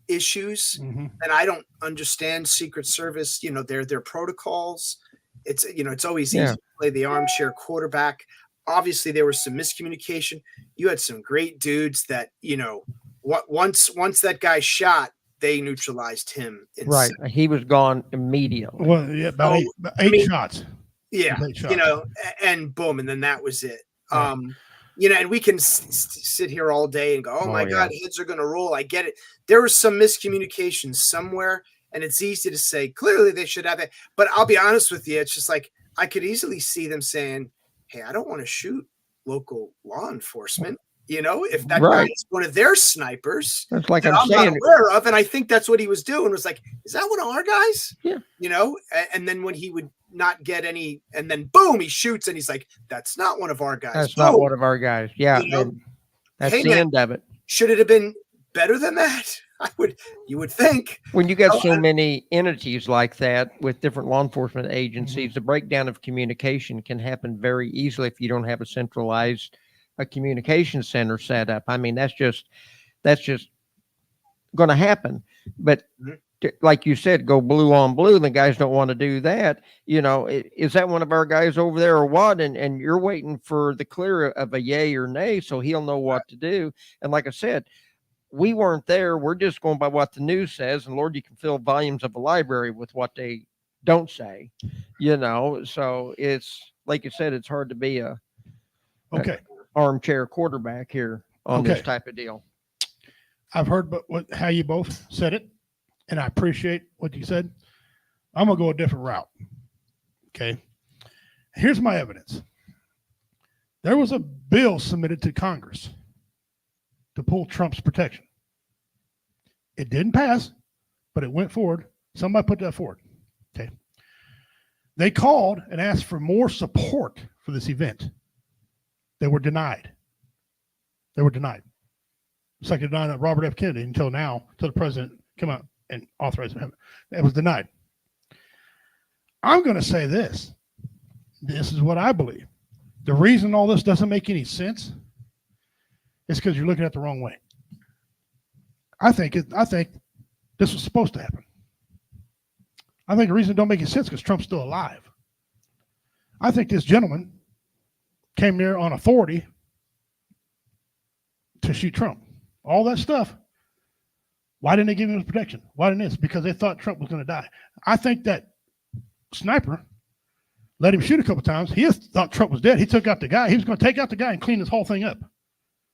issues, and I don't understand Secret Service, you know, their protocols. It's, you know, it's always easy to play the armchair quarterback. Obviously there was some miscommunication. You had some great dudes that, you know, once that guy shot, they neutralized him. He was gone immediately. Well, about eight shots. Yeah. You know, and boom. And then that was it. You know, and we can sit here all day and go, oh my God, heads are going to roll. I get it. There was some miscommunication somewhere, and it's easy to say, clearly they should have it. But I'll be honest with you. It's just like, I could easily see them saying, hey, I don't want to shoot local law enforcement. You know, if that guy is one of their snipers, that's like I'm not aware of. And I think that's what he was doing, was like, is that one of our guys? Yeah. You know, and then when he would not get any, and then boom, he shoots and he's like, that's not one of our guys. That's not one of our guys. Yeah. You know, that's the end of it. Should it have been better than that? You would think. When you got so many entities like that with different law enforcement agencies, the breakdown of communication can happen very easily if you don't have a centralized communication center set up. I mean, that's just going to happen. But like you said, go blue on blue. The guys don't want to do that. You know, is that one of our guys over there or what? And you're waiting for the clear of a yay or nay, so he'll know what to do. And like I said, we weren't there. We're just going by what the news says. And Lord, you can fill volumes of a library with what they don't say, you know? So it's, like you said, it's hard to be a armchair quarterback here on this type of deal. I've heard how you both said it, and I appreciate what you said. I'm going to go a different route. Okay. Here's my evidence. There was a bill submitted to Congress to pull Trump's protection. It didn't pass, but it went forward. Somebody put that forward. Okay. They called and asked for more support for this event. They were denied. It's like they denied Robert F. Kennedy until the president came out and authorized it. It was denied. I'm going to say this. This is what I believe. The reason all this doesn't make any sense is because you're looking at it the wrong way. I think this was supposed to happen. I think the reason it don't make any sense is because Trump's still alive. I think this gentleman came there on authority to shoot Trump. All that stuff. Why didn't they give him protection? Why didn't this? Because they thought Trump was going to die. I think that sniper let him shoot a couple times. He thought Trump was dead. He took out the guy. He was going to take out the guy and clean this whole thing up.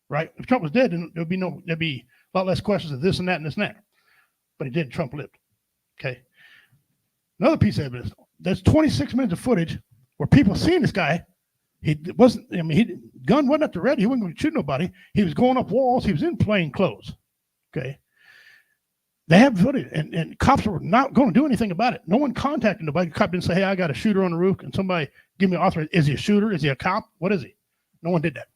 Right? If Trump was dead, then there'd be a lot less questions of this and that and this and that. But he didn't. Trump lived. Okay. Another piece of evidence. There's 26 minutes of footage where people seeing this guy. Gun wasn't at the ready. He wasn't going to shoot nobody. He was going up walls. He was in plain clothes. Okay. They have footage, and cops were not going to do anything about it. No one contacted nobody. The cop didn't say, hey, I got a shooter on the roof. Can somebody give me authorization? Is he a shooter? Is he a cop? What is he? No one did that.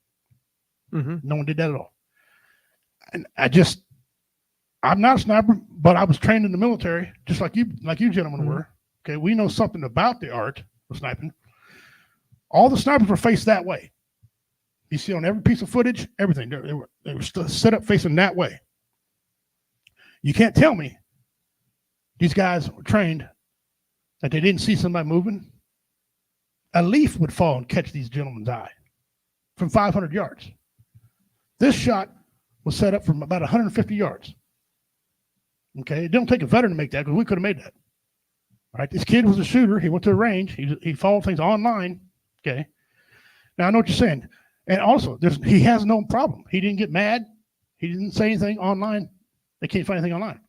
No one did that at all. And I'm not a sniper, but I was trained in the military, just like you gentlemen were. Okay. We know something about the art of sniping. All the snipers were faced that way. You see on every piece of footage, everything. They were still set up facing that way. You can't tell me these guys were trained that they didn't see somebody moving. A leaf would fall and catch these gentlemen's eye from 500 yards. This shot was set up from about 150 yards. Okay, it don't take a veteran to make that because we could have made that. All right, this kid was a shooter. He went to the range. He followed things online. Okay, now I know what you're saying. And also, he has no problem. He didn't get mad. He didn't say anything online. They can't find anything online.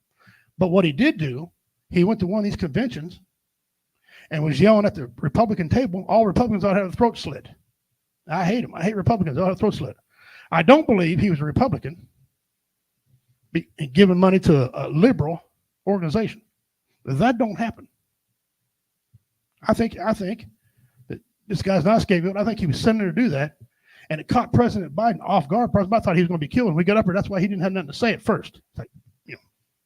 But what he did do, he went to one of these conventions and was yelling at the Republican table. All Republicans ought to have their throat slit. I hate them. I hate Republicans. They ought to have their throat slit. I don't believe he was a Republican giving money to a liberal organization. That don't happen. I think that this guy's not a scapegoat. I think he was sending her to do that. And it caught President Biden off guard. President Biden thought he was going to be killed. And we got up there. That's why he didn't have nothing to say at first. It's like,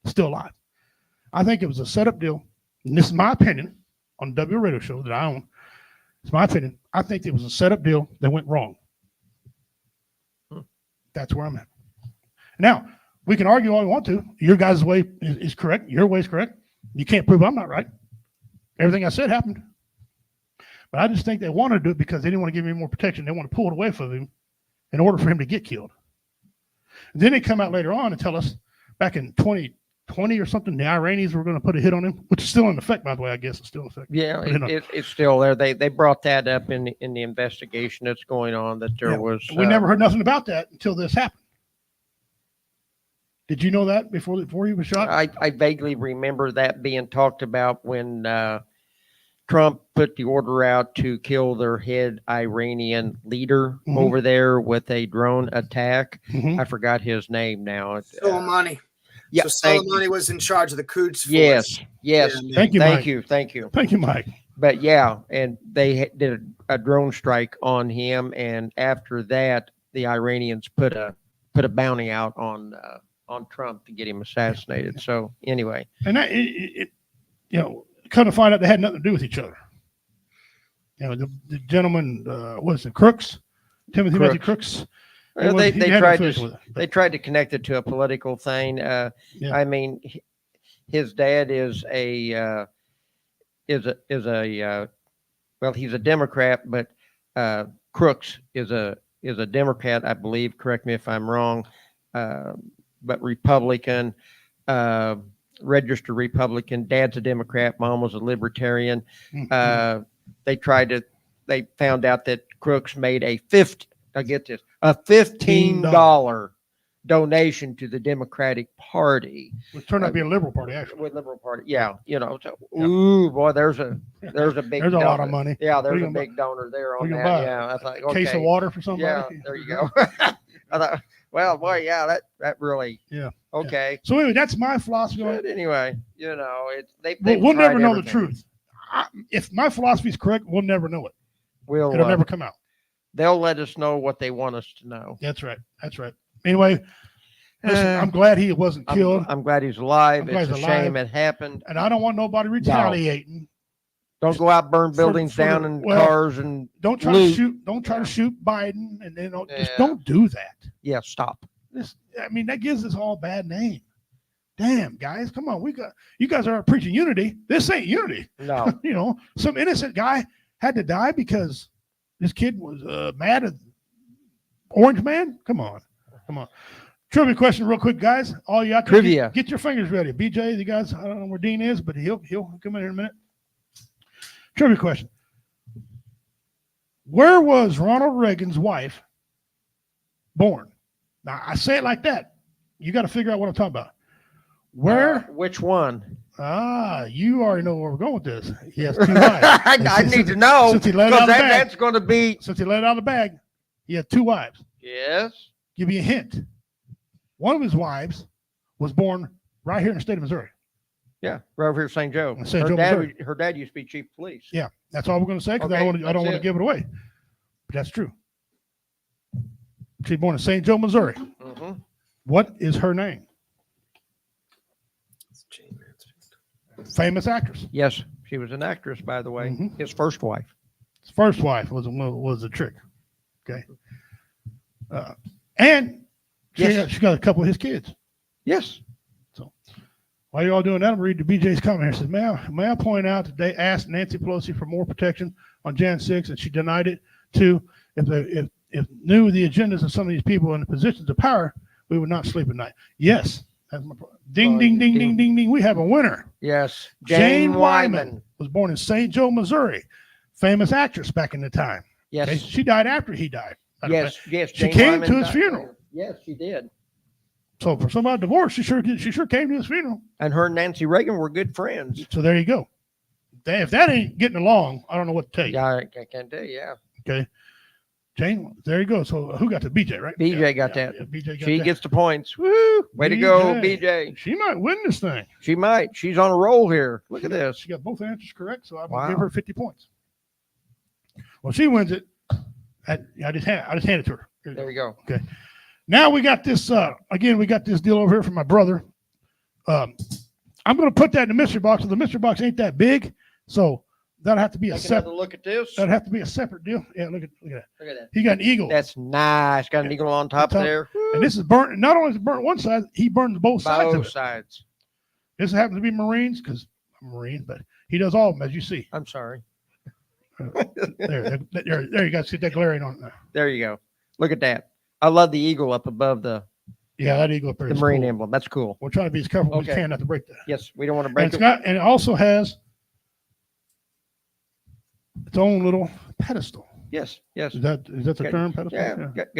still alive. I think it was a setup deal. And this is my opinion on the W radio show that I own. It's my opinion. I think it was a setup deal that went wrong. That's where I'm at. Now, we can argue all we want to. Your guys' way is correct. Your way is correct. You can't prove I'm not right. Everything I said happened. But I just think they wanted to do it because they didn't want to give him more protection. They want to pull it away from him in order for him to get killed. And then they come out later on and tell us back in 2020 or something, the Iranians were going to put a hit on him, which is still in effect, by the way. I guess it's still in effect. Yeah, it's still there. They brought that up in the investigation that's going on, that there was. We never heard nothing about that until this happened. Did you know that before he was shot? I vaguely remember that being talked about when Trump put the order out to kill their head Iranian leader over there with a drone attack. I forgot his name now. Soleimani. Yeah, so Soleimani was in charge of the Quds force. Yes. Yeah, Thank you, Mike. Thank you. Thank you, Mike. But yeah, and they did a drone strike on him, and after that, the Iranians put a bounty out on Trump to get him assassinated. So anyway, and that come to find out they had nothing to do with each other. The gentleman was it Crooks, Timothy Matthew Crooks. They tried to connect it to a political thing. I mean, his dad is a well, he's a Democrat, but Crooks is a Democrat, I believe. Correct me if I'm wrong, but Republican, registered Republican. Dad's a Democrat. Mom was a Libertarian. They found out that Crooks made a $15 donation to the Democratic Party. Which turned out to be a liberal party, actually. With liberal party, yeah. Ooh, boy, there's a big. There's a lot of money. Yeah, there's a big donor there on that. Yeah, I thought, okay. Case of water for somebody. Yeah, there you go. I thought, well, boy, yeah, that really. Yeah. Okay. Yeah. So anyway, that's my philosophy. But anyway, we'll never know the truth. If my philosophy is correct, we'll never know it. It'll never come out. They'll let us know what they want us to know. That's right. Anyway, listen, I'm glad he wasn't killed. I'm glad he's alive. It's a shame it happened. And I don't want nobody retaliating. Don't go out, burn buildings down in cars, and don't try to shoot. Don't try to shoot Biden, and then just don't do that. Yeah, stop. That gives us all a bad name. Damn, guys, come on. You guys are preaching unity. This ain't unity. No. Some innocent guy had to die because this kid was mad at Orange Man. Come on. Trivia question, real quick, guys. All you out there, trivia. Get your fingers ready. BJ, the guys. I don't know where Dean is, but he'll come in here in a minute. Trivia question: where was Ronald Reagan's wife born? Now I say it like that. You got to figure out what I'm talking about. Where? Which one? You already know where we're going with this. He has two wives. I need to know because that's going to be. Since he let it out of the bag, he had two wives. Yes. Give you a hint. One of his wives was born right here in the state of Missouri. Yeah, right over here, St. Joe. Her dad used to be chief of police. Yeah, that's all we're going to say because I don't want to give it away. But that's true. She's born in St. Joe, Missouri. What is her name? Famous actress. Yes, she was an actress, by the way. His first wife. His first wife was a trick. Okay. And Yes. she got a couple of his kids. Yes. So while you're all doing that, I'm reading BJ's comment here. It says, may I point out that they asked Nancy Pelosi for more protection on Jan 6, and she denied it. Too. If knew the agendas of some of these people in the positions of power, we would not sleep at night. Yes. That's my problem. Ding, ding, ding, ding, ding, ding. We have a winner. Yes. Jane Wyman was born in St. Joe, Missouri. Famous actress back in the time. Yes. Okay? She died after he died. Yes. Yes. She came to his funeral. Yes, she did. So for somebody divorced, she sure came to his funeral. And her and Nancy Reagan were good friends. So there you go. If that ain't getting along, I don't know what to tell you. Yeah, I can't tell you. Yeah. Okay. Jane, there you go. So who got the BJ, right? BJ got that. Yeah, BJ got she that. gets the points. Woo! Way to go, BJ. She might win this thing. She might. She's on a roll here. Look at this. She got both answers correct, so I'm gonna Wow. give her 50 points. Well, she wins it. I just hand it to her. There you go. Okay. Now we got this. Again, we got this deal over here from my brother. I'm going to put that in the mystery box. So the mystery box ain't that big, so that'll have to be a Take another separate. look at this. That'll have to be a separate deal. Yeah, look at that. Look at that. He got an eagle. That's nice. Got an eagle on top there. And this is burnt. Not only is it burnt one side, he burned both sides of Both it. sides. This happens to be Marines because I'm a Marine, but he does all of them, as you see. I'm sorry. There you go. See that glaring on there. There you go. Look at that. I love the eagle up above the that eagle up there. the is Marine cool. emblem. That's cool. We're trying to be as careful as we Okay. can not to break that. Yes, we don't want to And break it's it. got, and it also has its own little pedestal. Yes, yes. Is that the Got- term, pedestal? Yeah,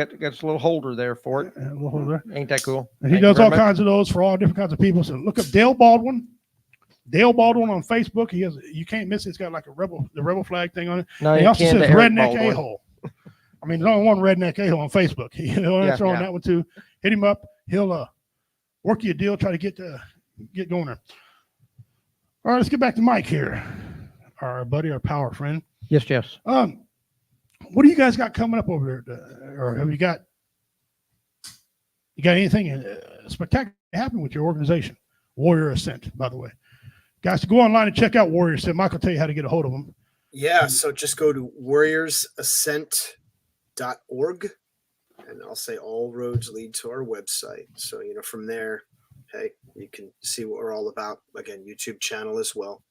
got a little holder there for it. Yeah, a little holder. Ain't that cool? And he Thank you does very all much. kinds of those for all different kinds of people. So look up Dale Baldwin. Dale Baldwin on Facebook. He has, you can't miss it. It's got like the rebel flag thing on it. No, And he you also can't says to Eric redneck Baldwin. a-hole. I mean, there's only one redneck a-hole on Facebook. He'll answer on that one too. Hit him up. He'll work you a deal, try to get going there. All right, let's get back to Mike here. Our buddy, our power friend. Yes, yes. What do you guys got coming up over there? Or have you got anything spectacular happen with your organization? Warrior Ascent, by the way. Guys, to go online and check out Warrior Ascent. Mike will tell you how to get a hold of them. Yeah, so just go to warriorsascent.org, and I'll say all roads lead to our website. So, from there, hey, you can see what we're all about. Again, YouTube channel as well.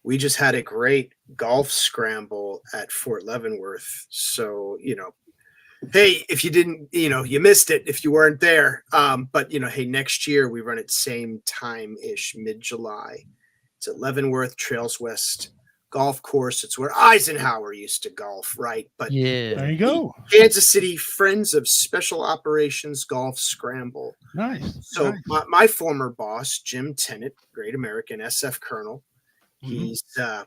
We just had a great golf scramble at Fort Leavenworth. So, hey, if you didn't, you missed it if you weren't there. But, hey, next year we run it same time-ish, mid-July. It's at Leavenworth Trails West Golf Course. It's where Eisenhower used to golf, right? But yeah, there you go. Kansas City Friends of Special Operations Golf Scramble. Nice. So nice. My former boss, Jim Tennant, great American SF Colonel, he's the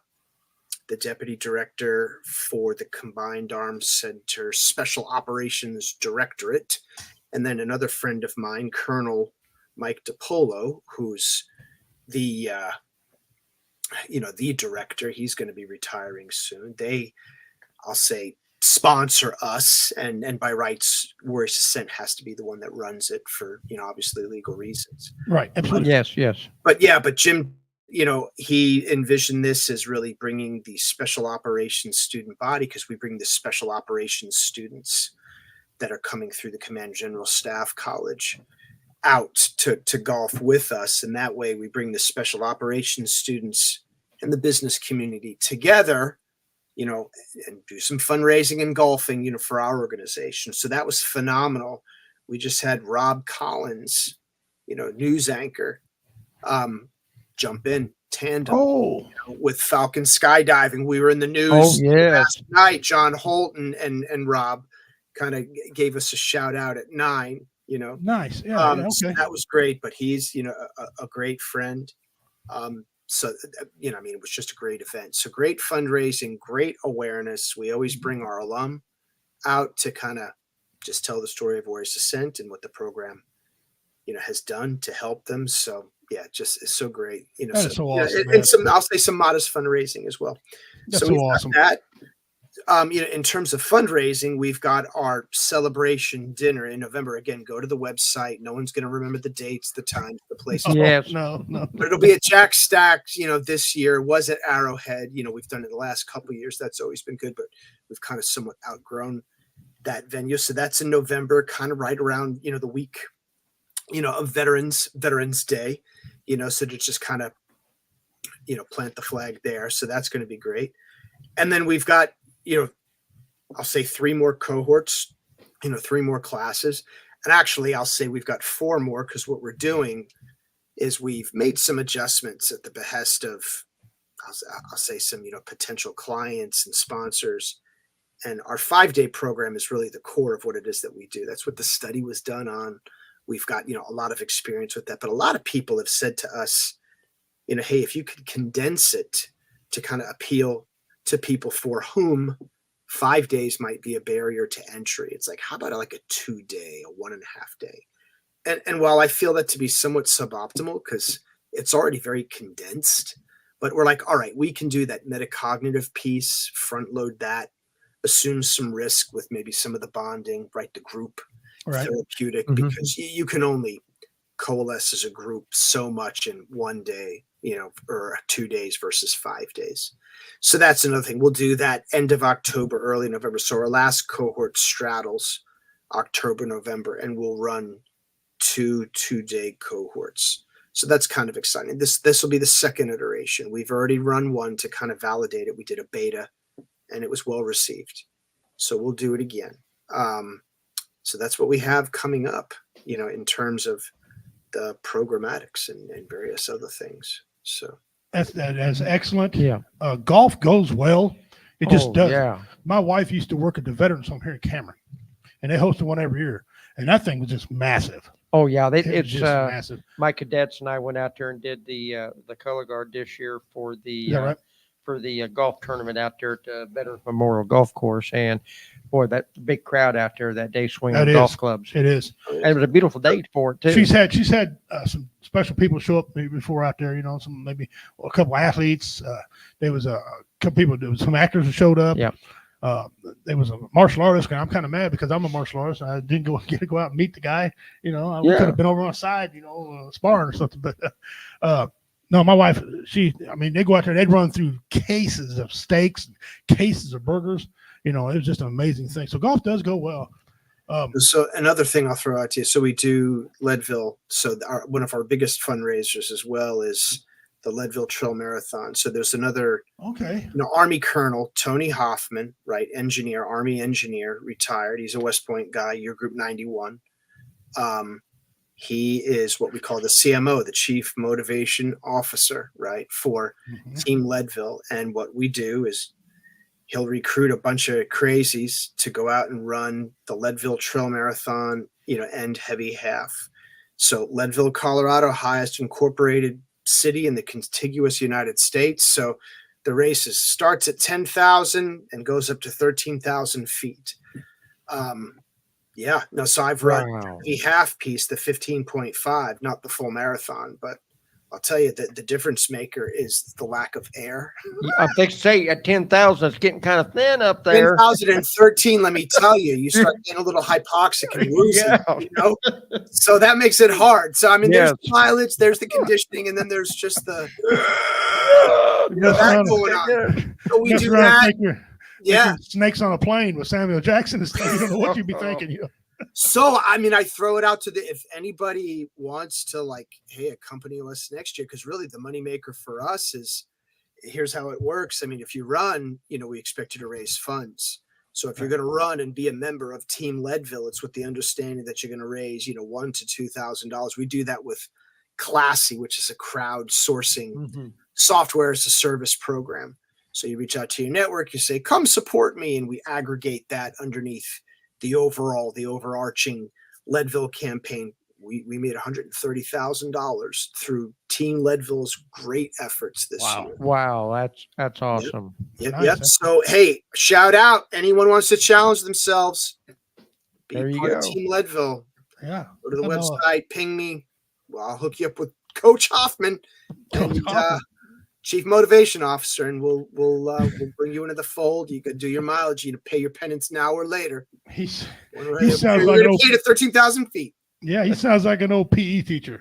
deputy director for the Combined Arms Center Special Operations Directorate. And then another friend of mine, Colonel Mike DiPolo, who's the director. He's going to be retiring soon. I'll say, sponsor us, and by rights, Warrior Ascent has to be the one that runs it for, obviously legal reasons. Right. Absolutely. Yes. But Jim, he envisioned this as really bringing the special operations student body, because we bring the special operations students that are coming through the Command General Staff College out to golf with us. And that way we bring the special operations students and the business community together, and do some fundraising and golfing, for our organization. So that was phenomenal. We just had Rob Collins, news anchor, jump in tandem with Falcon skydiving. We were in the news last night. John Holton and Rob kind of gave us a shout out at 9. Nice. Yeah. Okay. So that was great. But he's a great friend. So it was just a great event. So great fundraising, great awareness. We always bring our alum out to kind of just tell the story of Warrior Ascent and what the program has done to help them. So just it's so great. That is so awesome. And I'll say some modest fundraising as well. That's so awesome. That in terms of fundraising, we've got our celebration dinner in November. Again, go to the website. No one's going to remember the dates, the times, the places. Yes. No. But it'll be at Jack Stack, this year. Was at Arrowhead. We've done it the last couple of years. That's always been good, but we've kind of somewhat outgrown that venue. So that's in November, kind of right around, the week, of Veterans Day, so to just kind of, plant the flag there. So that's going to be great. And then we've got, I'll say 3 more cohorts, 3 more classes. And actually, I'll say we've got 4 more, because what we're doing is we've made some adjustments at the behest of, I'll say some, potential clients and sponsors. And our 5-day program is really the core of what it is that we do. That's what the study was done on. We've got, a lot of experience with that. But a lot of people have said to us, hey, if you could condense it to kind of appeal to people for whom 5 days might be a barrier to entry. It's like, how about like a 2-day, a 1.5 day? And while I feel that to be somewhat suboptimal, because it's already very condensed, but we're like, all right, we can do that metacognitive piece, front load that, assume some risk with maybe some of the bonding, right? The group therapeutic, because you can only coalesce as a group so much in 1 day, or 2 days versus 5 days. So that's another thing. We'll do that end of October, early November. So our last cohort straddles October, November, and we'll run 2 2-day cohorts. So that's kind of exciting. This will be the second iteration. We've already run one to kind of validate it. We did a beta, and it was well received. So we'll do it again. So that's what we have coming up, in terms of the programmatics and various other things. So that's excellent. Yeah. Golf goes well. It just does. Yeah. My wife used to work at the Veterans Home here in Cameron, and they hosted one every year, and that thing was just massive. Oh yeah, It's just massive. My cadets and I went out there and did the color guard this year for the for the golf tournament out there at the Veterans Memorial Golf Course, and boy, that big crowd out there that day swinging golf clubs. It is. And it was a beautiful day for it too. She's had some special people show up maybe before out there. Maybe a couple athletes. There was a couple people. There was some actors that showed up. Yeah. There was a martial artist, and I'm kind of mad because I'm a martial artist. I didn't get to go out and meet the guy. We could have been over on the side, sparring or something. But no, my wife, they go out there, they'd run through cases of steaks, and cases of burgers. It was just an amazing thing. So golf does go well. So another thing I'll throw out to you. So we do Leadville. So one of our biggest fundraisers as well is the Leadville Trail Marathon. So there's another Army Colonel, Tony Hoffman, right? Army engineer, retired. He's a West Point guy, year group 91. He is what we call the CMO, the Chief Motivation Officer, right? For Team Leadville. And what we do is he'll recruit a bunch of crazies to go out and run the Leadville Trail Marathon, end heavy half. So Leadville, Colorado, highest incorporated city in the contiguous United States. So the race starts at 10,000 and goes up to 13,000 feet. So I've run the half piece, the 15.5, not the full marathon, but I'll tell you that the difference maker is the lack of air. I think say at 10,000, it's getting kind of thin up there. 10,013, let me tell you, you start getting a little hypoxic and losing, So that makes it hard. So, there's the mileage, there's the conditioning, and then there's just the that going on. So we do that. Snakes on a plane with Samuel Jackson and stuff. You don't know what you'd be thinking. So, I throw it out to if anybody wants to accompany us next year, because really the moneymaker for us is, here's how it works. If you run, we expect you to raise funds. So if you're going to run and be a member of Team Leadville, it's with the understanding that you're going to raise, $1,000 to $2,000. We do that with Classy, which is a crowd sourcing software as a service program. So you reach out to your network, you say, come support me. And we aggregate that underneath the overarching Leadville campaign. We made $130,000 through Team Leadville's great efforts this year. Wow, that's awesome. Yep. So hey, shout out anyone wants to challenge themselves. Be there you part go. of Team Leadville. Yeah. Go to the website, ping me. Well, I'll hook you up with Coach Hoffman, Chief Motivation Officer, and we'll bring you into the fold. You could do your mileage. You pay your penance now or later. He sounds like to 13,000 feet. Yeah, he sounds like an old PE teacher.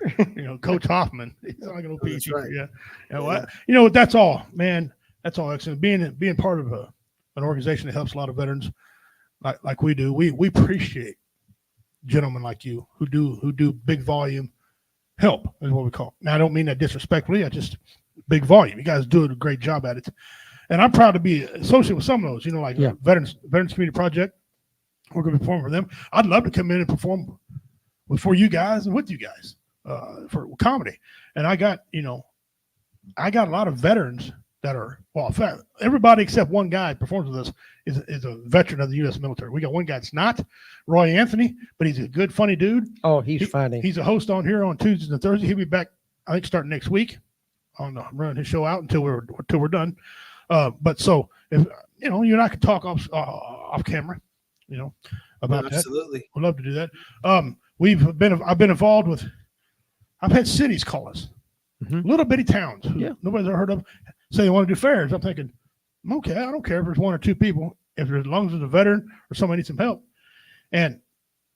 Coach Hoffman. He sounds like an old PE teacher. Right. Yeah. That's all, man. That's all excellent. Being part of an organization that helps a lot of veterans. like we do. We appreciate gentlemen like you who do big volume help is what we call it. Now, I don't mean that disrespectfully. I just big volume. You guys do a great job at it. And I'm proud to be associated with some of those, like Veterans Community Project. We're going to perform for them. I'd love to come in and perform for you guys and with you guys for comedy. And I got a lot of veterans that are, well, in fact, everybody except one guy that performs with us is a veteran of the U.S. military. We got one guy that's not, Roy Anthony, but he's a good, funny dude. Oh, he's funny. He's a host on here on Tuesdays and Thursdays. He'll be back, I think, starting next week on running his show out until we're done. But so if you and I can talk off camera, about that. Absolutely. We'd love to do that. I've been involved with. I've had cities call us, little bitty towns, nobody's ever heard of, say they want to do fairs. I'm thinking, okay, I don't care if there's one or two people, as long as there's a veteran or somebody needs some help. And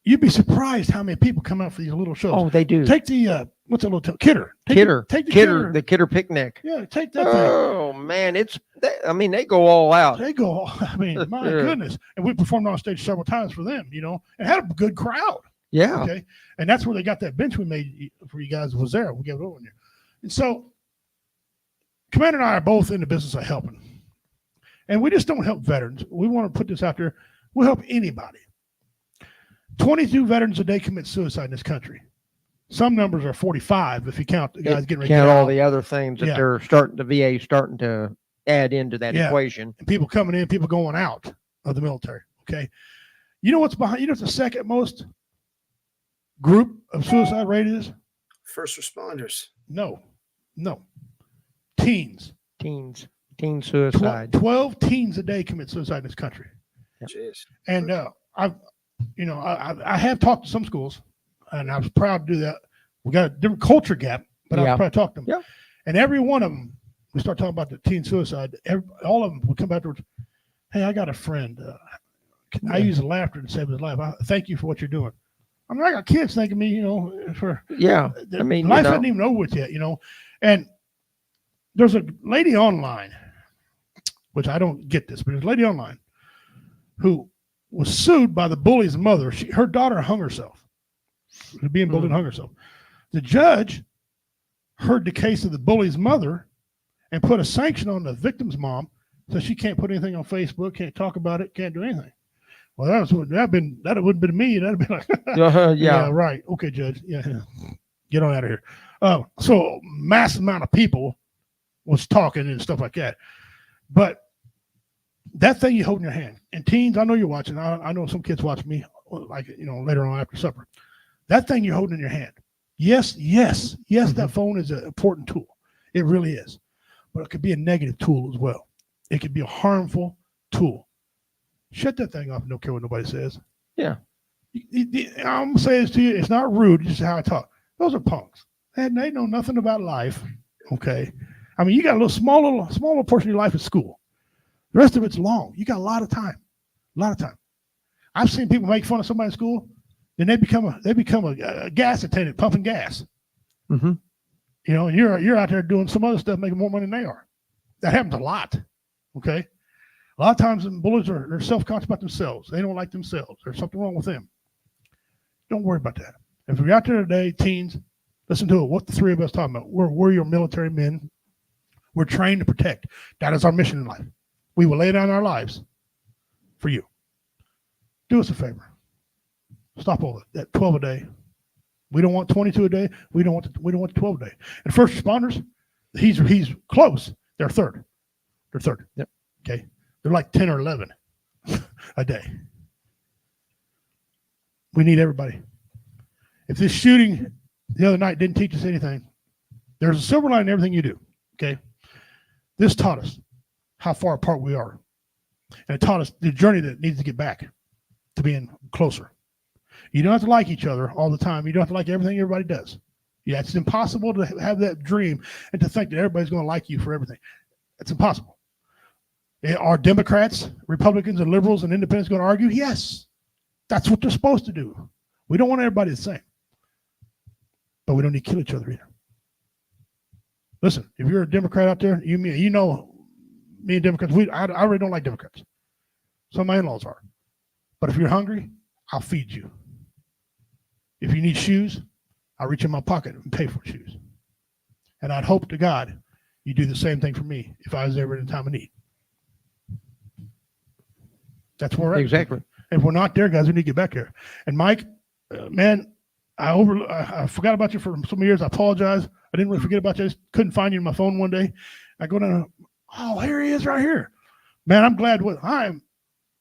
you'd be surprised how many people come out for these little shows. Oh, they do. Take the what's that little Kidder? Take the Kidder picnic. Yeah, take that thing. Oh man, they go all out. They go. I mean, my goodness. And we performed on stage several times for them, and had a good crowd. Yeah. Okay. And that's where they got that bench we made for you guys was there. We gave it over there. And so Commander and I are both in the business of helping. And we just don't help veterans. We want to put this out there. We'll help anybody. 22 veterans a day commit suicide in this country. Some numbers are 45 if you count the guys getting ready to count get all out. the other things that the VA starting to add into that equation. And people coming in, people going out of the military. Okay. You know what's behind? What's the second most group of suicide rate is? First responders. No. Teens. Teen suicide. 12 teens a day commit suicide in this country. Jeez. And I have talked to some schools, and I was proud to do that. We got a different culture gap, but I was proud to talk to them. Yeah. And every one of them, we start talking about the teen suicide. All of them would come afterwards. Hey, I got a friend. I use the laughter to save his life. Thank you for what you're doing. I mean, I got kids thanking me, for life isn't even over with yet, And there's a lady online, which I don't get this, but there's a lady online who was sued by the bully's mother. Her daughter hung herself. Being bullied and hung herself. The judge heard the case of the bully's mother and put a sanction on the victim's mom, so she can't put anything on Facebook, can't talk about it, can't do anything. Well, that wouldn't have been me. That'd have been like, yeah, right. Okay, Judge. Yeah. Get on out of here. So mass amount of people was talking and stuff like that. But that thing you hold in your hand, and teens, I know you're watching. I know some kids watch me, like, later on after supper. That thing you're holding in your hand. Yes, that phone is an important tool. It really is. But it could be a negative tool as well. It could be a harmful tool. Shut that thing off and don't care what nobody says. Yeah. I'm going to say this to you. It's not rude. It's just how I talk. Those are punks. They know nothing about life. Okay. I mean, you got a small little portion of your life at school. The rest of it's long. You got a lot of time. I've seen people make fun of somebody in school, then they become a gas attendant pumping gas. Mm-hmm. And you're out there doing some other stuff, making more money than they are. That happens a lot. Okay. A lot of times bullies they're self-conscious about themselves. They don't like themselves. There's something wrong with them. Don't worry about that. If you're out there today, teens, listen to it. What the three of us talking about. We're your military men. We're trained to protect. That is our mission in life. We will lay down our lives for you. Do us a favor. Stop all that 12 a day. We don't want 22 a day. We don't want 12 a day. And first responders, he's close. They're third. Yep. Okay. They're like 10 or 11 a day. We need everybody. If this shooting the other night didn't teach us anything, there's a silver line in everything you do. Okay. This taught us how far apart we are. And it taught us the journey that needs to get back to being closer. You don't have to like each other all the time. You don't have to like everything everybody does. Yeah, it's impossible to have that dream and to think that everybody's going to like you for everything. It's impossible. Are Democrats, Republicans, and liberals and independents going to argue? Yes. That's what they're supposed to do. We don't want everybody the same. But we don't need to kill each other either. Listen, if you're a Democrat out there, me and Democrats, I really don't like Democrats. Some of my in-laws are. But if you're hungry, I'll feed you. If you need shoes, I'll reach in my pocket and pay for shoes. And I'd hope to God you do the same thing for me if I was ever in a time of need. That's where we're at. Exactly. If we're not there, guys, we need to get back there. And Mike, man, I forgot about you for some years. I apologize. I didn't really forget about you. I just couldn't find you on my phone one day. I go down, here he is right here. Man, I'm glad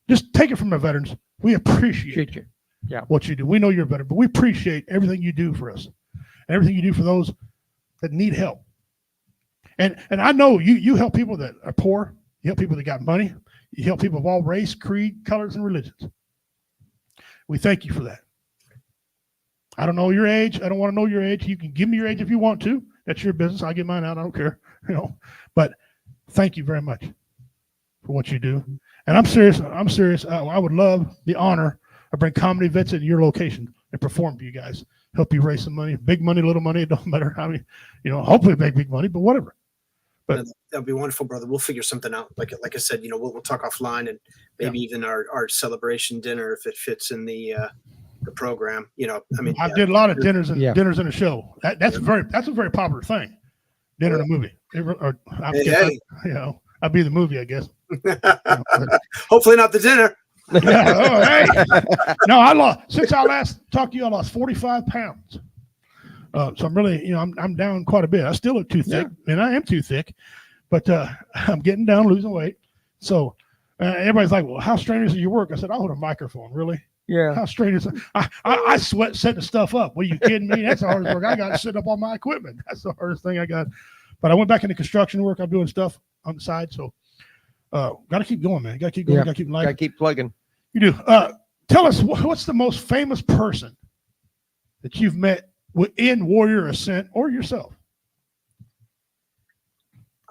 just take it from the veterans. We appreciate you. Yeah. What you do. We know you're a veteran, but we appreciate everything you do for us and everything you do for those that need help. And I know you help people that are poor. You help people that got money. You help people of all race, creed, colors, and religions. We thank you for that. I don't know your age. I don't want to know your age. You can give me your age if you want to. That's your business. I'll get mine out. I don't care. But thank you very much for what you do. And I'm serious. I would love the honor of bringing comedy vets at your location and perform for you guys. Help you raise some money, big money, little money. It don't matter how many, hopefully make big money, but whatever. But that'd be wonderful, brother. We'll figure something out. Like I said, we'll talk offline and maybe even our celebration dinner if it fits in the program. I did a lot of dinners and a show. That's a very popular thing. Dinner and a movie. I'd be the movie, I guess. Hopefully not the dinner. No, since I last talked to you, I lost 45 pounds. So I'm really, I'm down quite a bit. I still look too thick, and I am too thick, but I'm getting down, losing weight. So everybody's like, well, how strenuous is your work? I said, I hold a microphone, really? Yeah. How strenuous? I sweat setting stuff up. What, are you kidding me? That's the hardest work I got, to set up all my equipment. That's the hardest thing I got. But I went back into construction work. I'm doing stuff on the side. So got to keep going, man. Got to keep going. Got to keep life. Got to keep plugging. You do. Tell us, what's the most famous person that you've met in Warrior Ascent or yourself?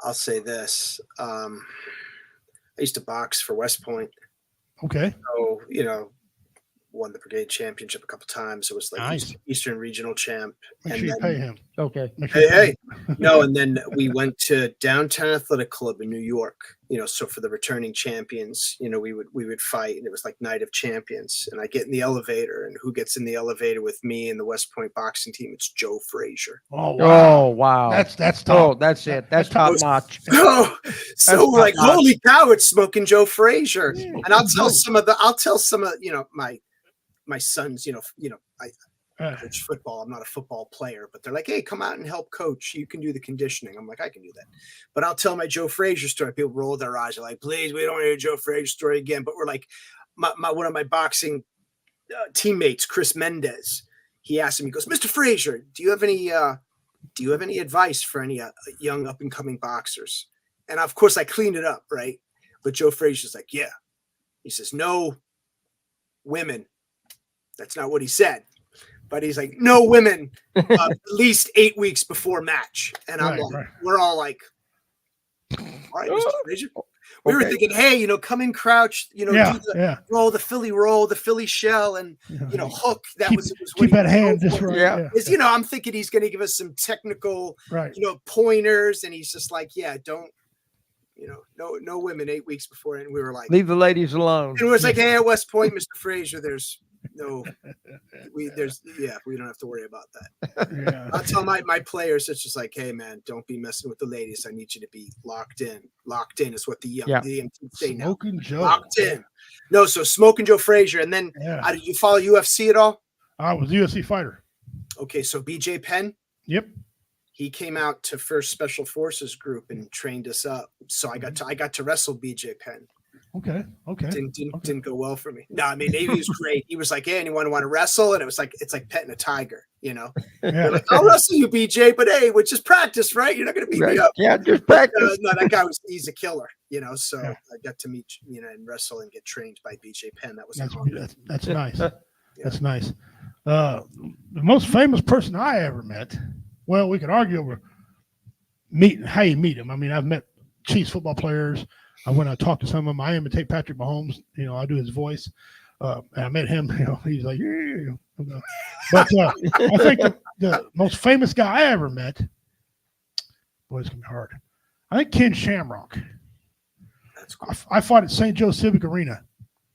I'll say this. I used to box for West Point. Okay. So, won the brigade championship a couple times. It was like nice. Eastern regional champ. Make sure you pay him. Okay. Hey. No, and then we went to Downtown Athletic Club in New York. So for the returning champions, we would fight, and it was like Night of Champions. And I get in the elevator, and who gets in the elevator with me and the West Point boxing team? It's Joe Frazier. Oh wow! Oh wow! That's top. Oh, that's it. That's top notch. So we're like, holy cow! It's smoking Joe Frazier. Yeah, and I'll tell some of my sons, I coach football. I'm not a football player, but they're like, hey, come out and help coach. You can do the conditioning. I'm like, I can do that. But I'll tell my Joe Frazier story. People roll their eyes. They're like, please, we don't want to hear Joe Frazier story again. But we're like, one of my boxing teammates, Chris Mendez, he asked me, he goes, Mr. Frazier, do you have any advice for any young up and coming boxers? And of course I cleaned it up. Right. But Joe Frazier's like, yeah, he says, no women. That's not what he said, but he's like, no women at least 8 weeks before match. And I'm we're all like, all right, Mr. Frazier. We were thinking, hey, come in crouch, roll the Philly roll, the Philly shell, and, hook. That was keep that hand just right. Yeah. Is, I'm thinking he's going to give us some technical, pointers. And he's just like, yeah, don't, no women 8 weeks before. And we were like, leave the ladies alone. And it was like, hey, at West Point, Mr. Frazier, we don't have to worry about that. Yeah. I'll tell my players, it's just like, hey man, don't be messing with the ladies. I need you to be locked in. Locked in is what the DMT say now. Smoking Joe. Locked in. No, so Smoking Joe Frazier. And then did you follow UFC at all? I was a UFC fighter. Okay, so BJ Penn. Yep. He came out to First Special Forces Group and trained us up. So I got to wrestle BJ Penn. Okay. Didn't go well for me. No, I mean, Navy was great. He was like, hey, anyone want to wrestle? And it was like, it's like petting a tiger, Yeah. Like, I'll wrestle you, BJ, but hey, we're just practice, right? You're not going to beat me up. Yeah, just practice. No, that guy he's a killer, so I got to meet, and wrestle and get trained by BJ Penn. That was that's nice. That's nice. The most famous person I ever met, well, we could argue over how you meet him. I mean, I've met Chiefs football players. I went and talked to some of them. I imitate Patrick Mahomes. I do his voice. And I met him. He's like, yeah. But I think the most famous guy I ever met, boy, it's gonna be hard. I think Ken Shamrock. That's cool. I fought at St. Joe Civic Arena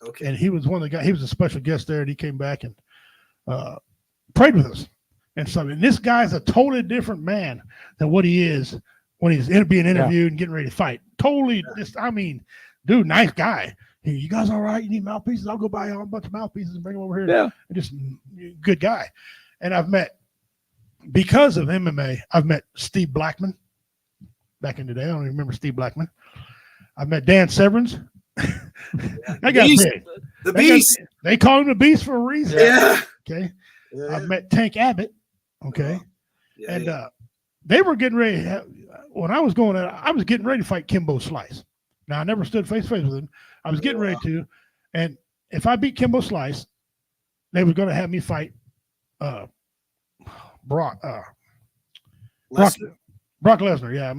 Okay. And he was one of the guys. He was a special guest there, and he came back and prayed with us and stuff. And this guy's a totally different man than what he is when he's being interviewed and getting ready to fight. Totally, dude, nice guy. Hey, you guys all right? You need mouthpieces? I'll go buy a bunch of mouthpieces and bring them over here. Yeah. Just good guy. And because of MMA, I've met Steve Blackman back in the day. I don't even remember Steve Blackman. I've met Dan Severance. That guy's big. The Beast. They call him the Beast for a reason. Yeah. Okay. Yeah. I've met Tank Abbott. Okay. Yeah, and they were getting ready. When I was going, I was getting ready to fight Kimbo Slice. Now, I never stood face to face with him. I was getting ready to. And if I beat Kimbo Slice, they were going to have me fight Brock Lesnar. Yeah.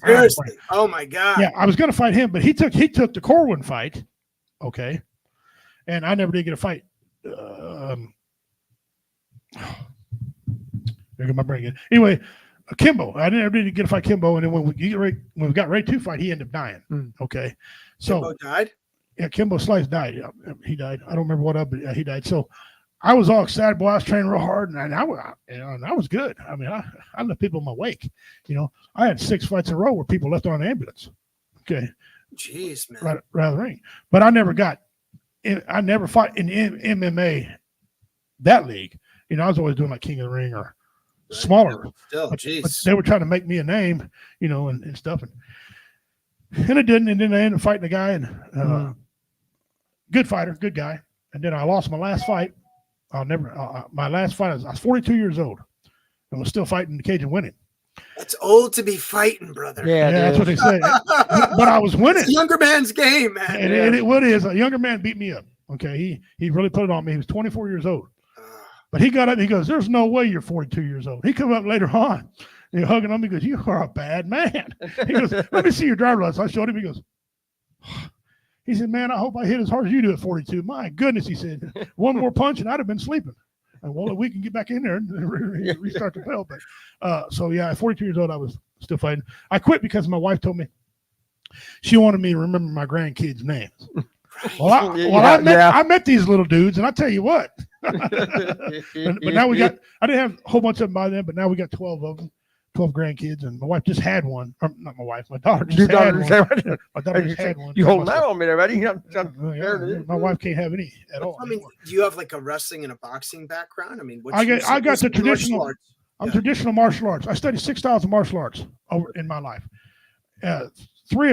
Seriously. Oh, my God. Yeah, I was going to fight him, but he took the Corwin fight. Okay. And I never did get a fight. There go my brain again. Anyway, Kimbo. I never did get a fight Kimbo, and then when we got ready to fight, he ended up dying. Okay. So Kimbo died? Yeah, Kimbo Slice died. Yeah, he died. I don't remember what up, but he died. So I was all excited. Boy, I was training real hard, and I was good. I mean, I left people in my wake. I had 6 fights in a row where people left on an ambulance. Okay. Jeez, man. Right out of the ring. But I never fought in MMA, that league. I was always doing like King of the Ring or smaller. Still, but jeez. they were trying to make me a name, and stuff. And it didn't. And then I ended up fighting a guy, and good fighter, good guy. And then I lost my last fight. My last fight, I was 42 years old and was still fighting in the cage and winning. That's old to be fighting, brother. Yeah, that's what they say. But I was winning. It's a younger man's game, man. And what is, a younger man beat me up. Okay. He really put it on me. He was 24 years old. But he got up and he goes, "There's no way you're 42 years old." He come up later on and he's hugging on me. He goes, "You are a bad man." He goes, "Let me see your driver's license." I showed him. He goes, he said, "Man, I hope I hit as hard as you do at 42. My goodness," he said, "one more punch and I'd have been sleeping." And well, we can get back in there and restart the bell. But so yeah, at 42 years old, I was still fighting. I quit because my wife told me she wanted me to remember my grandkids' names. I met these little dudes, and I tell you what. but now I didn't have a whole bunch of them by then, but now we got 12 of them, 12 grandkids, and my wife just had one. Or, not my wife, my daughter just had one. My daughter just had one. You hold that on me there, buddy. My wife can't have any at all. I mean, do you have like a wrestling and a boxing background? I mean, I got the traditional. Traditional martial arts. I studied 6 styles of martial arts over in my life. 3 of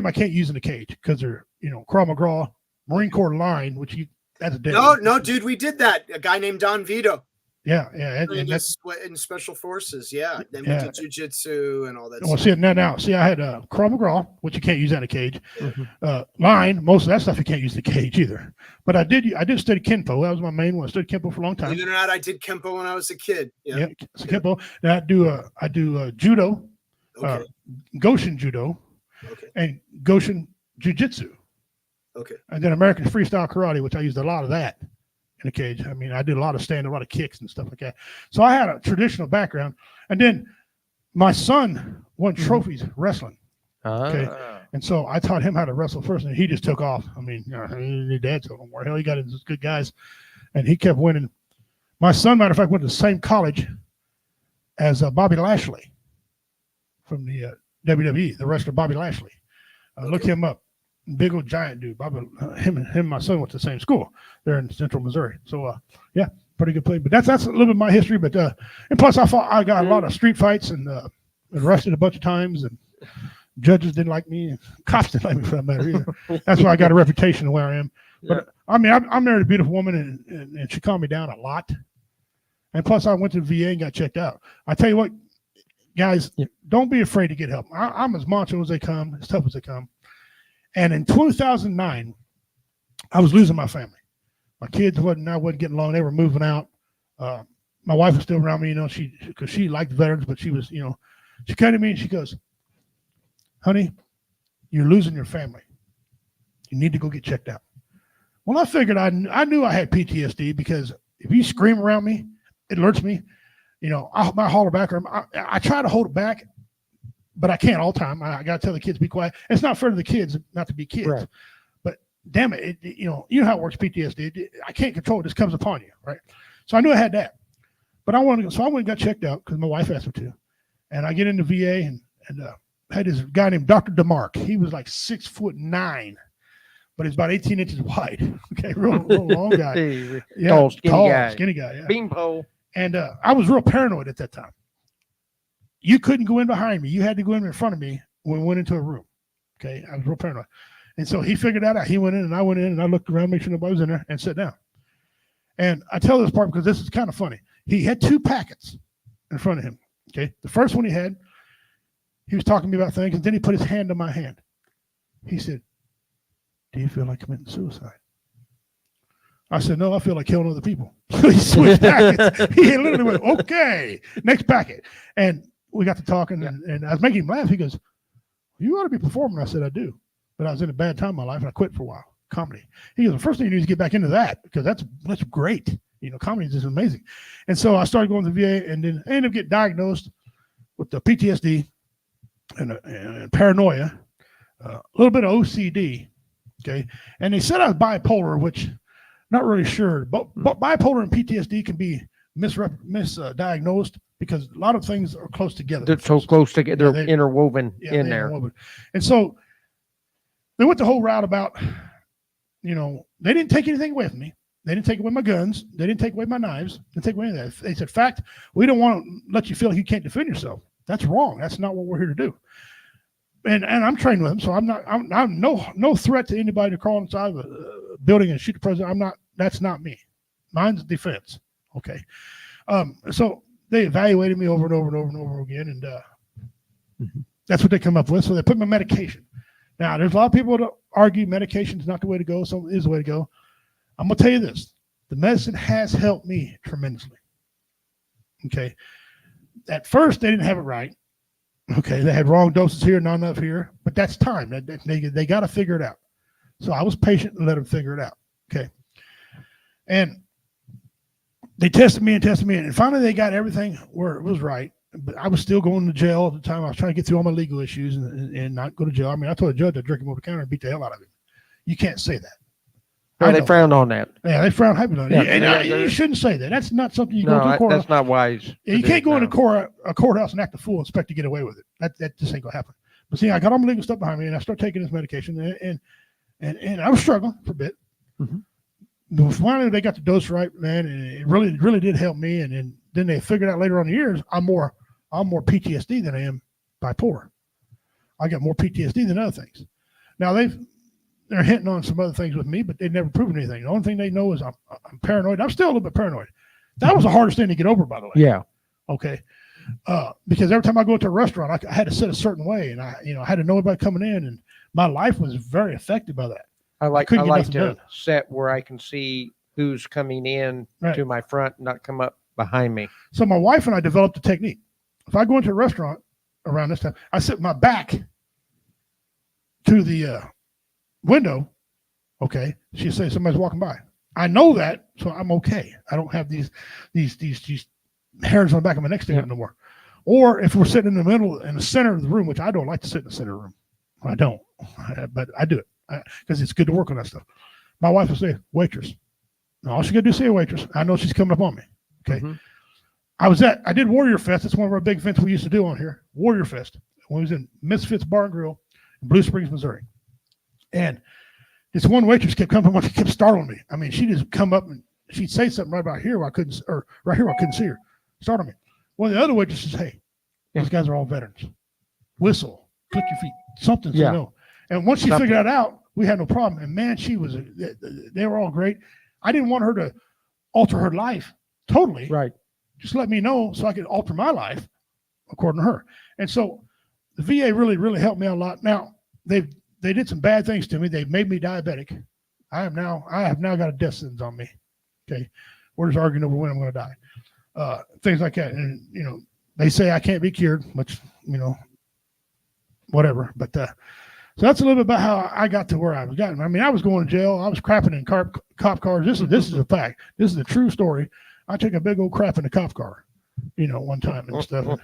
them I can't use in the cage because they're Krav Maga, Marine Corps line, which that's a dead. No, dude, we did that. A guy named Don Vito. Yeah, and that's in special forces. Yeah, then we did jujitsu and all that. Well, stuff. I had Krav Maga, which you can't use in a cage. Line, most of that stuff you can't use in the cage either. But I did study Kenpo. That was my main one. I studied Kenpo for a long time. Believe it or not, I did Kenpo when I was a kid. Yeah, so Kenpo. Now I do judo, Goshin judo, and Goshin jujitsu. Okay. And then American freestyle karate, which I used a lot of that in the cage. I mean, I did a lot of a lot of kicks and stuff like that. So I had a traditional background. And then my son won trophies wrestling. Okay. And so I taught him how to wrestle first, and he just took off. I mean, his dad told him, hell, he got into good guys, and he kept winning. My son, matter of fact, went to the same college as Bobby Lashley from the WWE, the wrestler Bobby Lashley. Look him up. Big old giant dude. Bobby, him and my son went to the same school. They're in Central Missouri. So pretty good play. But that's a little bit of my history. But and plus I got a lot of street fights and arrested a bunch of times, and judges didn't like me, and cops didn't like me for that matter either. That's why I got a reputation of where I am. But I mean, I married a beautiful woman, and she calmed me down a lot. And plus, I went to the VA and got checked out. I tell you what, guys, don't be afraid to get help. I'm as macho as they come, as tough as they come. And in 2009, I was losing my family. My kids wasn't getting along. They were moving out. My wife was still around me, because she liked veterans, but she was, she came to me and she goes, "Honey, you're losing your family. You need to go get checked out." Well, I figured I knew I had PTSD, because if you scream around me, it alerts me. I holler back, or I try to hold it back, but I can't all the time. I got to tell the kids to be quiet. It's not fair to the kids not to be kids. Right. But damn it, you know how it works, PTSD. I can't control it. This comes upon you, right? So I knew I had that. But I went and got checked out because my wife asked me to. And I get into VA and had this guy named Dr. DeMark. He was like 6'9", but he's about 18 inches wide. Okay, real long guy. Yeah, tall, skinny guy. Yeah. Beanpole. And I was real paranoid at that time. You couldn't go in behind me. You had to go in front of me when we went into a room. Okay, I was real paranoid. And so he figured that out. He went in and I went in and I looked around, make sure nobody was in there, and sat down. And I tell this part because this is kind of funny. He had 2 packets in front of him. Okay, the first one he was talking to me about things, and then he put his hand on my hand. He said, "Do you feel like committing suicide?" I said, "No, I feel like killing other people." So he switched packets. He literally went, "Okay, next packet." And we got to talking, and I was making him laugh. He goes, "You ought to be performing." I said, "I do, but I was in a bad time in my life, and I quit for a while. Comedy." He goes, "The first thing you need is get back into that because that's great. You know, comedy is just amazing." And so I started going to the VA, and then I ended up getting diagnosed with the PTSD and paranoia, a little bit of OCD. Okay, and they said I was bipolar, which not really sure. But bipolar and PTSD can be misdiagnosed because a lot of things are close together. They're so close together, they're interwoven in there. Interwoven. And so they went the whole route about, you know, they didn't take anything away from me. They didn't take away my guns. They didn't take away my knives. They didn't take away any of that. They said, "Fact, we don't want to let you feel like you can't defend yourself. That's wrong. That's not what we're here to do." And I'm trained with them, so I'm no threat to anybody to crawl inside of a building and shoot the president. I'm not. That's not me. Mine's defense. Okay. So they evaluated me over and over and over and over again, and that's what they come up with. So they put my medication. Now, there's a lot of people that argue medication is not the way to go. Some is the way to go. I'm going to tell you this. The medicine has helped me tremendously. Okay. At first, they didn't have it right. Okay. They had wrong doses here, not enough here. But that's time. They got to figure it out. So I was patient and let them figure it out. Okay. And they tested me. And finally, they got everything where it was right. But I was still going to jail at the time. I was trying to get through all my legal issues and not go to jail. I mean, I told the judge I'd drink him over the counter and beat the hell out of him. You can't say that. No, they frowned on that. Yeah, they frown heavily on it. You shouldn't say that. That's not something you go to court. That's not wise. You can't go into a courthouse and act a fool and expect to get away with it. That just ain't gonna happen. But see, I got all my legal stuff behind me, and I started taking this medication, and I was struggling for a bit. But finally, they got the dose right, man, and it really did help me. And then they figured out later on in the years, I'm more PTSD than I am bipolar. I got more PTSD than other things. Now they're hinting on some other things with me, but they've never proven anything. The only thing they know is I'm paranoid. I'm still a little bit paranoid. That was the hardest thing to get over, by the way. Yeah. Okay. Because every time I go to a restaurant, I had to sit a certain way, and I had to know everybody coming in, and my life was very affected by that. I like to set where I can see who's coming in to my front, not come up behind me. So my wife and I developed a technique. If I go into a restaurant around this time, I sit my back to the window. Okay. She'll say somebody's walking by. I know that, so I'm okay. I don't have these hairs on the back of my neck sticking no more. Or if we're sitting in the center of the room, which I don't like to sit in the center of the room. I don't, but I do it because it's good to work on that stuff. My wife will say, "Waitress." And all she got to do is say a waitress. I know she's coming up on me. Okay. I did Warrior Fest. That's one of our big events we used to do on here. Warrior Fest. When we was in Misfits Bar and Grill in Blue Springs, Missouri. And this one waitress kept coming up, she kept startling me. I mean, she'd just come up and she'd say something right about here where I couldn't see her. Startled me. One of the other waitresses says, "Hey, these guys are all veterans. Whistle, click your feet, something." So no. And once she figured that out, we had no problem. And man, they were all great. I didn't want her to alter her life totally. Right. Just let me know so I could alter my life according to her. And so the VA really, really helped me out a lot. Now, they did some bad things to me. They made me diabetic. I have now got a death sentence on me. Okay. We're just arguing over when I'm going to die. Things like that. And, they say I can't be cured, which, whatever. But so that's a little bit about how I got to where I was gotten. I mean, I was going to jail. I was crapping in cop cars. This is a fact. This is a true story. I took a big old crap in a cop car, one time and stuff.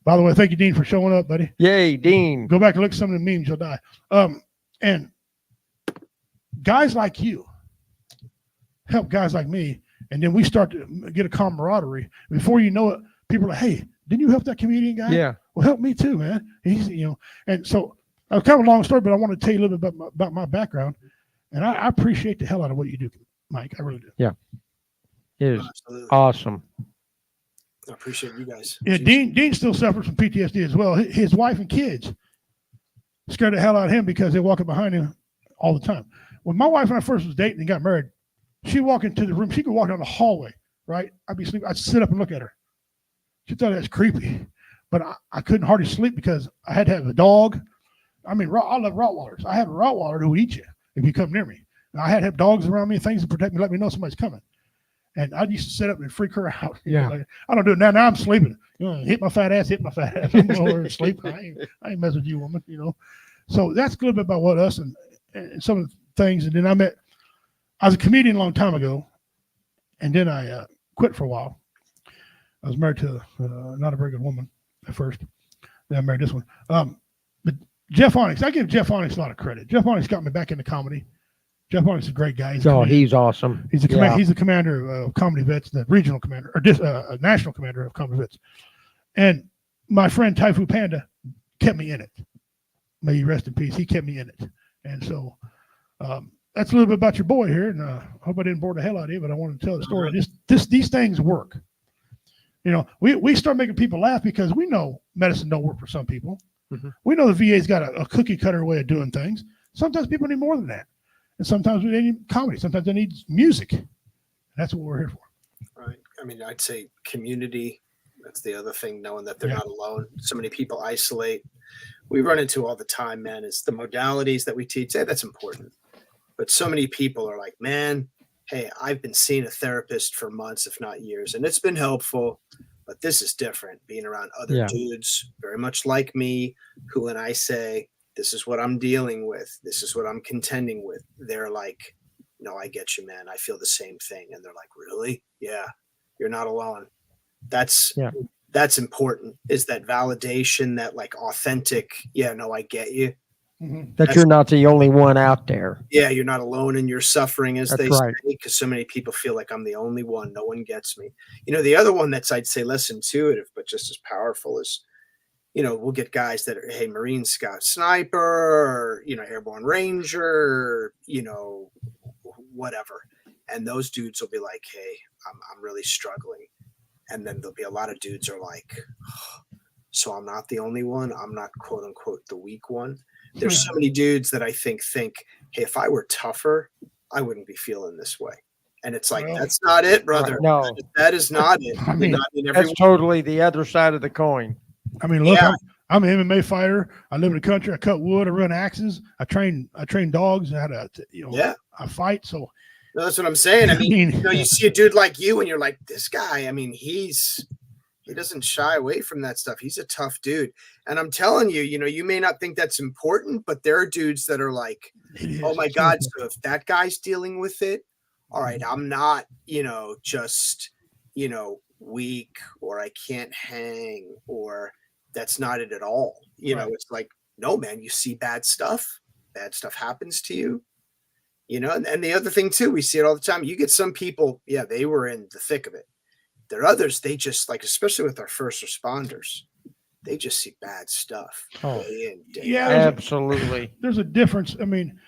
By the way, thank you, Dean, for showing up, buddy. Yay, Dean. Go back and look at some of the memes, you'll die. And guys like you help guys like me, and then we start to get a camaraderie. Before you know it, people are like, hey, didn't you help that comedian guy? Yeah. Well, help me too, man. He's, and so it's kind of a long story, but I want to tell you a little bit about my background. And I appreciate the hell out of what you do, Mike. I really do. Yeah. It is Absolutely. awesome. I appreciate you guys. Yeah, Dean still suffers from PTSD as well. His wife and kids scared the hell out of him because they're walking behind him all the time. When my wife and I first was dating and got married, she'd walk into the room. She could walk down the hallway, right? I'd be sleeping. I'd sit up and look at her. She thought that was creepy. But I couldn't hardly sleep because I had to have a dog. I mean, I love Rottweilers. I have a Rottweiler who would eat you if you come near me. And I had to have dogs around me, things to protect me, let me know somebody's coming. And I used to sit up and freak her out. Yeah. Like, I don't do it now. Now I'm sleeping. Hit my fat ass. I'm going over and sleep. I ain't mess with you, woman. So that's a little bit about what us and some of the things. And then I was a comedian a long time ago, and then I quit for a while. I was married to not a very good woman at first. Then I married this one. But Jeff Onyx, I give Jeff Onyx a lot of credit. Jeff Onyx got me back into comedy. Jeff Onyx is a great guy. He's awesome. He's the commander of Comedy Vets, the regional commander, or national commander of Comedy Vets. And my friend Taifu Panda kept me in it. May he rest in peace. He kept me in it. And so that's a little bit about your boy here. And I hope I didn't bore the hell out of you, but I wanted to tell the story. These things work. We start making people laugh because we know medicine don't work for some people. Mm-hmm. We know the VA's got a cookie cutter way of doing things. Sometimes people need more than that. And sometimes they need comedy. Sometimes they need music. That's what we're here for. Right. I mean, I'd say community. That's the other thing, knowing that they're not alone. So many people isolate. We run into all the time, man, is the modalities that we teach. Yeah, that's important. But so many people are like, man, hey, I've been seeing a therapist for months, if not years, and it's been helpful. But this is different, being around other dudes very much like me, who when I say, this is what I'm dealing with, this is what I'm contending with, they're like, no, I get you, man. I feel the same thing. And they're like, really? Yeah, you're not alone. That's important, is that validation, that like authentic, yeah, no, I get you. Mm-hmm. That you're not the only one out there. Yeah, you're not alone in your suffering, as they say, because so many people feel like I'm the only one. No one gets me. The other one that's, I'd say, less intuitive, but just as powerful is, we'll get guys that are, hey, Marine Scout Sniper, or, Airborne Ranger, whatever. And those dudes will be like, hey, I'm really struggling. And then there'll be a lot of dudes are like, oh, so I'm not the only one. I'm not, quote unquote, the weak one. There's so many dudes that I think, hey, if I were tougher, I wouldn't be feeling this way. And it's like, that's not it, brother. No, that is not it. I mean, that's totally the other side of the coin. I mean, look, I'm an MMA fighter. I live in the country. I cut wood. I run axes. I train dogs. I fight. So no, that's what I'm saying. I mean, you see a dude like you and you're like, this guy, I mean, he doesn't shy away from that stuff. He's a tough dude. And I'm telling you, you may not think that's important, but there are dudes that are like, oh my God, so if that guy's dealing with it, all right, I'm not, just, weak, or I can't hang, or that's not it at all. It's like, no, man, you see bad stuff happens to you. And the other thing too, we see it all the time. You get some people, they were in the thick of it. There are others, they just, like, especially with our first responders, they just see bad stuff. Day in, day out. Absolutely. There's a difference. I mean,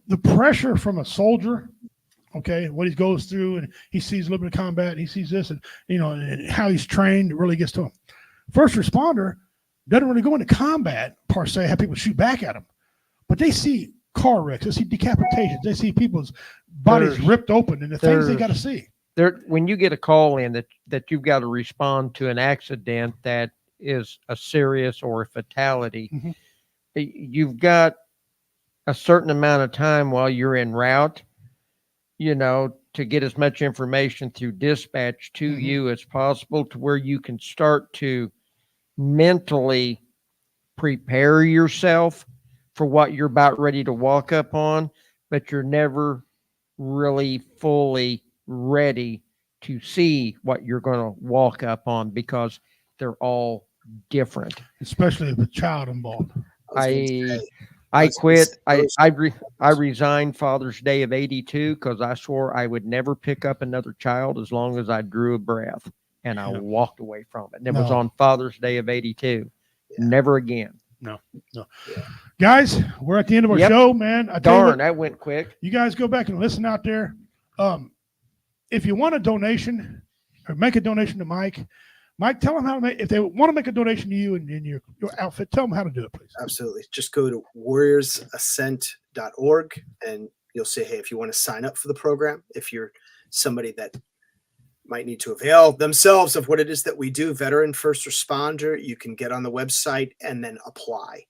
the pressure from a soldier, what he goes through, and he sees a little bit of combat, and he sees this, and and how he's trained, it really gets to him. First responder doesn't really go into combat per se, have people shoot back at him, but they see car wrecks, they see decapitations, they see people's bodies ripped open, and the things they got to see. When you get a call in that you've got to respond to an accident that is a serious or a fatality, you've got a certain amount of time while you're en route, to get as much information through dispatch to you as possible, to where you can start to mentally prepare yourself for what you're about ready to walk up on, but you're never really fully ready to see what you're going to walk up on, because they're all different. Especially if a child involved. I quit. I resigned Father's Day of '82 because I swore I would never pick up another child as long as I drew a breath, and I walked away from it. And it was on Father's Day of '82. Never again. No. Guys, we're at the end of our show, man. Darn, that went quick. You guys go back and listen out there. If you want a donation or make a donation to Mike, tell them how to make. If they want to make a donation to you and your outfit, tell them how to do it, please. Absolutely. Just go to warriorsascent.org and you'll say, hey, if you want to sign up for the program, if you're somebody that might need to avail themselves of what it is that we do, veteran, first responder, you can get on the website and then apply.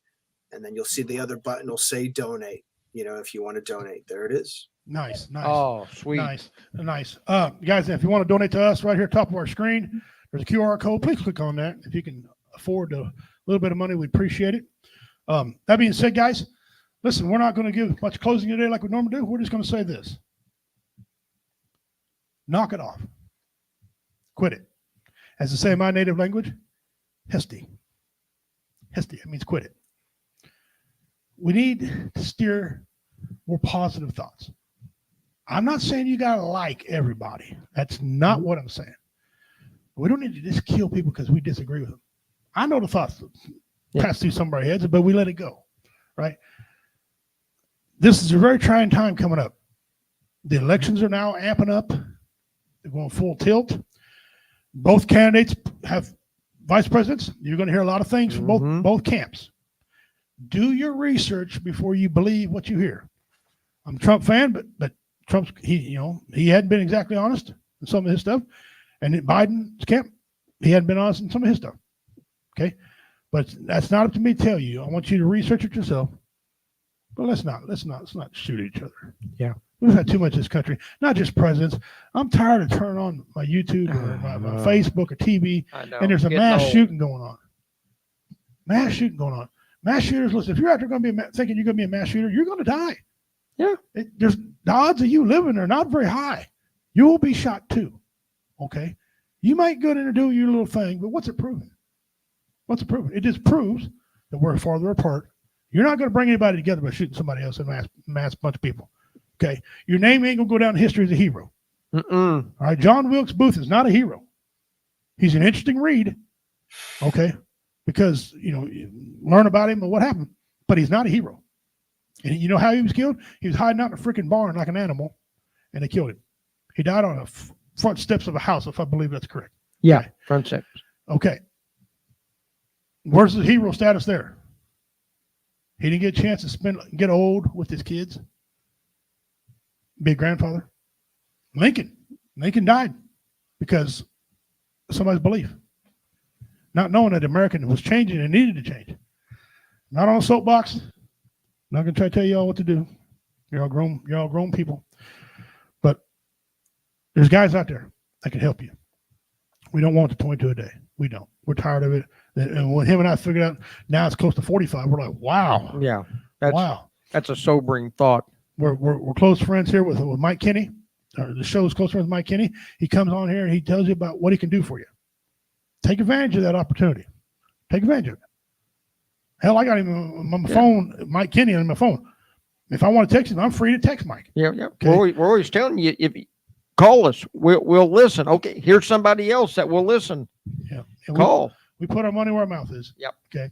And then you'll see the other button will say donate. If you want to donate, there it is. Nice. Oh, sweet. Nice. Guys, if you want to donate to us right here, top of our screen, there's a QR code. Please click on that. If you can afford a little bit of money, we appreciate it. That being said, guys, listen, we're not going to give much closing today like we normally do. We're just going to say this. Knock it off. Quit it. As to say in my native language, hesty. It means quit it. We need to steer more positive thoughts. I'm not saying you got to like everybody. That's not what I'm saying. We don't need to just kill people because we disagree with them. I know the thoughts pass through some of our heads, but we let it go, right? This is a very trying time coming up. The elections are now amping up. They're going full tilt. Both candidates have vice presidents. You're going to hear a lot of things from both camps. Do your research before you believe what you hear. I'm a Trump fan, but Trump's he hadn't been exactly honest in some of his stuff, and in Biden's camp, he hadn't been honest in some of his stuff. Okay, but that's not up to me to tell you. I want you to research it yourself. But let's not shoot each other. Yeah. We've had too much in this country, not just presidents. I'm tired of turning on my YouTube or my Facebook or TV, and there's a mass shooting going on. Mass shooters, listen, if you're out there going to be thinking you're going to be a mass shooter, you're going to die. Yeah. The odds of you living are not very high. You will be shot too. Okay? You might go in and do your little thing, but what's it proving? It just proves that we're farther apart. You're not going to bring anybody together by shooting somebody else, a mass bunch of people. Okay, your name ain't gonna go down in history as a hero. All right, John Wilkes Booth is not a hero. He's an interesting read, okay, because you learn about him and what happened, but he's not a hero. And you know how he was killed? He was hiding out in a freaking barn like an animal, and they killed him. He died on the front steps of a house, if I believe that's correct. Yeah, okay. Front steps. Okay. Where's the hero status there? He didn't get a chance to get old with his kids. Be a grandfather. Lincoln died because of somebody's belief, not knowing that America was changing and needed to change. Not on a soapbox. Not gonna try to tell you all what to do. You're all grown people, but there's guys out there that can help you. We don't want the 22 a day. We don't. We're tired of it. And when him and I figured out now it's close to 45, we're like, wow. Yeah. That's a sobering thought. We're close friends here with Mike Kinney. The show's close friends with Mike Kinney. He comes on here and he tells you about what he can do for you. Take advantage of that opportunity. Take advantage of it. Hell, I got him on my phone, Mike Kinney on my phone. If I want to text him, I'm free to text Mike. Yeah. Okay? We're always telling you, if you call us, we'll listen. Okay, here's somebody else that will listen. Yeah. Call. We put our money where our mouth is. Yep. Okay.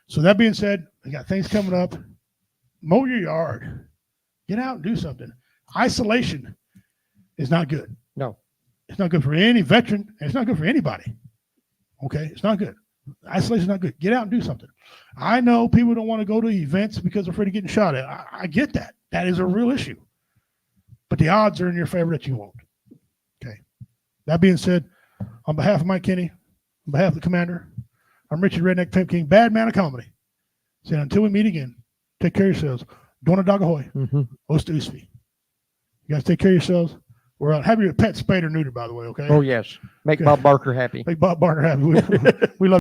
So that being said, we got things coming up. Mow your yard. Get out and do something. Isolation is not good. No. It's not good for any veteran, and it's not good for anybody. Okay? It's not good. Isolation is not good. Get out and do something. I know people don't want to go to events because they're afraid of getting shot at. I get that. That is a real issue. But the odds are in your favor that you won't. Okay. That being said, on behalf of Mike Kinney, on behalf of the commander, I'm Richard Redneck Pimp King, bad man of comedy. Saying until we meet again, take care of yourselves. Dona Dagahoy. Osta Usfi. You guys take care of yourselves. We're out. Have your pet spayed or neutered, by the way, okay? Oh, yes. Make Bob Barker happy. Make Bob Barker happy. We love